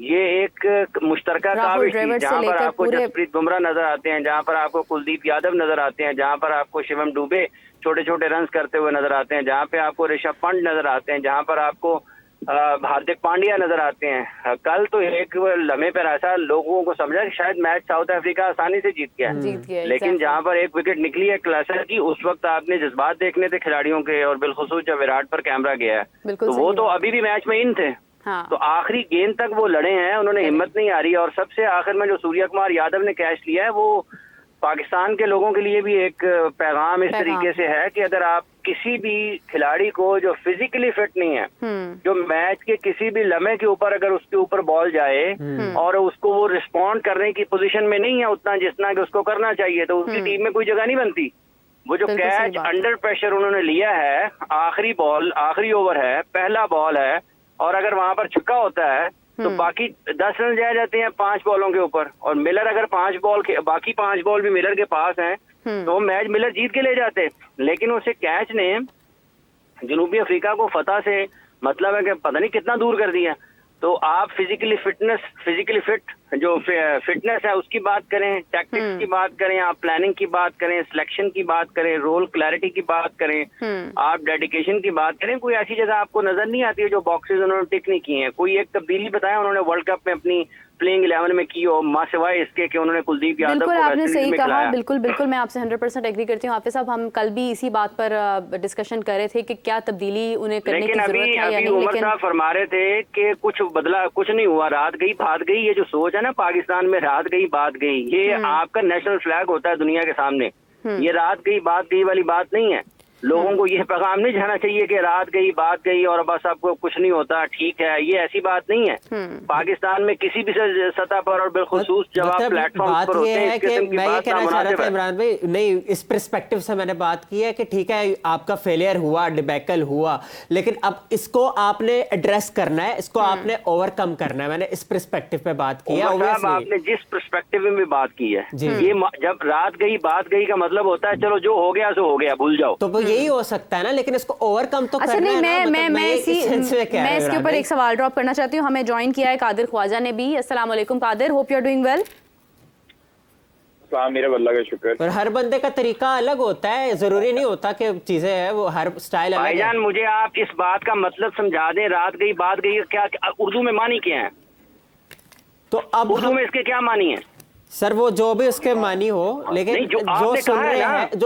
ये एक मुश्तरका काविश थी, जहाँ पर आपको जसप्रीत बुमराह नजर आते हैं, जहाँ पर आपको कुलदीप यादव नजर आते हैं, जहाँ पर आपको शिवम दुबे छोटे छोटे रन करते हुए नजर आते हैं, जहाँ पे आपको ऋषभ पंत नजर आते हैं, जहाँ पर आपको हार्दिक पांड्या नजर आते हैं। कल तो एक लम्हे पर ऐसा लोगों को समझा कि शायद मैच साउथ अफ्रीका आसानी से जीत गया, लेकिन जहां पर एक विकेट निकली है क्लासर की, उस वक्त आपने जज्बात देखने थे खिलाड़ियों के, और बिलखुसूस जब विराट पर कैमरा गया है तो वो तो अभी भी मैच में इन थे। हाँ। तो आखिरी गेंद तक वो लड़े हैं, उन्होंने हिम्मत नहीं आ रही, और सबसे आखिर में जो सूर्य कुमार यादव ने कैच लिया है वो पाकिस्तान के लोगों के लिए भी एक पैगाम इस तरीके से है कि अगर आप किसी भी खिलाड़ी को जो फिजिकली फिट नहीं है, जो मैच के किसी भी लम्हे के ऊपर अगर उसके ऊपर बॉल जाए और उसको वो रिस्पॉन्ड करने की पोजीशन में नहीं है उतना जितना कि उसको करना चाहिए, तो उसकी टीम में कोई जगह नहीं बनती। वो जो कैच अंडर प्रेशर उन्होंने लिया है, आखिरी बॉल, आखिरी ओवर है, पहला बॉल है, और अगर वहां पर छक्का होता है तो बाकी 10 रन जाए जाते हैं 5 बॉलों के ऊपर, और मिलर अगर बाकी 5 बॉल भी मिलर के पास हैं तो मैच मिलर जीत के ले जाते। लेकिन उसे कैच ने जनूबी अफ्रीका को फतह से मतलब है कि पता नहीं कितना दूर कर दिया। तो आप फिजिकली फिट जो फिटनेस है उसकी बात करें, टैक्टिक्स की बात करें, आप प्लानिंग की बात करें, सिलेक्शन की बात करें, रोल क्लैरिटी की बात करें, आप डेडिकेशन की बात करें, कोई ऐसी जगह आपको नजर नहीं आती है जो बॉक्सेस उन्होंने टिक नहीं किए हैं। कोई एक तब्दीली बताया उन्होंने वर्ल्ड कप में अपनी प्लेइंग 11 में की हो, मां सिवाय इसके कि उन्होंने कुलदीप यादव बिल्कुल को आपने सही कहा, बिल्कुल बिल्कुल मैं आपसे 100% एग्री करती हूँ। हाफिज साहब, हम कल भी इसी बात पर डिस्कशन कर रहे थे कि क्या तब्दीली उन्हें करने की जरूरत है या नहीं, उमर साहब फरमा रहे थे कि कुछ बदला, कुछ नहीं हुआ, रात गई बात गई। ये जो सोच है ना पाकिस्तान में, रात गई बात गई, ये आपका नेशनल फ्लैग होता है दुनिया के सामने, ये रात गई बात गई वाली बात नहीं है। लोगों को यह पैगाम नहीं जाना चाहिए कि रात गई बात गई और बस आपको कुछ नहीं होता, ठीक है, ये ऐसी बात नहीं है। पाकिस्तान में किसी भी सतह पर और बिलखुसूस जब आप प्लेटफॉर्म पर होते हैं, इस किस्म की बात नामुनासिब है। इमरान भाई, नहीं, इस पर्सपेक्टिव से मैंने बात की है कि ठीक है आपका फेलियर हुआ, डिबैकल हुआ, लेकिन अब इसको आपने एड्रेस करना है, इसको आपने ओवरकम करना है। मैंने इस पर्सपेक्टिव पे बात की है। आपने जिस पर्सपेक्टिव में भी बात की है, ये जब रात गई बात गई का मतलब होता है चलो जो हो गया सो हो गया, भूल जाओ, तो यही हो सकता है ना, लेकिन इसको ओवरकम तो करना है ना। मैं इसके ऊपर एक सवाल ड्रॉप करना चाहती हूँ। हमें ज्वाइन किया है कादिर ख्वाजा ने भी। अस्सलाम वालेकुम Qadir, hope you are doing well. मेरे अल्लाह का शुक्र। पर हर बंदे का तरीका अलग होता है, जरूरी नहीं होता कि चीजें है वो हर स्टाइल अलग है। भाईजान मुझे आप इस बात का मतलब समझा दें, रात गई बात गई क्या उर्दू में मानी क्या है? तो अब उर्दू में इसके क्या मानी है? सर वो जो भी उसके मानी हो, लेकिन जो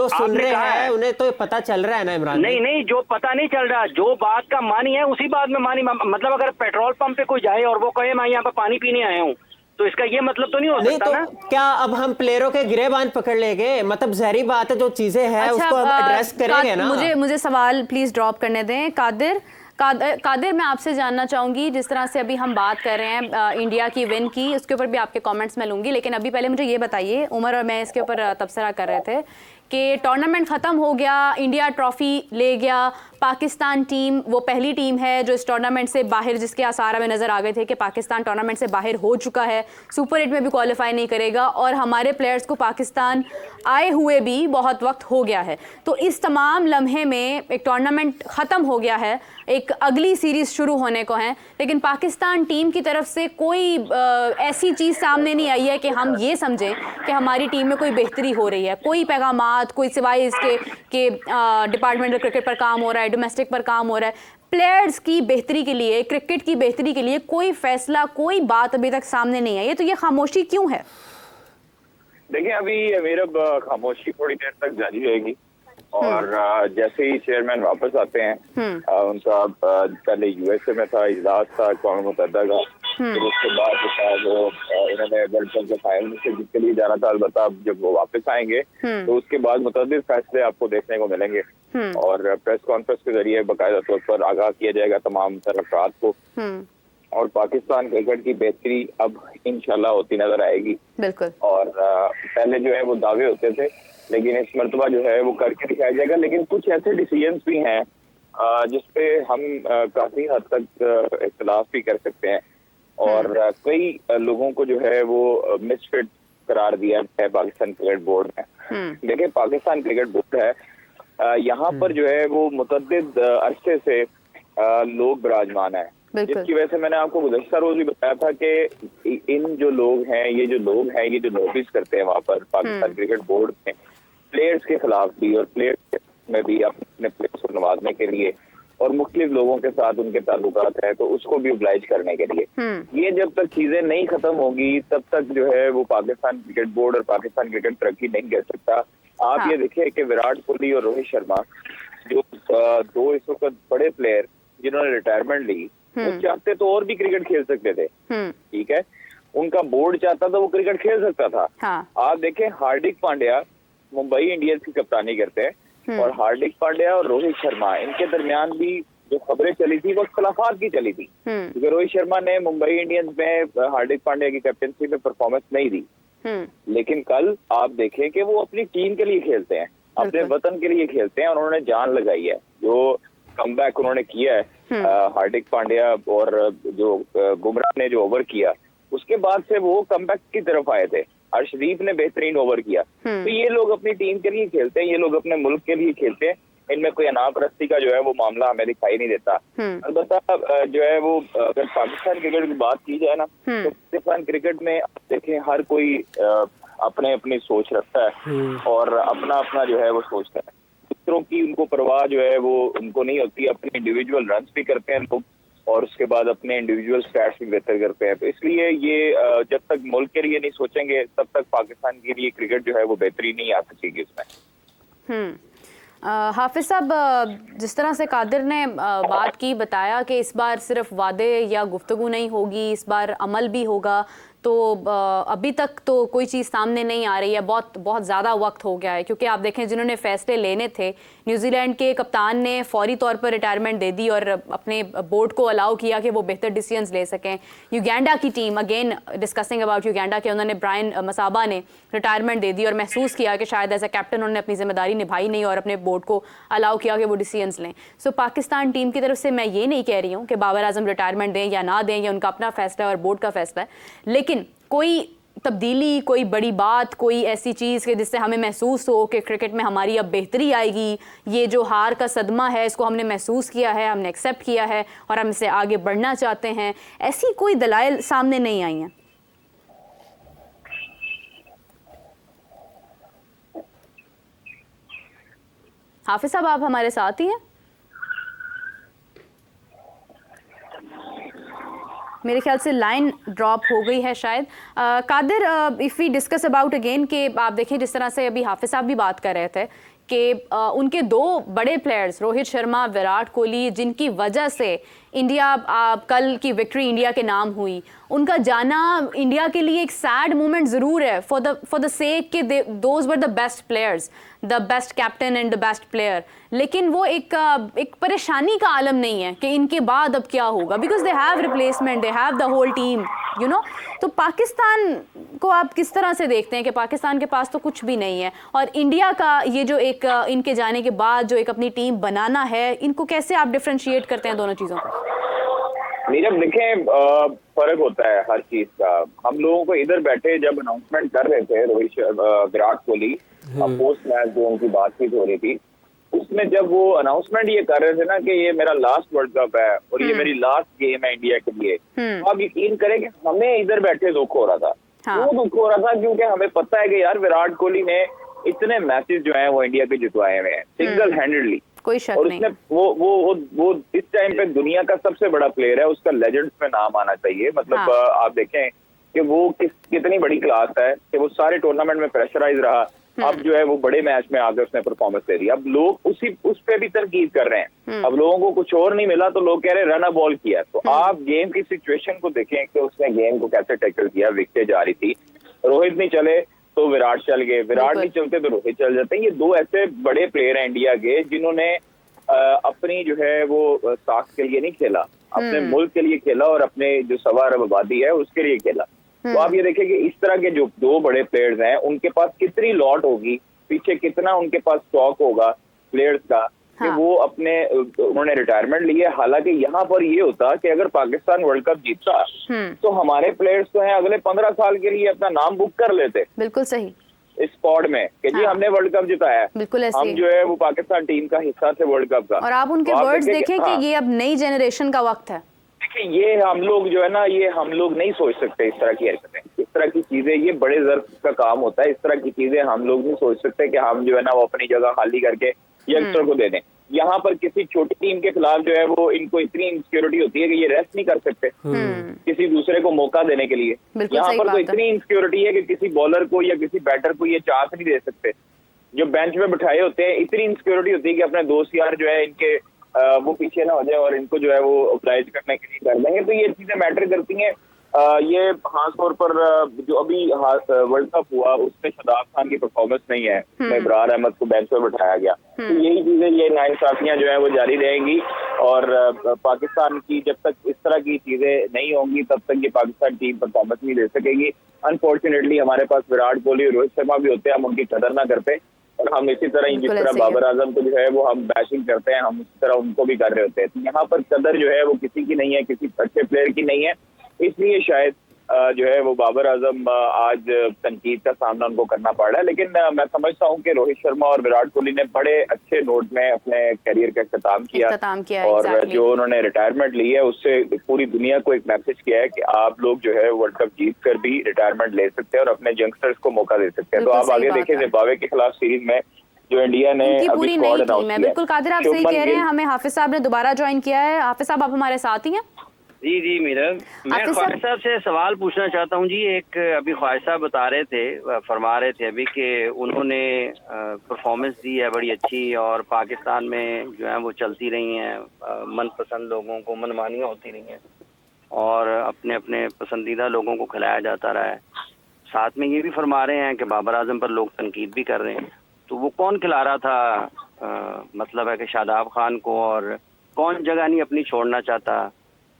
सुन रहे हैं उन्हें तो पता चल रहा है ना इमरान। नहीं, जो पता नहीं चल रहा, जो बात का मानी है उसी बात में मानी। मतलब अगर पेट्रोल पंप पे कोई जाए और वो कहे मैं यहाँ पे पानी पीने आया हूँ, तो इसका ये मतलब तो नहीं हो सकता ना? क्या अब हम प्लेयरों के गिरेबान पकड़ लेंगे? मतलब जहरी बात है, जो चीजें हैं उसको हम एड्रेस करेंगे ना। मुझे सवाल प्लीज ड्रॉप करने दें। कादिर मैं आपसे जानना चाहूंगी, जिस तरह से अभी हम बात कर रहे हैं इंडिया की विन की, उसके ऊपर भी आपके कमेंट्स मैं लूंगी, लेकिन अभी पहले मुझे ये बताइए, उमर और मैं इसके ऊपर तबसरा कर रहे थे कि टूर्नामेंट ख़त्म हो गया, इंडिया ट्रॉफी ले गया, पाकिस्तान टीम वो पहली टीम है जो इस टूर्नामेंट से बाहर, जिसके आसार हमें नज़र आ गए थे कि पाकिस्तान टूर्नामेंट से बाहर हो चुका है, सुपर 8 में भी क्वालिफाई नहीं करेगा, और हमारे प्लेयर्स को पाकिस्तान आए हुए भी बहुत वक्त हो गया है। तो इस तमाम लम्हे में एक टूर्नामेंट ख़त्म हो गया है, एक अगली सीरीज़ शुरू होने को है, लेकिन पाकिस्तान टीम की तरफ से कोई ऐसी चीज़ सामने नहीं आई है कि हम ये समझें कि हमारी टीम में कोई बेहतरी हो रही है। कोई पैगामात, कोई सिवाय इसके कि डिपार्टमेंटल क्रिकेट पर काम हो रहा है, डोमेस्टिक पर काम हो रहा है, प्लेयर्स की बेहतरी के लिए, क्रिकेट की बेहतरी के लिए कोई फैसला, कोई बात अभी तक सामने नहीं आई है। तो ये खामोशी क्यों है? देखिए, अभी मेरा खामोशी थोड़ी देर तक जारी रहेगी, और जैसे ही चेयरमैन वापस आते हैं, उनका पहले यूएसए में था, इजलास था अक़वाम मुत्तहिदा का, फिर उसके बाद जो है वो इन्होंने वर्ल्ड कप के फाइनल से जीत के लिए जाना था। अलबत्ता अब जब वो वापस आएंगे तो उसके बाद मुतअद्दिद फैसले आपको देखने को मिलेंगे और प्रेस कॉन्फ्रेंस के जरिए बाकायदा तौर पर आगाह किया जाएगा तमाम तरफ़ात को और पाकिस्तान क्रिकेट की बेहतरी अब इंशाल्लाह होती नजर आएगी। बिल्कुल। और पहले जो है वो दावे होते थे, लेकिन इस मरतबा जो है वो करके दिखाया जाएगा। लेकिन कुछ ऐसे डिसीजंस भी हैं जिसपे हम काफी हद तक इख्तिलाफ भी कर सकते हैं और कई लोगों को जो है वो मिसफिट करार दिया है पाकिस्तान क्रिकेट बोर्ड ने। देखिए, पाकिस्तान क्रिकेट बोर्ड है, यहाँ पर जो है वो मुतअद्दिद अरसे से लोग विराजमान है, जिसकी वजह से मैंने आपको गुज़श्ता रोज भी बताया था कि इन जो लोग हैं, ये जो नोटिस करते हैं वहाँ पर पाकिस्तान क्रिकेट बोर्ड में प्लेयर्स के खिलाफ भी और प्लेयर्स में भी अपने प्लेयर्स को नवाजने के लिए और मुख्तलिफ लोगों के साथ उनके ताल्लुकात है तो उसको भी ओब्लाइज करने के लिए ये जब तक चीजें नहीं खत्म होगी तब तक जो है वो पाकिस्तान क्रिकेट बोर्ड और पाकिस्तान क्रिकेट तरक्की नहीं कर सकता। आप ये देखिए कि विराट कोहली और रोहित शर्मा जो दो इस वक्त बड़े प्लेयर जिन्होंने रिटायरमेंट ली, वो चाहते तो और भी क्रिकेट खेल सकते थे, ठीक है, उनका बोर्ड चाहता था वो क्रिकेट खेल सकता था। आप देखें, हार्दिक पांड्या मुंबई इंडियंस की कप्तानी करते हैं और हार्दिक पांड्या और रोहित शर्मा इनके दरमियान भी जो खबरें चली थी वो खिलाफात की चली थी, क्योंकि रोहित शर्मा ने मुंबई इंडियंस में हार्दिक पांड्या की कैप्टनसी में परफॉर्मेंस नहीं दी। लेकिन कल आप देखें कि वो अपनी टीम के लिए खेलते हैं, अपने वतन के लिए खेलते हैं और उन्होंने जान लगाई है। जो कमबैक उन्होंने किया है हार्दिक पांड्या और जो बुमराह ने जो ओवर किया उसके बाद से वो कमबैक की तरफ आए थे। अर्शदीप ने बेहतरीन ओवर किया। तो ये लोग अपनी टीम के लिए खेलते हैं, ये लोग अपने मुल्क के लिए खेलते हैं, इनमें कोई अनापरस्ती का जो है वो मामला हमें दिखाई नहीं देता। अलबत्ता जो है वो अगर पाकिस्तान क्रिकेट की बात की जाए ना तो पाकिस्तान क्रिकेट में देखें हर कोई अपने अपनी सोच रखता है और अपना अपना जो है वो सोचता है। दूसरों की उनको परवाह जो है वो उनको नहीं होती, अपने इंडिविजुअल रन भी करते हैं लोग और उसके बाद अपने इंडिविजुअल स्टैट्स भी बेहतर करते हैं। तो इसलिए ये जब तक मुल्क के लिए नहीं सोचेंगे तब तक पाकिस्तान के लिए क्रिकेट जो है वो बेहतरी नहीं आ सकेगी इसमें। हाफिज साहब, जिस तरह से कादिर ने बात की, बताया कि इस बार सिर्फ वादे या गुफ्तगू नहीं होगी, इस बार अमल भी होगा, तो अभी तक तो कोई चीज़ सामने नहीं आ रही है। बहुत ज़्यादा वक्त हो गया है, क्योंकि आप देखें जिन्होंने फ़ैसले लेने थे, न्यूजीलैंड के कप्तान ने फौरी तौर पर रिटायरमेंट दे दी और अपने बोर्ड को अलाउ किया कि वो बेहतर डिसीजंस ले सकें। युगांडा की team, again discussing about Uganda, के उन्होंने ब्रायन मसाबा ने रिटायरमेंट दे दी और महसूस किया कि शायद एज अ कैप्टन उन्होंने अपनी जिम्मेदारी निभाई नहीं और अपने बोर्ड को अलाउ किया कि वो डिसीजंस लें। सो पाकिस्तान टीम की तरफ से मैं ये नहीं कह रही हूँ कि बाबर आजम रिटायरमेंट दें या ना दें, या उनका अपना फैसला है और बोर्ड का फैसला है, लेकिन कोई तब्दीली, कोई बड़ी बात, कोई ऐसी चीज़ के जिससे हमें महसूस हो कि क्रिकेट में हमारी अब बेहतरी आएगी, ये जो हार का सदमा है इसको हमने महसूस किया है, हमने एक्सेप्ट किया है और हम इससे आगे बढ़ना चाहते हैं, ऐसी कोई दलाइल सामने नहीं आई हैं। हाफिज साहब, आप हमारे साथ ही हैं? मेरे ख्याल से लाइन ड्रॉप हो गई है शायद। Qadir, if we discuss about again कि आप देखिए जिस तरह से अभी हाफिज साहब भी बात कर रहे थे कि उनके दो बड़े प्लेयर्स रोहित शर्मा, विराट कोहली, जिनकी वजह से इंडिया कल की विक्ट्री इंडिया के नाम हुई, उनका जाना इंडिया के लिए एक सैड मोमेंट ज़रूर है फॉर द सेक कि those were the best players, the best captain and the best player, लेकिन वो एक परेशानी का आलम नहीं है कि इनके बाद अब क्या होगा, because they have replacement, they have the whole team, you know. तो पाकिस्तान को आप किस तरह से देखते हैं कि पाकिस्तान के पास तो कुछ भी नहीं है और इंडिया का ये जो एक इनके जाने के बाद जो एक अपनी टीम बनाना है, इनको कैसे आप डिफ्रेंशिएट करते हैं दोनों चीज़ों को? नीरज, देखें फर्क होता है हर चीज का। हम लोगों को इधर बैठे जब अनाउंसमेंट कर रहे थे विराट कोहली, पोस्ट मैच जो उनकी बातचीत हो रही थी, उसमें जब वो अनाउंसमेंट ये कर रहे थे ना कि ये मेरा लास्ट वर्ल्ड कप है और ये मेरी लास्ट गेम है इंडिया के लिए, तो आप यकीन करें कि हमें इधर बैठे दुख हो रहा था। क्यों दुख हो रहा था? क्योंकि हमें पता है कि यार विराट कोहली ने इतने मैचेस जो हैं वो इंडिया के जितवाए हुए हैं सिंगल हैंडेडली, कोई शक और नहीं। उसने वो इस टाइम पे दुनिया का सबसे बड़ा प्लेयर है, उसका लेजेंड्स में नाम आना चाहिए। मतलब आप देखें कि वो कितनी बड़ी क्लास है कि वो सारे टूर्नामेंट में प्रेशराइज रहा, अब जो है वो बड़े मैच में आगे उसने परफॉर्मेंस दे दी। अब लोग उस पे भी तनकीद कर रहे हैं। अब लोगों को कुछ और नहीं मिला तो लोग कह रहे हैं रन अ बॉल किया। तो आप गेम की सिचुएशन को देखें कि उसने गेम को कैसे टैकल किया। विकेटें जा रही थी, रोहित नहीं चले तो विराट चल गए, विराट नहीं चलते तो रोहित चल जाते। ये दो ऐसे बड़े प्लेयर हैं इंडिया के जिन्होंने अपनी जो है वो साख के लिए नहीं खेला, अपने मुल्क के लिए खेला और अपने जो 1.25 अरब आबादी है उसके लिए खेला। तो आप ये देखिए कि इस तरह के जो दो बड़े प्लेयर्स हैं उनके पास कितनी लॉट होगी, पीछे कितना उनके पास स्टॉक होगा प्लेयर्स का कि वो उन्होंने रिटायरमेंट लिए। हालांकि यहाँ पर ये होता कि अगर पाकिस्तान वर्ल्ड कप जीतता तो हमारे प्लेयर्स तो हैं अगले 15 साल के लिए अपना नाम बुक कर लेते। बिल्कुल सही इस स्क्वाड में कि जी हमने वर्ल्ड कप जिताया है, बिल्कुल ऐसे हम जो है वो पाकिस्तान टीम का हिस्सा थे वर्ल्ड कप का। और आप उनके वर्ड्स देखें कि ये अब नई जनरेशन का वक्त है। देखिए ये हम लोग जो है ना, ये हम लोग नहीं सोच सकते इस तरह की हरकतें, इस तरह की चीजें, ये बड़े ज़र्फ का काम होता है। इस तरह की चीजें हम लोग नहीं सोच सकते कि हम जो है ना वो अपनी जगह खाली करके यंगस्टर को दे दें। यहाँ पर किसी छोटी टीम के खिलाफ जो है वो इनको इतनी इनसिक्योरिटी होती है कि ये रेस्ट नहीं कर सकते किसी दूसरे को मौका देने के लिए। यहाँ पर तो इतनी इनसिक्योरिटी है कि किसी बॉलर को या किसी बैटर को ये चांस नहीं दे सकते। जो बेंच में बिठाए होते हैं इतनी इनसिक्योरिटी होती है कि अपने दोस्त यार जो है इनके वो पीछे ना हो जाए और इनको जो है वो ऑब्लाइज करने के लिए कर देंगे। तो ये चीजें मैटर करती हैं। ये खास तौर पर जो अभी वर्ल्ड कप हुआ उसमें शादाब खान की परफॉर्मेंस नहीं है, इब्रार अहमद को बेंच पर बिठाया गया। तो यही चीजें, ये नाइंसाफियां जो है वो जारी रहेंगी और पाकिस्तान की जब तक इस तरह की चीजें नहीं होंगी तब तक ये पाकिस्तान टीम परफॉर्मेंस नहीं दे सकेगी। अनफॉर्चुनेटली हमारे पास विराट कोहली और रोहित शर्मा भी होते हैं, हम उनकी कदर ना करते और हम इसी तरह जिस तरह बाबर आजम को जो है वो हम बैशिंग करते हैं, हम उसी तरह उनको भी कर रहे होते हैं। तो यहाँ पर कदर जो है वो किसी की नहीं है, किसी अच्छे प्लेयर की नहीं है। इसलिए शायद जो है वो बाबर आजम आज तनकीद का सामना उनको करना पड़ रहा है। लेकिन मैं समझता हूँ कि रोहित शर्मा और विराट कोहली ने बड़े अच्छे नोट में अपने करियर का इख्तिताम किया और जो उन्होंने रिटायरमेंट ली है उससे पूरी दुनिया को एक मैसेज किया है कि आप लोग जो है वर्ल्ड कप जीत कर भी रिटायरमेंट ले सकते हैं और अपने यंगस्टर्स को मौका दे सकते हैं। तो आप आगे देखें जिम्बाब्वे के खिलाफ सीरीज में जो इंडिया ने पूरी नई टीम है। बिल्कुल कादिर, आप सही कह रहे हैं। हमें हाफिज साहब ने दोबारा ज्वाइन किया है। हाफिज साहब आप हमारे साथ ही हैं? जी मीरब, मैं ख्वाहिश साहब से सवाल पूछना चाहता हूँ जी। एक अभी ख्वाहिश साहब बता रहे थे, फरमा रहे थे अभी कि उन्होंने परफॉर्मेंस दी है बड़ी अच्छी और पाकिस्तान में जो है वो चलती रही हैं, मनपसंद लोगों को मनमानियाँ होती रही हैं और अपने अपने पसंदीदा लोगों को खिलाया जाता रहा है। साथ में ये भी फरमा रहे हैं कि बाबर आजम पर लोग तनकीद भी कर रहे हैं। तो वो कौन खिला रहा था मतलब है कि शादाब खान को, और कौन जगह नहीं अपनी छोड़ना चाहता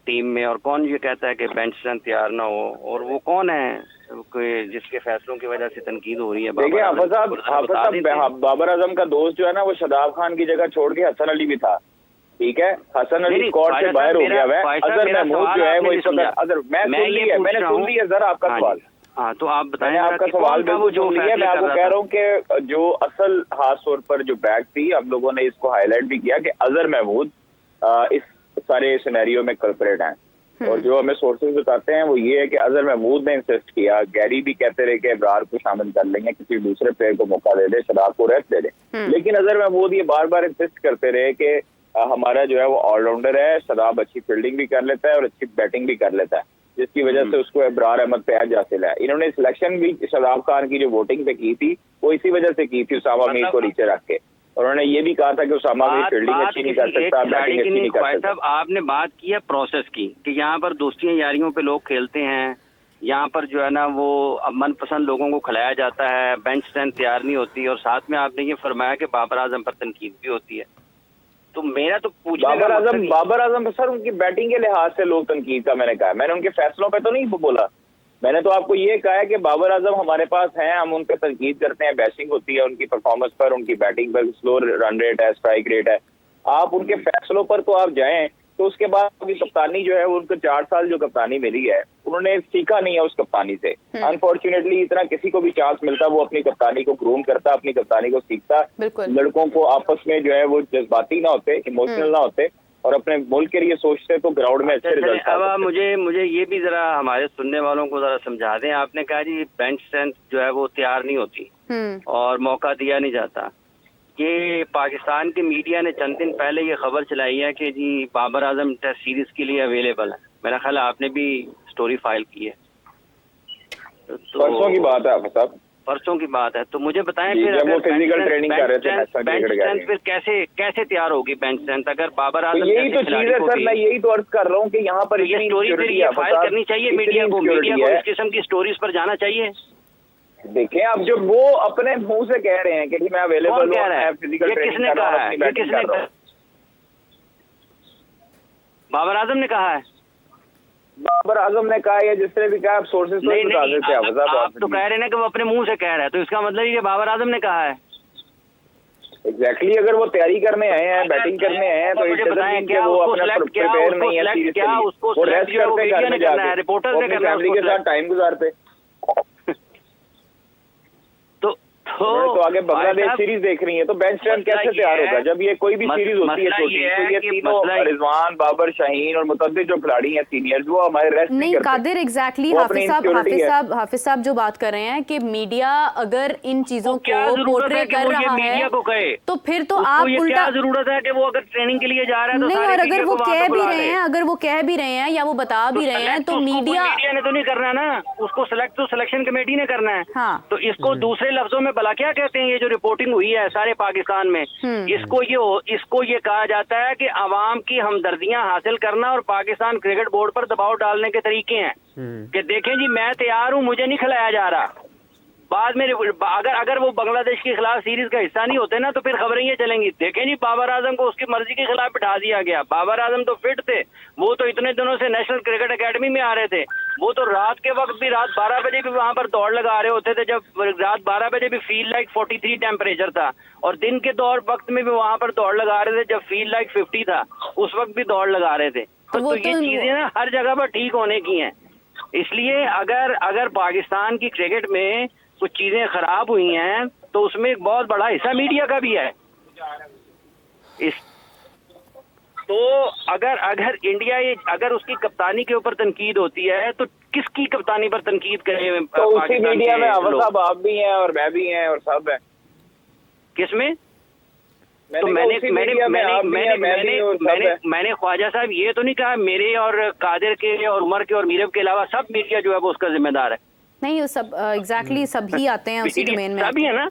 टीम में, और कौन ये कहता है कि बेंच स्ट्रेंथ तैयार ना हो, और वो कौन है जिसके फैसलों की वजह से तनकीद हो रही है? देखिए हाफिज साहब, बाबर आजम का दोस्त जो है ना वो शादाब खान की जगह छोड़ के हसन अली भी था, ठीक है। हसन अली स्क्वाड से बाहर हो गया है। अजहर महमूद जो है वो इस वक्त मैंने सुन लिया सर आपका सवाल। हाँ, तो आप बताएं आपका सवाल वो जो है। मैं आपको कह रहा हूँ कि जो असल खास तौर पर जो बैक थी, हम लोगों ने इसको हाईलाइट भी किया कि अजहर महमूद इस सारे सिनेरियो में कल्परेट हैं और जो हमें सोर्सेज बताते हैं वो ये है कि अजहर महमूद ने इंसिस्ट किया, गैरी भी कहते रहे कि इब्रार को शामिल कर लेंगे, किसी दूसरे प्लेयर को मौका दे दे, शादाब को रेस्ट दे दे। लेकिन अजहर महमूद ये बार बार इंसिस्ट करते रहे कि हमारा जो है वो ऑलराउंडर है, शादाब अच्छी फील्डिंग भी कर लेता है और अच्छी बैटिंग भी कर लेता है, जिसकी वजह से उसको इब्रार अहमद पे आज हासिल है। इन्होंने सिलेक्शन भी शादाब खान की जो वोटिंग पे की थी वो इसी वजह से की थी, उसामा मीर को नीचे रख के। उन्होंने ये भी कहा था कि उसामा मीर फील्डिंग अच्छी नहीं कर सकता, बैटिंग अच्छी नहीं कर सकता। आपने बात की है प्रोसेस की कि यहाँ पर दोस्तियों यारियों पे लोग खेलते हैं, यहाँ पर जो है ना वो मनपसंद लोगों को खिलाया जाता है, बेंच स्ट्रेंथ तैयार नहीं होती, और साथ में आपने ये फरमाया कि बाबर आजम पर तनकीद भी होती है। तो मेरा तो बाबर आजम सर उनकी बैटिंग के लिहाज से लोग तनकीद का मैंने कहा, मैंने उनके फैसलों पे तो नहीं बोला। मैंने तो आपको ये कहा है कि बाबर आजम हमारे पास हैं, हम उन पर तनकीद करते हैं, बैशिंग होती है उनकी परफॉर्मेंस पर, उनकी बैटिंग पर, स्लो रन रेट है, स्ट्राइक रेट है। आप उनके फैसलों पर तो आप जाएं, तो उसके बाद अभी कप्तानी जो है वो उनको 4 साल जो कप्तानी मिली है उन्होंने सीखा नहीं है उस कप्तानी से। अनफॉर्चुनेटली इतना किसी को भी चांस मिलता वो अपनी कप्तानी को ग्रूम करता, अपनी कप्तानी को सीखता। लड़कों को आपस में जो है वो जज्बाती ना होते, इमोशनल ना होते और अपने मुल्क के लिए सोचते तो ग्राउंड में अच्छे रिजल्ट। अब मुझे ये भी जरा हमारे सुनने वालों को जरा समझा दें। आपने कहा जी बेंच स्ट्रेंथ जो है वो तैयार नहीं होती और मौका दिया नहीं जाता। ये पाकिस्तान के मीडिया ने चंद दिन पहले ये खबर चलाई है कि जी बाबर आजम टेस्ट सीरीज के लिए अवेलेबल है। मेरा ख्याल आपने भी स्टोरी फाइल की है। परसों की बात है साहब, परसों की बात है। तो मुझे बताएं जी, फिर जब अगर वो फिजिकल ट्रेनिंग कर रहे थे बेंच स्ट्रेंथ फिर कैसे तैयार होगी बेंच स्ट्रेंथ अगर बाबर तो आजम यही तो चीज है सर, मैं यही तो अर्ज कर रहा हूँ कि यहाँ पर ये स्टोरी फिर ये फाइल करनी चाहिए मीडिया को इस किस्म की स्टोरीज पर जाना चाहिए। देखें अब जो वो अपने मुंह से कह रहे हैं कि जी मैं अवेलेबल हूँ, मैं फिजिकल ट्रेनिंग किसने कर रहा कहा हूँ, है? ये किसने कहा? बाबर आजम ने कहा है? बाबर आजम ने कहा या जिसने भी कहा, आप सोर्सेज तो बता देते हैं। आप तो कह रहे हैं ना कि वो अपने मुंह से कह रहा है, तो इसका मतलब ये बाबर आजम ने कहा है। एग्जैक्टली अगर वो तैयारी करने आए हैं, बैटिंग करने आए हैं, तो मुझे बताएं क्या वो उसको अपना सिलेक्ट प्रिपेयर नहीं है सीरीज के लिए, उसको वो रेस्ट करते घर में जाके, रिपोर्टर ने अपनी फैमिली के साथ टाइम गुजारते। तो आगे बांग्लादेश सीरीज देख रही है, तो बेंच स्ट्रेंथ कैसे तैयार होगा जब ये कोई भी सीरीज होती है छोटी, तो ये तीनों रिजवान, बाबर, शाहीन और मुतअद्दिद जो खिलाड़ी हैं सीनियर्स, वो हमारे रेस्ट नहीं कादिर एग्जैक्टली हाफिज साहब जो बात कर रहे हैं कि मीडिया अगर इन चीजों को पोर्ट्रे कर रहा है तो फिर तो आप उल्टा जरूरत है कि वो अगर ट्रेनिंग के लिए जा रहा है तो नहीं, और अगर वो कह भी रहे हैं या वो बता भी रहे हैं तो मीडिया ने तो नहीं करना ना, उसको सिलेक्ट तो सिलेक्शन कमेटी ने करना है। हाँ। तो इसको दूसरे लफ्जों में भला क्या कहते हैं, ये जो रिपोर्टिंग हुई है सारे पाकिस्तान में, इसको ये कहा जाता है कि अवाम की हमदर्दियां हासिल करना और पाकिस्तान क्रिकेट बोर्ड पर दबाव डालने के तरीके हैं कि देखें जी मैं तैयार हूं, मुझे नहीं खिलाया जा रहा। बाद में अगर वो बांग्लादेश के खिलाफ सीरीज का हिस्सा नहीं होते ना तो फिर खबरें ये चलेंगी, देखें जी बाबर आजम को उसकी मर्जी के खिलाफ बिठा दिया गया। बाबर आजम तो फिट थे, वो तो इतने दिनों से नेशनल क्रिकेट एकेडमी में आ रहे थे, वो तो रात के वक्त भी रात 12 बजे भी वहां पर दौड़ लगा रहे होते थे, जब रात 12 बजे भी फील लाइक 43 टेम्परेचर था, और दिन के दौर वक्त में भी वहां पर दौड़ लगा रहे थे जब फील लाइक 50 था, उस वक्त भी दौड़ लगा रहे थे। तो ये चीजें ना हर जगह पर ठीक होने की हैं। इसलिए अगर पाकिस्तान की क्रिकेट में कुछ चीजें खराब हुई हैं तो उसमें एक बहुत बड़ा हिस्सा मीडिया का भी है। तो अगर इंडिया अगर उसकी कप्तानी के ऊपर तनकीद होती है तो किसकी कप्तानी पर तनकीद करें? तो उसी मीडिया में अवल साहब आप भी हैं और मैं भी हैं और सब है। किसमें? तो मैंने ख्वाजा साहब ये तो नहीं कहा मेरे और कादिर के और उमर के और मीरब के अलावा सब मीडिया जो है वो उसका जिम्मेदार है। नहीं, सब एग्जैक्टली सभी आते हैं उसी डोमेन में, सभी है ना,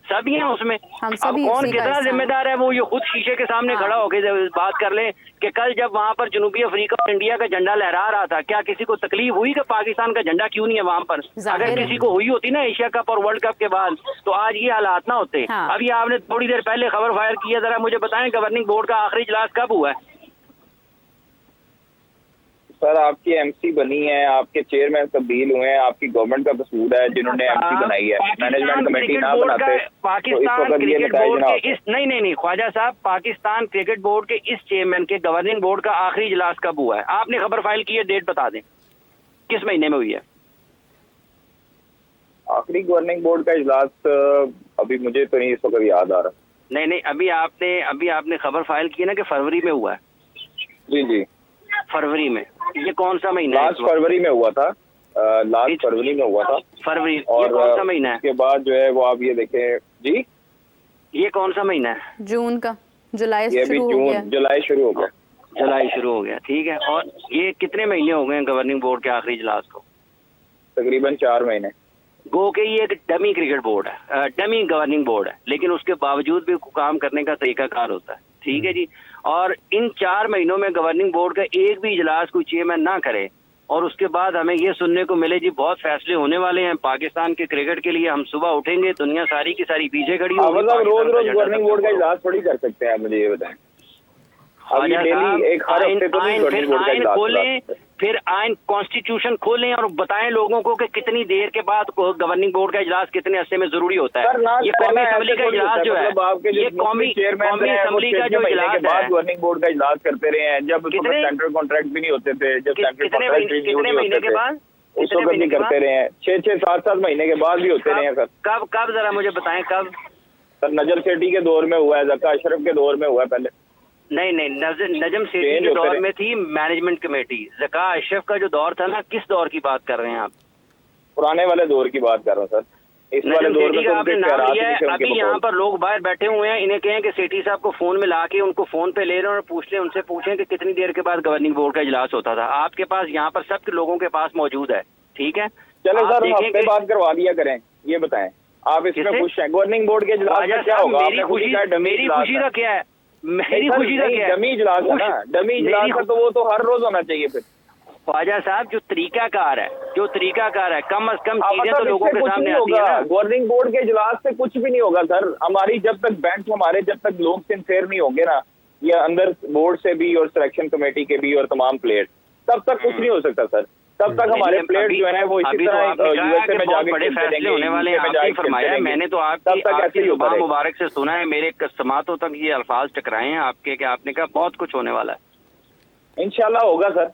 सभी हैं उसमें। हम सभी कौन कितना जिम्मेदार है वो ये खुद शीशे के सामने खड़ा होकर बात कर ले कि कल जब वहां पर जनूबी अफ्रीका और इंडिया का झंडा लहरा रहा था क्या किसी को तकलीफ हुई कि पाकिस्तान का झंडा क्यों नहीं है वहां पर? अगर किसी को हुई होती ना एशिया कप और वर्ल्ड कप के बाद तो आज ये हालात ना होते। अभी आपने थोड़ी देर पहले खबर फायर की है, जरा मुझे बताएं गवर्निंग बोर्ड का आखिरी इजलास कब हुआ है? सर आपकी एमसी बनी है, आपके चेयरमैन तब्दील हुए हैं, आपकी गवर्नमेंट का कसूर है जिन्होंने एमसी बनाई है, मैनेजमेंट कमेटी ना बनाते पाकिस्तान क्रिकेट बोर्ड के इस नहीं ख्वाजा साहब, पाकिस्तान क्रिकेट बोर्ड के इस चेयरमैन के गवर्निंग बोर्ड का आखिरी इजलास कब हुआ है? आपने खबर फाइल की है, डेट बता दें किस महीने में हुई है आखिरी गवर्निंग बोर्ड का इजलास? अभी मुझे तो नहीं इस वक्त याद आ रहा। नहीं अभी आपने खबर फाइल की है ना कि फरवरी में हुआ है। जी फरवरी में, ये कौन सा महीना है? लास्ट फरवरी में हुआ था, लास्ट फरवरी में हुआ था। फरवरी, और कौन सा महीना है? उसके बाद जो है वो आप ये देखें जी, ये कौन सा महीना है? जून का, जुलाई शुरू हो गया। ठीक है, और ये कितने महीने हो गए गवर्निंग बोर्ड के आखिरी इजलास को? तकरीबन 4 महीने। गो के ये एक डमी क्रिकेट बोर्ड है, डमी गवर्निंग बोर्ड है, लेकिन उसके बावजूद भी काम करने का तरीकाकार होता है। ठीक है जी, और इन 4 महीनों में गवर्निंग बोर्ड का एक भी इजलास कोई चेयरमैन ना करे और उसके बाद हमें ये सुनने को मिले जी बहुत फैसले होने वाले हैं पाकिस्तान के क्रिकेट के लिए, हम सुबह उठेंगे दुनिया सारी की सारी पीछे खड़ी होगी। मतलब रोज गवर्निंग बोर्ड का इजलास थोड़ी कर सकते हैं, मुझे ये बताएं। फिर आइन कॉन्स्टिट्यूशन खोलें और बताएं लोगों को कि कितनी देर के बाद गवर्निंग बोर्ड का इजलास कितने अरसे में जरूरी होता है। ये कौमी असेंबली का इजलास जो है, ये कौमी असेंबली का जो इजलास है, गवर्निंग बोर्ड का इजलास करते रहे हैं जब सेंट्रल कॉन्ट्रैक्ट भी नहीं होते थे, जब सेंट्रल कॉन्ट्रैक्ट कितने महीने के बाद उस वक्त भी करते रहे हैं, 6-6, 7-7 महीने के बाद भी होते रहे हैं। सर कब जरा मुझे बताएं कब? सर नजम सेठी के दौर में हुआ है, जक्का अशरफ के दौर में हुआ है पहले। नहीं नजम सेठी के दौर में थी मैनेजमेंट कमेटी। जका अशरफ का जो दौर था ना, किस दौर की बात कर रहे हैं आप? पुराने वाले दौर की बात कर रहा हूँ सर। इस वाले दौर में आपने नाम लिया है, अभी यहाँ पर लोग बाहर बैठे हुए हैं, इन्हें कहें कि सेठी साहब को फोन में लाके उनको फोन पे ले रहे हैं और पूछ लें, उनसे पूछें कि कितनी देर के बाद गवर्निंग बोर्ड का इजलास होता था। आपके पास यहाँ पर सब लोगों के पास मौजूद है। ठीक है, चलो सर हफ्ते बाद करवा दिया करें, ये बताएं, आप इसमें किससे? खुश हैं? गवर्निंग बोर्ड के इजलास में क्या होगा? मेरी खुशी का क्या है? मेरी खुशी का क्या है? डमी इजलास है ना, डमी इजलास है, तो वो तो हर रोज होना चाहिए फिर। ख्वाजा साहब जो तरीकाकार है कम से कम चीजें तो लोगों के सामने आती है ना। गवर्निंग बोर्ड के इजलास से कुछ भी नहीं होगा सर। हमारी जब तक बेंच, हमारे जब तक लोग सिंसियर नहीं होंगे ना, ये अंदर बोर्ड से भी और सिलेक्शन कमेटी के भी और तमाम प्लेयर्स, तब तक कुछ नहीं हो सकता सर। तब तक हमारे प्लेयर जो है वो इसी तरह यूएसए में जाके बड़े फैसले होने वाले हैं, आपने फरमाया। मैंने तो आपकी जुबान मुबारक से सुना है, मेरे समातों तक ये अल्फाज टकराए हैं आपके कि आपने कहा बहुत कुछ होने वाला है। इंशाल्लाह होगा सर।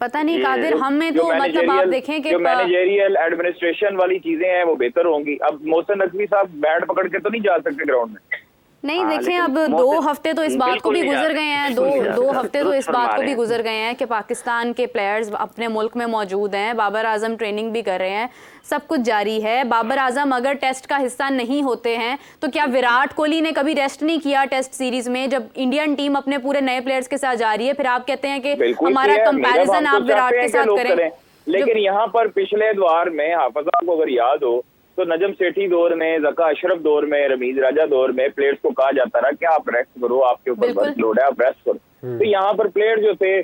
पता नहीं कादिर, हमें तो मतलब आप देखें कि जो मैनेजरियल एडमिनिस्ट्रेशन वाली चीजें हैं वो बेहतर होंगी। अब मोहसिन नकवी साहब बैट पकड़ के तो नहीं जा सकते ग्राउंड में। नहीं देखें, अब 2 हफ्ते तो इस बात को भी गुजर गए हैं, दो हफ्ते तो इस बात को भी गुजर गए हैं कि पाकिस्तान के प्लेयर्स अपने मुल्क में मौजूद हैं, बाबर आजम ट्रेनिंग भी कर रहे हैं, सब कुछ जारी है। बाबर आजम अगर टेस्ट का हिस्सा नहीं होते हैं तो क्या विराट कोहली ने कभी रेस्ट नहीं किया टेस्ट सीरीज में, जब इंडियन टीम अपने पूरे नए प्लेयर्स के साथ जा रही है? फिर आप कहते हैं कि हमारा कंपैरिजन आप विराट के साथ करें। लेकिन यहाँ पर पिछले दौर में हाफिज़ को अगर याद हो तो नजम सेठी दौर में, जका अशरफ दौर में, रमीज राजा दौर में प्लेयर्स को कहा जाता रहा कि आप रेस्ट करो, आपके ऊपर वर्कलोड है, आप रेस्ट करो। तो यहाँ पर प्लेयर जो थे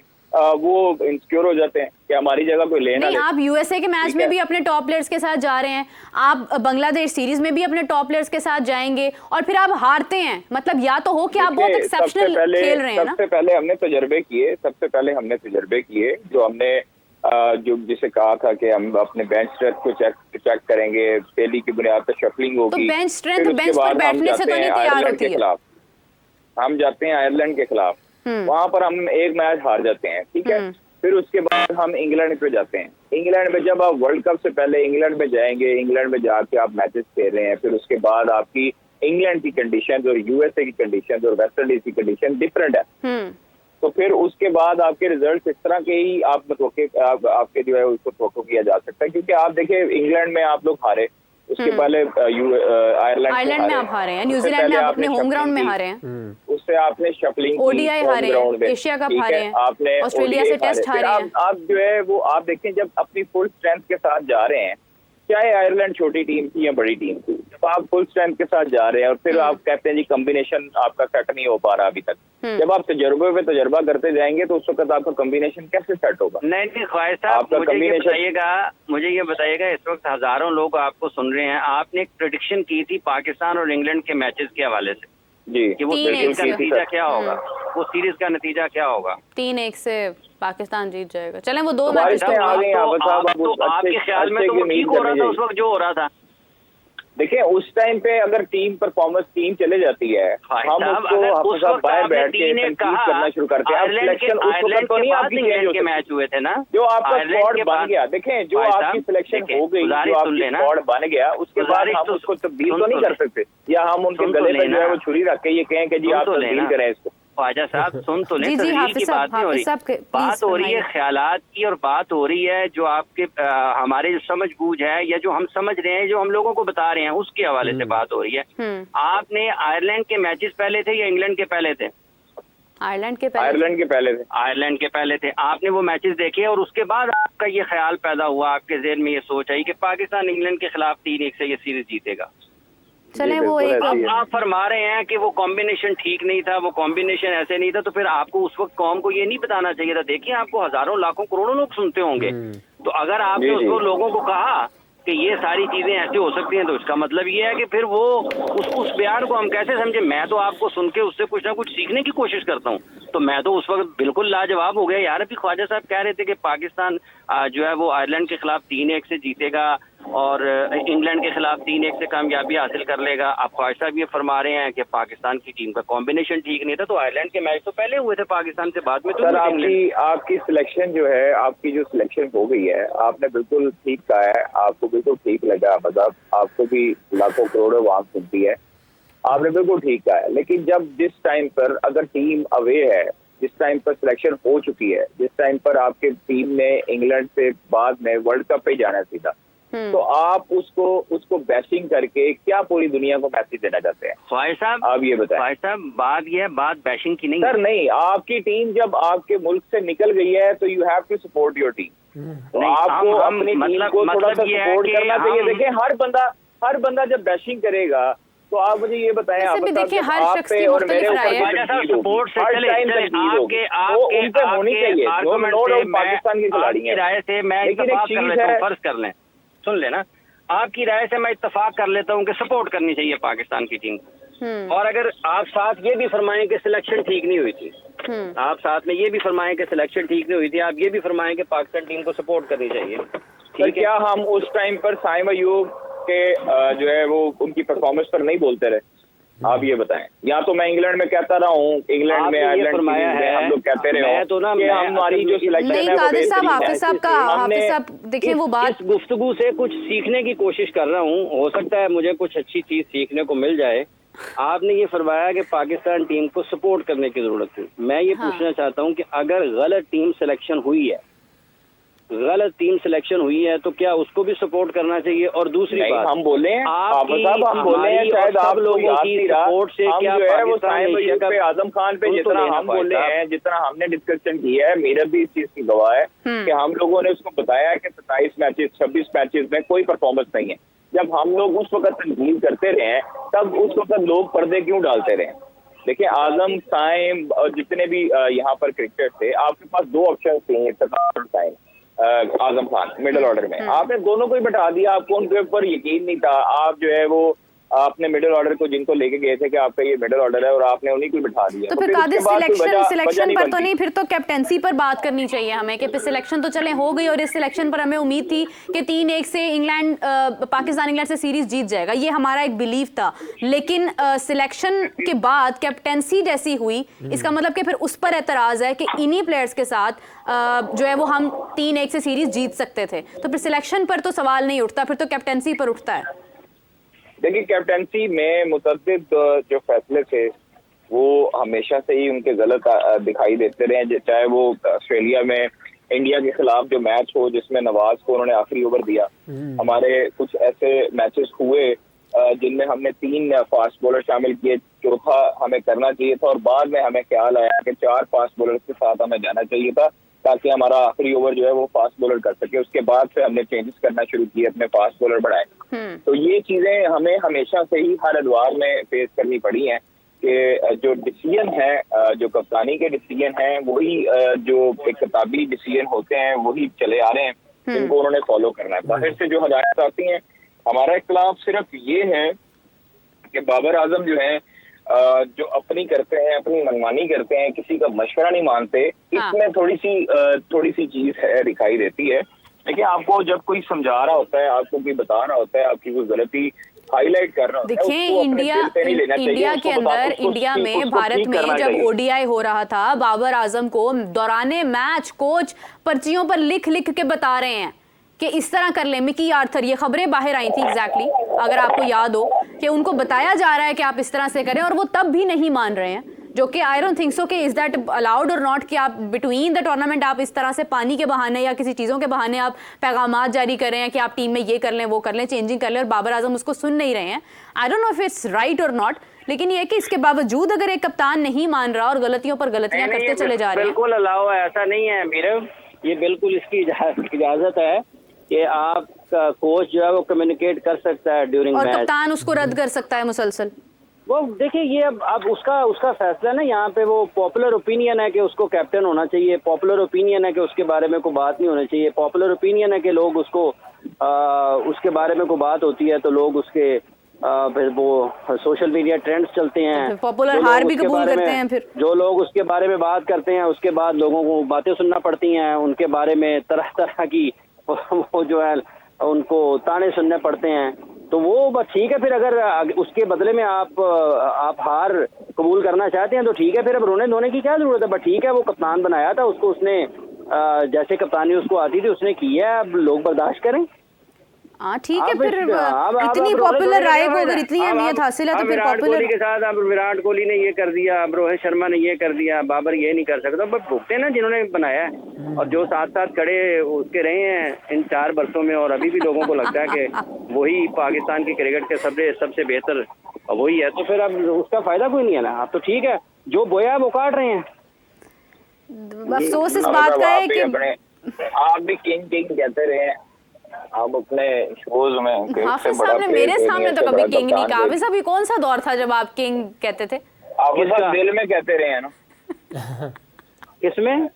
वो इंसिक्योर हो जाते हैं कि हमारी जगह कोई लेना नहीं। आप यूएसए के मैच में भी अपने टॉप प्लेयर्स के साथ जा रहे हैं, आप बांग्लादेश सीरीज में भी अपने टॉप प्लेयर्स के साथ जाएंगे और फिर आप हारते हैं। मतलब या तो हो कि आप बहुत एक्सेप्शनल खेल रहे हैं ना। सबसे पहले हमने तजर्बे किए जो हमने जो जिसे कहा था कि हम अपने बेंच स्ट्रेंथ को चेक करेंगे, डेली की बुनियाद पर शफलिंग होगी। तो बेंच स्ट्रेंथ बेंच पर बैठने से तो नहीं तैयार होती है। हम जाते हैं आयरलैंड के खिलाफ, वहां पर हम एक मैच हार जाते हैं, ठीक है। फिर उसके बाद हम इंग्लैंड पे जाते हैं। इंग्लैंड में जब आप वर्ल्ड कप से पहले इंग्लैंड में जाएंगे, इंग्लैंड में जाके आप मैचेस खेल रहे हैं, फिर उसके बाद आपकी इंग्लैंड की कंडीशन और यूएसए की कंडीशन और वेस्ट इंडीज की कंडीशन डिफरेंट है। तो फिर उसके बाद आपके रिजल्ट इस तरह के ही आपके जो है उसको तवक्को किया जा सकता है। क्योंकि आप देखिए इंग्लैंड में आप लोग हारे, उसके पहले आयरलैंड में आप हारे हैं, न्यूजीलैंड में आप अपने होम ग्राउंड में हारे हैं, उससे आपने शफलिंग, ओडीआई हारे हैं, एशिया कप हारे हैं, आपने ऑस्ट्रेलिया से टेस्ट हारे हैं। आप जो है वो आप देखें जब अपनी फुल स्ट्रेंथ के साथ जा रहे हैं, चाहे आयरलैंड छोटी टीम थी या बड़ी टीम थी, जब आप फुल स्ट्रेंथ के साथ जा रहे हैं और फिर आप कहते हैं जी कॉम्बिनेशन आपका सेट नहीं हो पा रहा अभी तक, जब आप तजर्बे पे तजर्बा करते जाएंगे तो उस वक्त आपका कॉम्बिनेशन कैसे सेट होगा? नहीं ख्वाहिश साहब, मुझे ये बताइएगा, इस वक्त हजारों लोग आपको सुन रहे हैं, आपने एक प्रेडिक्शन की थी पाकिस्तान और इंग्लैंड के मैचेस के हवाले से जी कि वो सीरीज का नतीजा क्या होगा, वो सीरीज का नतीजा क्या होगा? 3-1 से पाकिस्तान जीत जाएगा। चलें वो 2 मैच मैचेस तो आपके ख्याल में तो वो ठीक हो रहा था उस वक्त जो हो रहा था? देखिए उस टाइम पे अगर टीम परफॉर्मेंस टीम चले जाती है, हम उसको बाहर बैठ के करना शुरू करते हैं। सिलेक्शन उस वक्त तो नहीं आपकी चेंज के मैच हुए थे ना, जो आपका स्क्वाड बन गया, देखें जो आपकी सिलेक्शन हो गई, जो आपकी स्क्वाड बन गया, उसके बाद हम उसको तब्दील तो नहीं कर सकते, या हम उनके गले में जो है वो छुरी रख के ये कहें कि जी आप तब्दील करें इसको। ख्वाजा साहब सुन तो लें, की बात नहीं हो रही, बात हो रही है ख्यालात की, और बात हो रही है जो आपके हमारे जो समझ बूझ है या जो हम समझ रहे हैं, जो हम लोगों को बता रहे हैं, उसके हवाले से बात हो रही है। आपने आयरलैंड के मैचेस पहले थे या इंग्लैंड के पहले थे? आयरलैंड के पहले थे। आपने वो मैचेस देखे और उसके बाद आपका ये ख्याल पैदा हुआ, आपके ज़हन में ये सोच आई कि पाकिस्तान इंग्लैंड के खिलाफ 3-1 से ये सीरीज जीतेगा। चले वो एक आप फरमा रहे हैं कि वो कॉम्बिनेशन ठीक नहीं था, वो कॉम्बिनेशन ऐसे नहीं था, तो फिर आपको उस वक्त कौम को ये नहीं बताना चाहिए था? देखिए आपको हजारों लाखों करोड़ों लोग सुनते होंगे, तो अगर आपने उसको लोगों को कहा कि ये सारी चीजें ऐसी हो सकती हैं, तो इसका मतलब ये है कि फिर वो उस बयान को हम कैसे समझे? मैं तो आपको सुन के उससे कुछ ना कुछ सीखने की कोशिश करता हूँ, तो मैं तो उस वक्त बिल्कुल लाजवाब हो गया यार। अभी ख्वाजा साहब कह रहे थे कि पाकिस्तान जो है वो आयरलैंड के खिलाफ 3-1 से जीतेगा और इंग्लैंड के खिलाफ 3-1 से कामयाबी हासिल कर लेगा। आप ख्वाजा साहब ये फरमा रहे हैं कि पाकिस्तान की टीम का कॉम्बिनेशन ठीक नहीं था, तो आयरलैंड के मैच तो पहले हुए थे पाकिस्तान से, बाद में तो सर आपकी सिलेक्शन जो है, आपकी जो सिलेक्शन हो गई है, आपने बिल्कुल ठीक कहा है, आपको बिल्कुल ठीक लगा, मतलब आपको भी लाखों करोड़ों आवाम सुनती है, आपने बिल्कुल ठीक कहा है। लेकिन जब जिस टाइम पर अगर टीम अवे है, जिस टाइम पर सिलेक्शन हो चुकी है, जिस टाइम पर आपके टीम ने इंग्लैंड से बाद में वर्ल्ड कप पे जाना सीधा, तो आप उसको बैशिंग करके क्या पूरी दुनिया को मैसेज देना चाहते हैं? ख्वाहिश साहब आप ये बताएं। ख्वाहिश साहब बात बैशिंग की नहीं सर, नहीं, आपकी टीम जब आपके मुल्क से निकल गई है तो you have to support your team. तो आपको अपनी टीम को थोड़ा सा सपोर्ट करना चाहिए। देखिए हर बंदा जब बैशिंग करेगा तो आप मुझे ये बताएं, आप देखिए हर शख्स की और मेरे ऊपर सपोर्ट से चले उनसे होनी चाहिए जो नो डाउट पाकिस्तान के खिलाड़ी हैं। राय से मैं इत्तेफाक कर लेता हूँ, फर्ज कर लें, सुन लेना, आपकी राय से मैं इत्तेफाक कर लेता हूँ कि सपोर्ट करनी चाहिए पाकिस्तान की टीम को। और अगर आप साथ ये भी फरमाएं कि सिलेक्शन ठीक नहीं हुई थी, आप साथ में ये भी फरमाएं कि सिलेक्शन ठीक नहीं हुई थी, आप ये भी फरमाएं कि पाकिस्तान टीम को सपोर्ट करनी चाहिए, तो क्या हम उस टाइम पर साइम अयूब के जो है वो उनकी परफॉर्मेंस पर नहीं बोलते रहे? आप ये बताएं। या तो मैं इंग्लैंड में कहता रहा हूँ, इंग्लैंड में आयरलैंड में हम लोग कहते रहे तो ना कि हमारी जो सिलेक्शन है वो हाफिज साहब देखिए वो बात, इस गुफ्तगू से कुछ सीखने की कोशिश कर रहा हूँ, हो सकता है मुझे कुछ अच्छी चीज सीखने को मिल जाए। आपने ये फरमाया कि पाकिस्तान टीम को सपोर्ट करने की जरूरत थी। मैं ये पूछना चाहता हूँ कि अगर गलत टीम सिलेक्शन हुई है तो क्या उसको भी सपोर्ट करना चाहिए? और दूसरी बात, हम बोले शायद आप लोगों की सपोर्ट से क्या पाकिस्तान आजम खान पे जितना हम बोले हैं, जितना हमने डिस्कशन किया है, मेरा भी इस चीज की गवाह है कि हम लोगों ने उसको बताया कि 27 मैचेस 26 मैचेस में कोई परफॉर्मेंस नहीं है। जब हम लोग उस वक्त तनकीद करते रहे तब उस वक्त लोग पर्दे क्यों डालते रहे? देखिए आजम, साइम और जितने भी यहाँ पर क्रिकेटर थे, आपके पास दो ऑप्शन थे, इफ्तिखार और साइम, आजम खान मिडिल ऑर्डर में। आपने दोनों को ही बैठा दिया, आपको उनके ऊपर यकीन नहीं था। आप जो है वो अपने मिडिल ऑर्डर को जिनको लेके गए थे कि आपका ये मिडिल ऑर्डर है और आपने उन्हीं को बिठा दिया। तो फिर कादिर सिलेक्शन पर तो नहीं, फिर तो कैप्टेंसी पर बात करनी चाहिए हमें कि सिलेक्शन तो चले हो गई और इस सिलेक्शन पर हमें उम्मीद थी कि 3-1 से पाकिस्तान इंग्लैंड से सीरीज जीत जाएगा, ये हमारा एक बिलीव था। लेकिन सिलेक्शन के बाद कैप्टेंसी जैसी हुई, इसका मतलब कि फिर उस पर एतराज है कि इन्हीं प्लेयर्स के साथ जो है वो हम 3-1 से सीरीज जीत सकते थे। तो फिर सिलेक्शन पर तो सवाल नहीं उठता, फिर तो कैप्टेंसी पर उठता है। देखिए कैप्टेंसी में मुतअद्दिद जो फैसले थे वो हमेशा से ही उनके गलत दिखाई देते रहे, चाहे वो ऑस्ट्रेलिया में इंडिया के खिलाफ जो मैच हो जिसमें नवाज को उन्होंने आखिरी ओवर दिया। हमारे कुछ ऐसे मैचेस हुए जिनमें हमने 3 फास्ट बॉलर शामिल किए, चौथा हमें करना चाहिए था और बाद में हमें ख्याल आया कि 4 फास्ट बॉलर के साथ हमें जाना चाहिए था ताकि हमारा आखिरी ओवर जो है वो फास्ट बॉलर कर सके। उसके बाद से हमने चेंजेस करना शुरू किए, अपने फास्ट बॉलर बढ़ाए। तो ये चीजें हमें हमेशा से ही हर अदवार में फेस करनी पड़ी हैं कि जो डिसीजन है, जो कप्तानी के डिसीजन हैं, वही जो किताबी डिसीजन होते हैं वही चले आ रहे हैं, जिनको उन्होंने फॉलो करना है। बाहर से जो हदायत आती हैं, हमारा इख्तिलाफ सिर्फ ये है कि बाबर आजम जो है जो अपनी करते हैं, अपनी मनमानी करते हैं, किसी का मशवरा नहीं मानते, इसमें थोड़ी सी चीज है दिखाई देती है। देखिए आपको जब कोई समझा रहा होता है, आपको कोई बता रहा होता है, आपकी कोई गलती हाईलाइट कर रहा होता है, देखिए इंडिया के अंदर, इंडिया में, भारत में जब ओडीआई हो रहा था, बाबर आजम को दौराने मैच कोच पर्चियों पर लिख के बता रहे हैं कि इस तरह कर ले। मिकी आर्थर, ये खबरें बाहर आई थी एग्जैक्टली, अगर आपको याद हो, कि उनको बताया जा रहा है कि आप इस तरह से करें और वो तब भी नहीं मान रहे हैं, जो कि आई डोंट थिंक सो कि इज दैट अलाउड और नॉट कि आप बिटवीन द टूर्नामेंट आप इस तरह से पानी के बहाने या किसी चीज़ों के बहाने आप पैगामात जारी कर रहे हैं कि आप टीम में ये कर लें, वो कर लें, चेंजिंग कर लें, और बाबर आजम उसको सुन नहीं रहे हैं। I don't know if it's right और नॉट, लेकिन ये कि इसके बावजूद अगर एक कप्तान नहीं मान रहा और गलतियों पर गलतियां करते चले जा रहे हैं, बिल्कुल अलाउ है, ऐसा नहीं है मीरव, ये बिल्कुल इसकी इजाजत है कि आपका कोच जो है वो कम्युनिकेट कर सकता है ड्यूरिंग मैच, और कप्तान उसको रद्द कर सकता है मुसलसल। वो देखिए ये अब उसका फैसला ना, यहाँ पे वो पॉपुलर ओपिनियन है कि उसको कैप्टन होना चाहिए, पॉपुलर ओपिनियन है कि उसके बारे में कोई बात नहीं होनी चाहिए, पॉपुलर ओपिनियन है कि लोग उसको उसके बारे में कोई बात होती है तो लोग उसके फिर वो सोशल मीडिया ट्रेंड्स चलते हैं, पॉपुलर हार भी कबूल करते हैं, फिर जो लोग उसके बारे में बात करते हैं उसके बाद लोगों को बातें सुनना पड़ती हैं, उनके बारे में तरह तरह की वो जो है उनको ताने सुनने पड़ते हैं। तो वो बस ठीक है, फिर अगर उसके बदले में आप हार कबूल करना चाहते हैं तो ठीक है, फिर अब रोने धोने की क्या जरूरत है। बट ठीक है, वो कप्तान बनाया था उसको, उसने जैसे कप्तानी उसको आती थी उसने की है, अब लोग बर्दाश्त करें। हाँ ठीक है, फिर इतनी पॉपुलर राय को अगर इतनी अहमियत हासिल है तो फिर पॉपुलर के साथ अब विराट कोहली ने ये कर दिया, अब रोहित शर्मा ने ये कर दिया, बाबर ये नहीं कर सकता, बट भुगते ना जिन्होंने बनाया है और जो साथ साथ खड़े उसके रहे हैं इन 4 वर्षों में, और अभी भी लोगों को लगता है कि वही पाकिस्तान की क्रिकेट के सबसे बेहतर वही है, तो फिर अब उसका फायदा कोई नहीं है ना। अब तो ठीक है, जो बोया वो काट रहे हैं। अफसोस इस बात का है कि आप भी किंग किंग कहते रहे हैं, आप अपने शोज में हाफिज साहब ने मेरे सामने तो कभी किंग नहीं कहा। हाफिज साहब ये कौन सा दौर था जब आप किंग कहते थे? आप सब दिल में कहते रहे हैं ना। किसमें?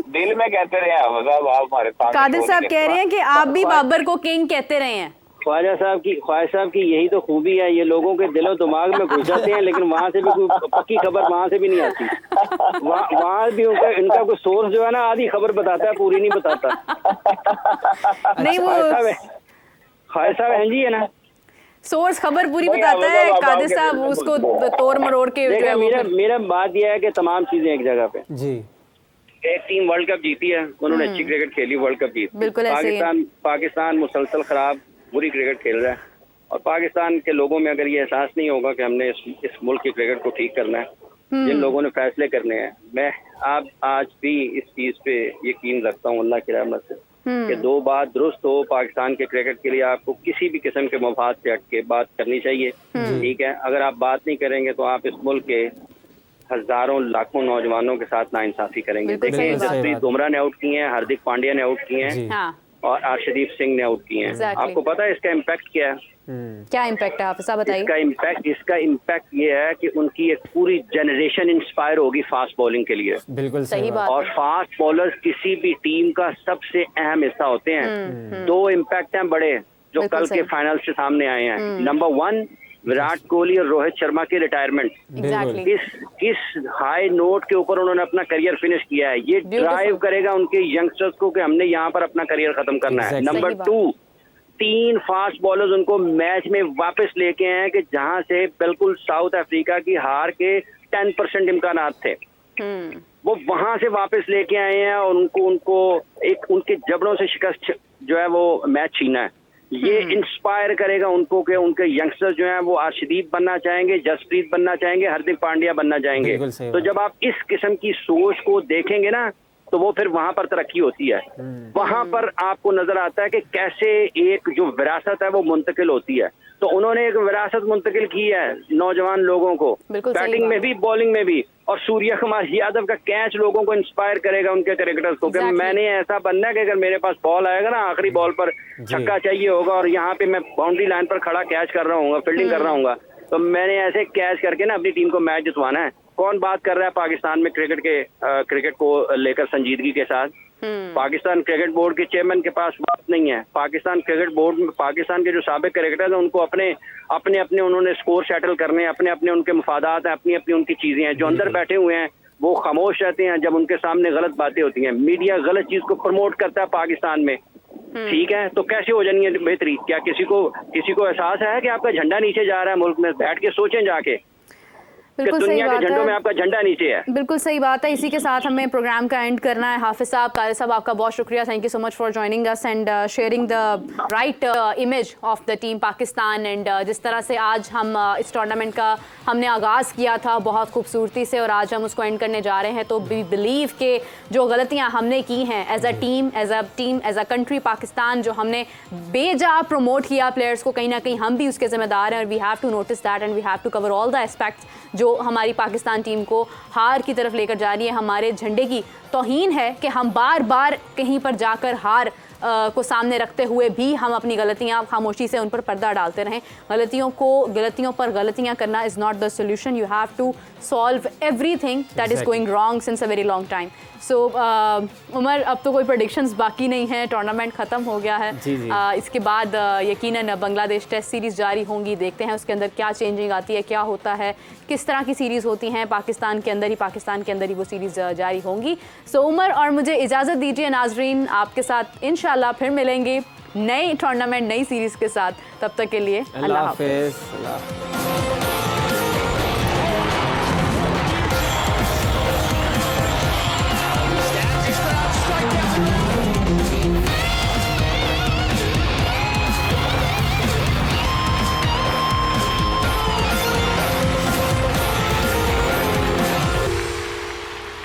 दिल में कहते रहे हैं आप हमारे सामने। कादिर साहब कह रहे हैं कि आप भी बाबर को किंग कहते रहे हैं। ख्वाजा साहब की यही तो खूबी है, ये लोगों के दिलो दिमाग में घुस जाते हैं, लेकिन वहाँ से भी कोई पक्की खबर वहाँ से भी नहीं आती। वहाँ भी इनका कोई सोर्स जो है ना, आधी खबर बताता है, पूरी नहीं बताता। नहीं वो ख्वाजा साहब हैं जी, है ना, सोर्स खबर पूरी बताता है। कादिर साहब उसको तोड़ मरोड़ के मेरा बात यह है कि तमाम चीजें एक जगह पे जी। एक टीम वर्ल्ड कप जीती है, उन्होंने अच्छी क्रिकेट खेली, वर्ल्ड कप जीती। बिल्कुल पाकिस्तान मुसलसल खराब बुरी क्रिकेट खेल रहा है, और पाकिस्तान के लोगों में अगर ये एहसास नहीं होगा कि हमने इस मुल्क की क्रिकेट को ठीक करना है, जिन लोगों ने फैसले करने हैं, मैं आप आज भी इस चीज पे यकीन रखता हूँ अल्लाह की रहमत से कि दो बात दुरुस्त हो, पाकिस्तान के क्रिकेट के लिए आपको किसी भी किस्म के मफाद से हट के बात करनी चाहिए, ठीक है। अगर आप बात नहीं करेंगे तो आप इस मुल्क के हजारों लाखों नौजवानों के साथ नाइंसाफी करेंगे। देखिए, जसप्रीत बुमराह ने आउट किए हैं, हार्दिक पांड्या ने आउट किए हैं, और अर्शदीप सिंह ने आउट किए हैं। आपको पता है इसका इम्पैक्ट क्या है? क्या इम्पैक्ट है, आप ऐसा बताइए। इसका इम्पैक्ट ये है कि उनकी एक पूरी जनरेशन इंस्पायर होगी फास्ट बॉलिंग के लिए। बिल्कुल सही बात। और फास्ट बॉलर्स किसी भी टीम का सबसे अहम हिस्सा होते हैं। दो इम्पैक्ट हैं बड़े जो कल के फाइनल से सामने आए हैं। नंबर 1, विराट कोहली और रोहित शर्मा की रिटायरमेंट। किस हाई नोट के ऊपर उन्होंने अपना करियर फिनिश किया है, ये ड्राइव करेगा उनके यंगस्टर्स को कि हमने यहाँ पर अपना करियर खत्म करना है। नंबर 2, 3 फास्ट बॉलर्स उनको मैच में वापस लेके आए कि जहां से बिल्कुल साउथ अफ्रीका की हार के 10% इम्कानात थे, वो वहां से वापस लेके आए हैं, और उनको एक उनके जबड़ों से शिकस्त जो है वो मैच छीना है। ये इंस्पायर करेगा उनको कि उनके यंगस्टर्स जो हैं वो अर्शदीप बनना चाहेंगे, जसप्रीत बनना चाहेंगे, हार्दिक पांड्या बनना चाहेंगे। तो जब आप इस किस्म की सोच को देखेंगे ना, तो वो फिर वहां पर तरक्की होती है। वहां पर आपको नजर आता है कि कैसे एक जो विरासत है वो मुंतकिल होती है। तो उन्होंने एक विरासत मुंतकिल की है नौजवान लोगों को, बैटिंग में भी, बॉलिंग में भी। और सूर्य कुमार यादव का कैच लोगों को इंस्पायर करेगा, उनके क्रिकेटर्स को, कि मैंने ऐसा बनना है कि अगर मेरे पास बॉल आएगा ना, आखिरी बॉल पर छक्का चाहिए होगा और यहाँ पे मैं बाउंड्री लाइन पर खड़ा कैच कर रहा हूँ, फील्डिंग कर रहा हूँ, तो मैंने ऐसे कैच करके ना अपनी टीम को मैच जितवाना है। कौन बात कर रहा है पाकिस्तान में क्रिकेट को लेकर संजीदगी के साथ? पाकिस्तान क्रिकेट बोर्ड के चेयरमैन के पास बात नहीं है। पाकिस्तान क्रिकेट बोर्ड में पाकिस्तान के जो साबिक क्रिकेटर्स हैं उनको अपने उन्होंने स्कोर सेटल करने हैं, अपने उनके मफादात हैं, अपनी उनकी चीजें हैं। जो अंदर बैठे हुए हैं वो खामोश रहते हैं जब उनके सामने गलत बातें होती हैं। मीडिया गलत चीज को प्रमोट करता है पाकिस्तान में, ठीक है, तो कैसे हो जानी है बेहतरी? क्या किसी को एहसास है कि आपका झंडा नीचे जा रहा है? मुल्क में बैठ के सोचें जाके, बिल्कुल सही बात झंडों है, में आपका झंडा नीचे है। बिल्कुल सही बात है। इसी के साथ हमें प्रोग्राम का एंड करना है। हाफिज साहब, कादिर साहब, आपका बहुत शुक्रिया। Thank you so much for joining us and sharing the right image of the team Pakistan. And जिस तरह से आज हम इस टूर्नामेंट का हमने आगाज़ किया था बहुत खूबसूरती से, और आज हम उसको एंड करने जा रहे हैं, तो वी बिलीव के जो गलतियाँ हमने की हैं एज अ कंट्री पाकिस्तान, जो हमने बेजा प्रमोट किया प्लेयर्स को, कहीं ना कहीं हम भी उसके जिम्मेदार हैं। और we have to notice that and we have to cover all the aspects जो हमारी पाकिस्तान टीम को हार की तरफ लेकर जा रही है। हमारे झंडे की तौहीन है कि हम बार बार कहीं पर जाकर हार को सामने रखते हुए भी हम अपनी गलतियां खामोशी से उन पर पर्दा डालते रहें। गलतियों पर गलतियां करना is not the solution. You have to solve everything that is going wrong since a very long time. So Umar, अब तो कोई प्रेडिक्शंस बाकी नहीं है, टूर्नामेंट ख़त्म हो गया है। इसके बाद यकीनन बांग्लादेश टेस्ट सीरीज़ जारी होंगी, देखते हैं उसके अंदर क्या चेंजिंग आती है, क्या होता है, किस तरह की सीरीज़ होती हैं। पाकिस्तान के अंदर ही वो सीरीज़ जारी होंगी। सो उमर और मुझे इजाज़त दीजिए। नाजरीन, आपके साथ इंशाल्लाह फिर मिलेंगे नई टूर्नामेंट, नई सीरीज़ के साथ। तब तक के लिए अल्लाह हाफ़िज़।